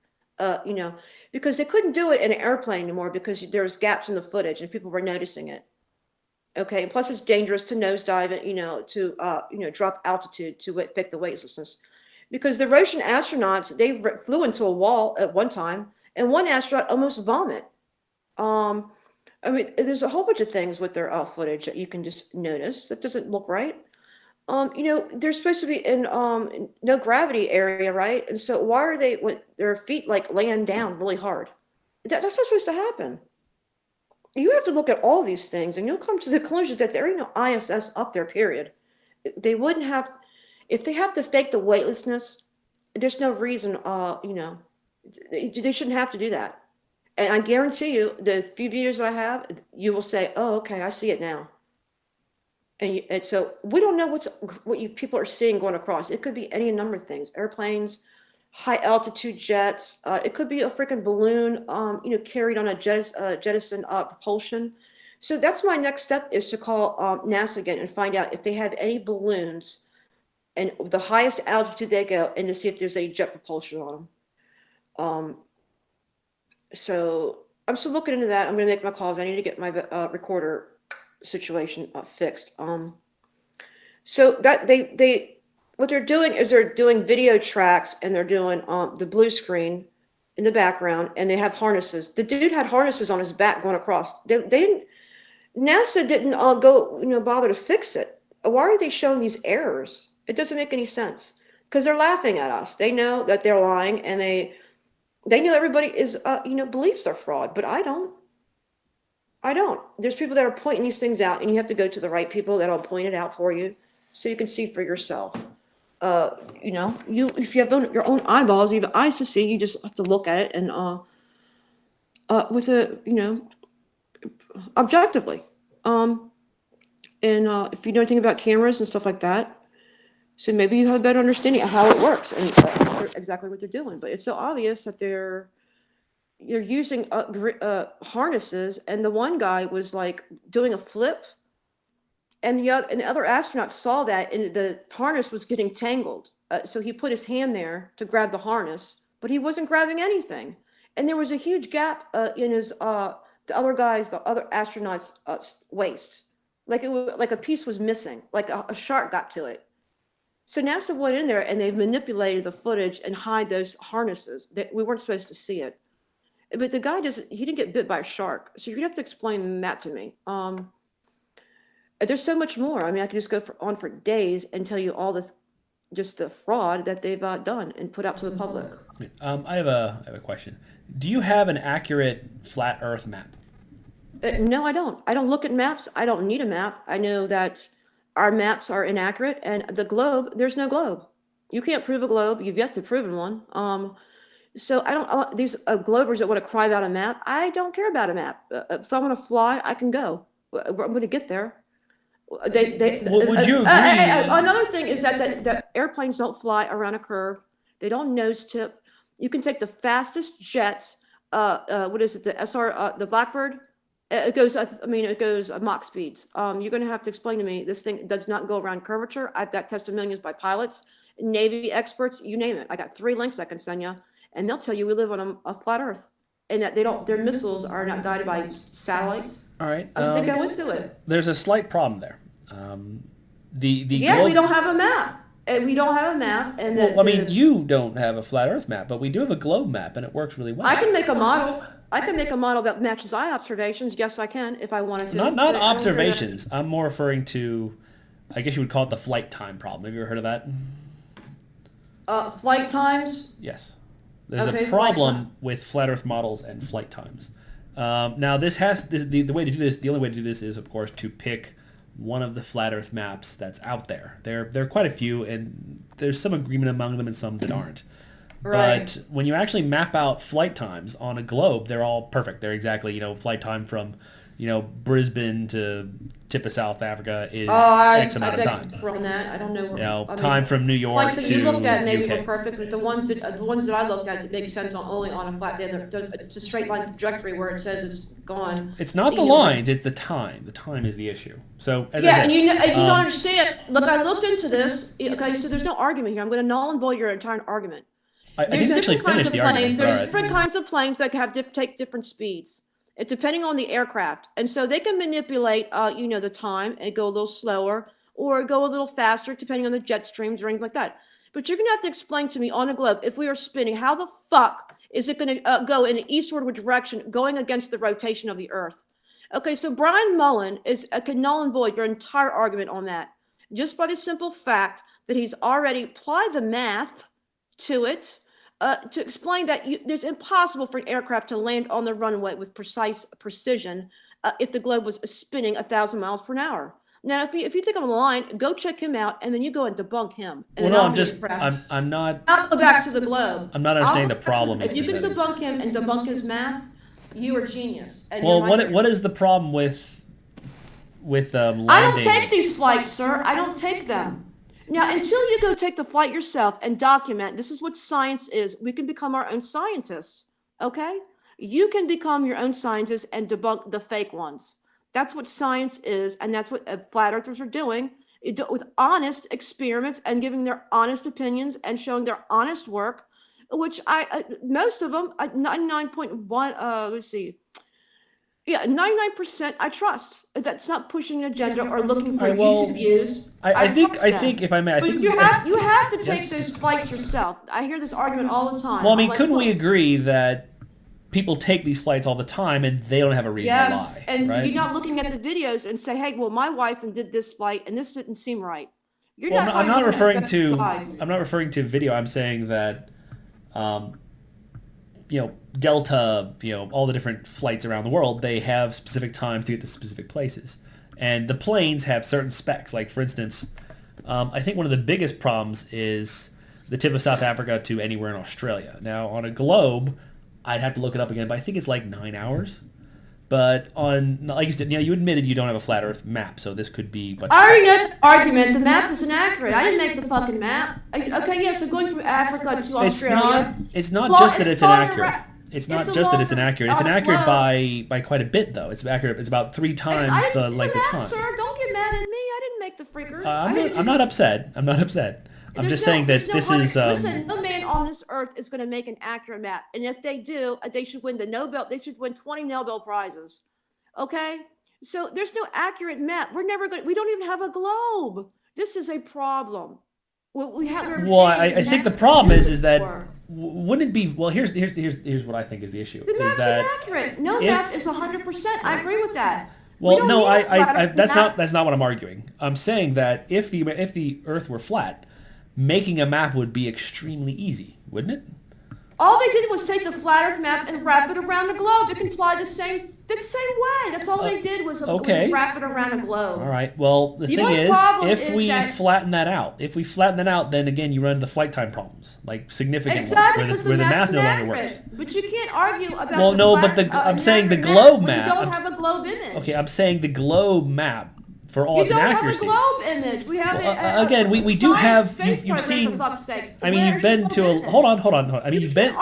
you know, because they couldn't do it in an airplane anymore because there was gaps in the footage and people were noticing it. Okay, and plus it's dangerous to nosedive it, to drop altitude to fake the weightlessness, because the Russian astronauts they flew into a wall at one time, and one astronaut almost vomit. Um, I mean, there's a whole bunch of things with their footage that you can just notice that doesn't look right. They're supposed to be in no gravity area, right? And so why are they with their feet like laying down really hard? That's not supposed to happen. You have to look at all these things and you'll come to the conclusion that there ain't no ISS up there, period. They wouldn't have, if they have to fake the weightlessness, there's no reason, they shouldn't have to do that. And I guarantee you, the few videos that I have, you will say, oh, okay, I see it now. And so we don't know what you people are seeing going across. It could be any number of things, airplanes, high altitude jets. It could be a freaking balloon, carried on a jettison propulsion. So that's my next step is to call NASA again and find out if they have any balloons and the highest altitude they go, and to see if there's any jet propulsion on them. Um, so I'm still looking into that. I'm going to make my calls. I need to get my recorder situation fixed. So that they what they're doing is they're doing video tracks and they're doing the blue screen in the background, and they have harnesses. The dude had harnesses on his back going across. They didn't. NASA didn't go bother to fix it. Why are they showing these errors? It doesn't make any sense because they're laughing at us. They know that they're lying, and they know everybody is believes they're fraud, but I don't. I don't. There's people that are pointing these things out, and you have to go to the right people that'll point it out for you, so you can see for yourself. If you have your own eyeballs, you have eyes to see. You just have to look at it and with objectively. And if you know anything about cameras and stuff like that, so maybe you have a better understanding of how it works and exactly what they're doing. But it's so obvious that they're using harnesses, and the one guy was like doing a flip, and the other astronaut saw that, and the harness was getting tangled. So he put his hand there to grab the harness, but he wasn't grabbing anything, and there was a huge gap in his the other astronauts' waist, like like a piece was missing, like a shark got to it. So NASA went in there and they've manipulated the footage and hide those harnesses that we weren't supposed to see it. But the guy he didn't get bit by a shark. So you're gonna have to explain that to me. There's so much more. I mean, I could just go on for days and tell you all the fraud that they've done and put out to the public. I have a question. Do you have an accurate flat Earth map? No, I don't. I don't look at maps. I don't need a map. I know that our maps are inaccurate, and the globe, there's no globe. You can't prove a globe. You've yet to prove one. So I don't, these globers that want to cry about a map, I don't care about a map. If I want to fly, I can go. I'm going to get there. Would you agree? Another thing is that airplanes don't fly around a curve. They don't nose tip. You can take the fastest jets. What is it? The the Blackbird. It goes Mach speeds. You're going to have to explain to me this thing does not go around curvature. I've got testimonials by pilots, Navy experts, you name it. I got 3 links I can send you, and they'll tell you we live on a flat Earth, and that their missiles are not guided by satellites. All right. They go into it. There's a slight problem there. We don't have a map. And we don't have a map. And you don't have a flat Earth map, but we do have a globe map, and it works really well. I can make a model. I can make a model that matches eye observations. Yes, I can, if I wanted to. Not observations. I'm more referring to, I guess you would call it the flight time problem. Have you ever heard of that? Flight times? Yes. There's a problem with flat Earth models and flight times. Now, this has the way to do this. The only way to do this is, of course, to pick one of the flat Earth maps that's out there. There are quite a few, and there's some agreement among them and some that aren't. Right. But when you actually map out flight times on a globe, they're all perfect. They're exactly, flight time from, Brisbane to tip of South Africa is Oh, I X amount of beg time. to differ on that. I don't know. Time from New York Flights that to you looked at maybe were UK. perfect, but the ones that I looked at that make sense only on a flat. It's a straight line trajectory where it says it's gone. It's not the lines; it's the time. The time is the issue. So as I Yeah, said, and you don't understand. Look, I looked into this. Okay, so there's no argument here. I'm going to null and void your entire argument. I didn't actually finish the argument. There's All right. different kinds of planes that take different speeds. It depending on the aircraft, and so they can manipulate, the time and go a little slower or go a little faster, depending on the jet streams or anything like that. But you're gonna have to explain to me on a globe, if we are spinning, how the fuck is it gonna go in an eastward direction, going against the rotation of the Earth? Okay, so Brian Mullen can null and void your entire argument on that, just by the simple fact that he's already applied the math to it. To explain that it's impossible for an aircraft to land on the runway with precision if the globe was spinning 1,000 miles per hour. Now, if you think I'm lying, go check him out, and then you go and debunk him. And Well, then no, I'm not. I'll go back to the globe. I'm not understanding the problem. If you can debunk him and debunk his math, you are genius. And Well, what is the problem with landing? I don't take these flights, sir. I don't take them. Now, until you go take the flight yourself and document, this is what science is. We can become our own scientists, okay? You can become your own scientist and debunk the fake ones. That's what science is, and that's what flat earthers are doing with honest experiments and giving their honest opinions and showing their honest work, which most of them, 99.1, let's see. Yeah, 99% I trust. That's not pushing an agenda or looking for YouTube views. I think if I may, you have to take those flights yourself. I hear this argument all the time. Well, I mean, couldn't we agree that people take these flights all the time and they don't have a reason to lie? And right? you're not looking at the videos and say, hey, well, my wife did this flight and this didn't seem right. I'm not referring to video. I'm saying that Delta, all the different flights around the world, they have specific times to get to specific places. And the planes have certain specs. Like, for instance, I think one of the biggest problems is the tip of South Africa to anywhere in Australia. Now, on a globe, I'd have to look it up again, but I think it's like 9 hours. But like you said, you admitted you don't have a flat Earth map, so this could be... I already know the argument. The map is inaccurate. I didn't make the fucking map. Okay, yes, I'm going from Africa to Australia. It's not just that it's inaccurate. It's not just that it's inaccurate. It's inaccurate by quite a bit, though. It's accurate. It's about 3 times the length of time. Sir, don't get mad at me. I didn't make the freakers. I'm not upset. I'm just saying that this is... Listen, no man on this earth is going to make an accurate map. And if they do, they should win they should win 20 Nobel Prizes. Okay? So there's no accurate map. We don't even have a globe. This is a problem. I think the problem is that wouldn't it be... Well, here's what I think is the issue. The map's inaccurate. No map is 100%. I agree with that. Well, no, that's not what I'm arguing. I'm saying that if the Earth were flat, making a map would be extremely easy, wouldn't it? All they did was take the flat Earth map and wrap it around the globe. It can fly the same way. That's all they did was wrap it around the globe. All right. Well, the thing is, if we flatten that out, then again you run into the flight time problems, like significant ones, where the math no longer works. But you can't argue about. Well, no, but I'm saying the globe map. You don't have a globe image. Okay, I'm saying the globe map. For all its inaccuracies. We don't have a globe image. We have again. We do have. You've seen. I mean, you've been to a. Hold on. I mean, you've been.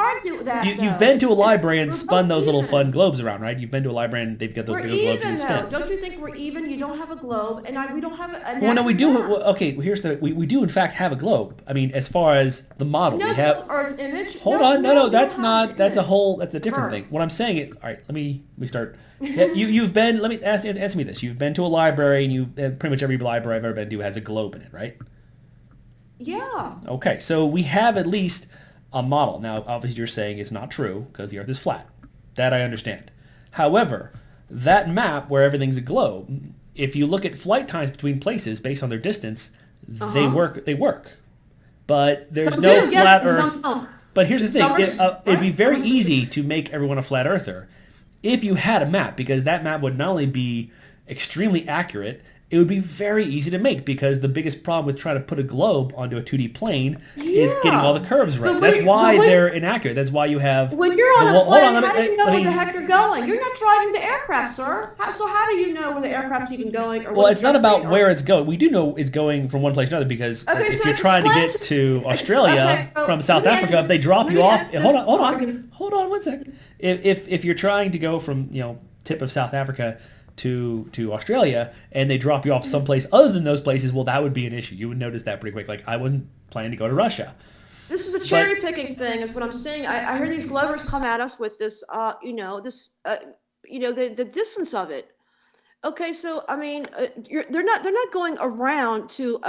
You've been to a library and spun those little fun globes around, right? You've been to a library and they've got those little globes you can spin. Don't you think we're even? You don't have a globe, and we don't have a. Well, no, we do. Okay, here's we do in fact have a globe. I mean, as far as the model, we have. Earth image. Hold on. No. That's not. That's a different thing. What I'm saying is, all right. Let me start. You've been. Let me answer me this. You've been to a library, and pretty much every library I've ever been to has a globe in it, right? Yeah. Okay, so we have at least a model. Now, obviously, you're saying it's not true because the Earth is flat. That I understand. However, that map where everything's a globe, if you look at flight times between places based on their distance, they work. They work. But there's no flat Earth. But here's the thing. It'd be very easy to make everyone a flat earther if you had a map, because that map would not only be extremely accurate, it would be very easy to make because the biggest problem with trying to put a globe onto a 2D plane is getting all the Yeah. curves right. But That's when, why but when, they're inaccurate. That's why you have when you're on a hold on, plane, how do you know let where the me heck you're going? You're not driving the aircraft, sir. So how do you know where the aircraft's even going or well, what it's not about or where it's going. We do know it's going from one place to another because okay, if so you're trying to explain get to okay, Australia so from South let me ask Africa, you, if they drop let you me off, ask you hold on one second. If you're trying to go from tip of South Africa to Australia and they drop you off someplace other than those places, well, that would be an issue. You would notice that pretty quick. Like I wasn't planning to go to Russia, this is a but cherry picking thing, is what I'm saying. I hear these Glovers come at us with this, the distance of it. Okay, so I mean, they're not going around to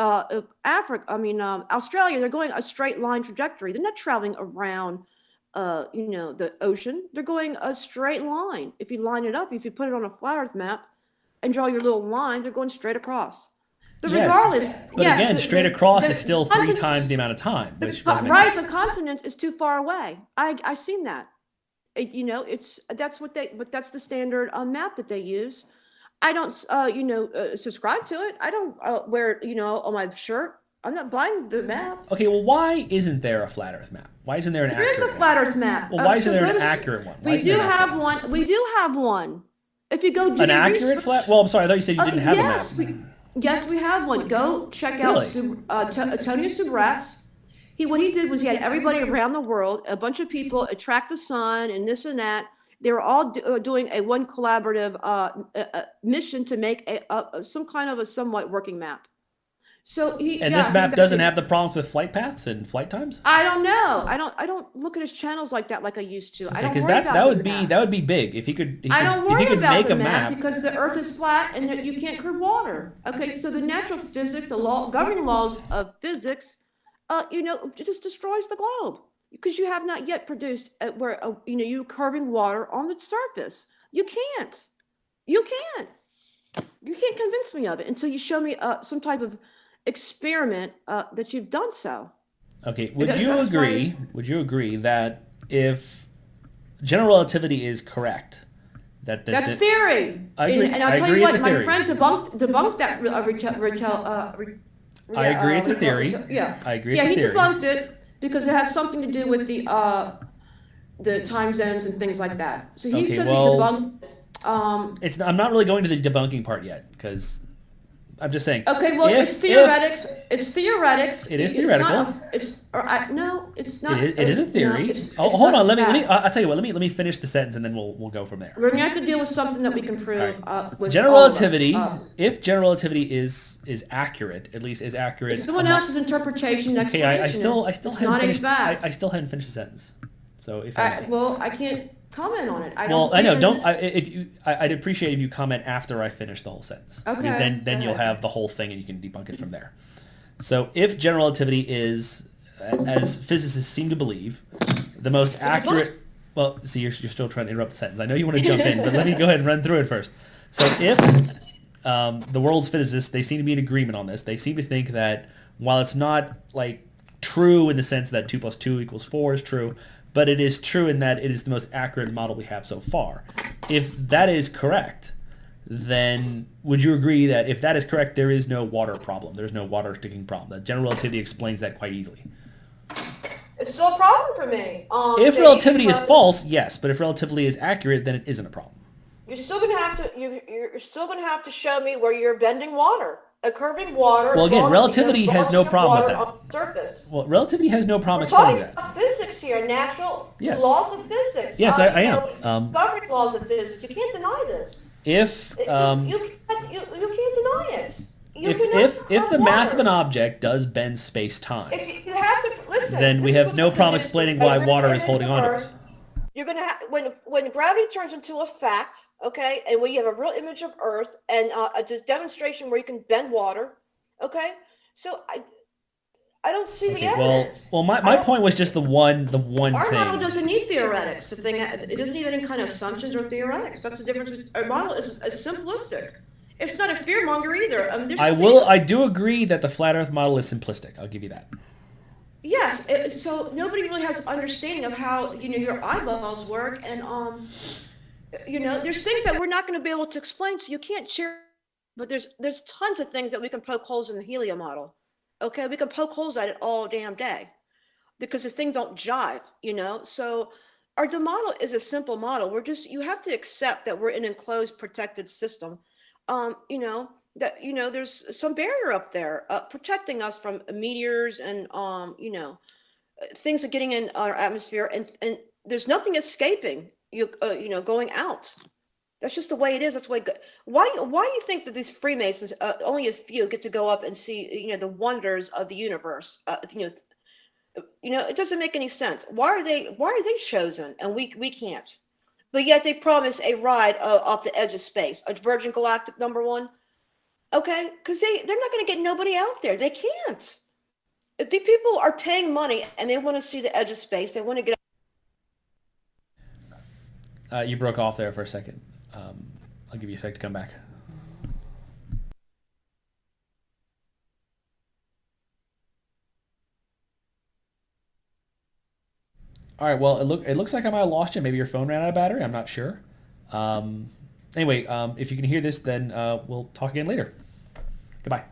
Africa. I mean, Australia. They're going a straight line trajectory. They're not traveling around, the ocean. They're going a straight line. If you line it up, if you put it on a flat Earth map and draw your little line, they're going straight across. But yes, regardless, but yes, again, straight across is still three times continents, the amount of time, which doesn't make right, sense. the continent is too far away. I seen that. It's but that's the standard map that they use. I don't, subscribe to it. I don't wear it, on my shirt. I'm not buying the map. Okay, well, why isn't there a flat Earth map? Why isn't there an There is a accurate one? flat Earth map. Well, why isn't So there go an to, accurate one? Why we isn't do there an accurate have one? one. We do have one. If you go do An your accurate research, flat? Well, I'm sorry. I thought you said you didn't have a map. yes, we have one. Go check out Really? Antonio Subratz. What he did was he had everybody around the world, a bunch of people, track the sun and this and that. They were all doing a one collaborative mission to make some kind of a somewhat working map. So And this he's map got doesn't have the problems with flight paths and flight times? I don't know. I don't look at his channels like that like I used to. I Okay, don't because worry that about that the would be map. that would be big if I don't if he worry could about make the a map map. because the Earth is flat and that you can't curve water. Okay, so the natural physics, the governing laws of physics, it just destroys the globe because you have not yet produced where you curving water on the surface. You can't. You can't. You can't convince me of it until you show me some type of experiment that you've done so. Okay, That's why. would you agree that if general relativity is correct, that That's theory. I agree. And I'll I tell you agree it's a what, my theory. friend debunked that. I agree it's a theory. Yeah, I agree yeah, it's a he theory. debunked it because it has something to do with the time zones and things like that. So he Okay, says well, he debunked. I'm not really going to the debunking part yet because I'm just saying. Okay, well, if, it's theoretics. It's theoretics. It is It's not theoretical. no, it's not. It is a theory. No, it's Hold not on. Let me. that. I'll tell you what. Let me finish the sentence and then we'll go from there. We're gonna have to deal with something that we can prove with General all of us. relativity. If general relativity is accurate, at least is accurate. It's someone else's interpretation. Okay, I explanation. still It's haven't not a finished. fact. I still hadn't finished the sentence. So if I may. Well, I can't comment on it. Well, I know. Don't. I'd appreciate if you comment after I finish the whole sentence. Okay, Because then go you'll ahead. have the whole thing and you can debunk it from there. So if general relativity is, as physicists seem to believe, the most accurate. Well, see, you're still trying to interrupt the sentence. I know you want to jump in, but let me go ahead and run through it first. So if the world's physicists, they seem to be in agreement on this. They seem to think that while it's not like true in the sense that 2 + 2 = 4 is true, but it is true in that it is the most accurate model we have so far. If that is correct, then would you agree that if that is correct, there is no water problem? There's no water sticking problem. That general relativity explains that quite easily. It's still a problem for me. If relativity is false, yes, but if relativity is accurate, then it isn't a problem. You're still gonna have to. You're still gonna have to show me where you're bending water, curving water. Well, again, relativity has no problem with that. On the surface. Well, relativity has no problem We're talking explaining that. about physics here, natural Yes. laws of physics. Yes, I am. Governing laws of physics. You can't deny this. If You can't deny it. You cannot if the curve mass of an water. object does bend space-time, If you have to listen, then we this is have what's no gonna problem convince you. explaining why As we're water is getting holding into on to Earth, us. you're gonna have when gravity turns into a fact, okay, and when you have a real image of Earth and a just demonstration where you can bend water, okay. So I don't see the Okay, evidence. well, I my don't- point was just the one Our model thing. doesn't need theoretics. The thing it doesn't need any kind of assumptions or theoretics. That's the difference. Our model is simplistic. It's not a fear monger either. I do agree that the flat Earth model is simplistic. I'll give you that. Yes, so nobody really has understanding of how your eyeballs work, and there's things that we're not going to be able to explain. So you can't cherry But there's tons of things that we can poke holes in the Helio model. Okay, we can poke holes at it all damn day because this thing don't jive, you know. So the model is a simple model. You have to accept that we're in an enclosed, protected system. You know that there's some barrier up there protecting us from meteors and things are getting in our atmosphere, and there's nothing escaping going out. That's just the way it is. That's the way. Why do you think that these Freemasons, only a few, get to go up and see the wonders of the universe? It doesn't make any sense. Why are they chosen and we can't? But yet they promise a ride off the edge of space, a Virgin Galactic #1. Okay, because they're not going to get nobody out there. They can't. If the people are paying money and they want to see the edge of space, they want to get. You broke off there for a second. I'll give you a sec to come back. All right. Well, it looks like I might have lost you. Maybe your phone ran out of battery. I'm not sure. Anyway, if you can hear this, then we'll talk again later. Goodbye.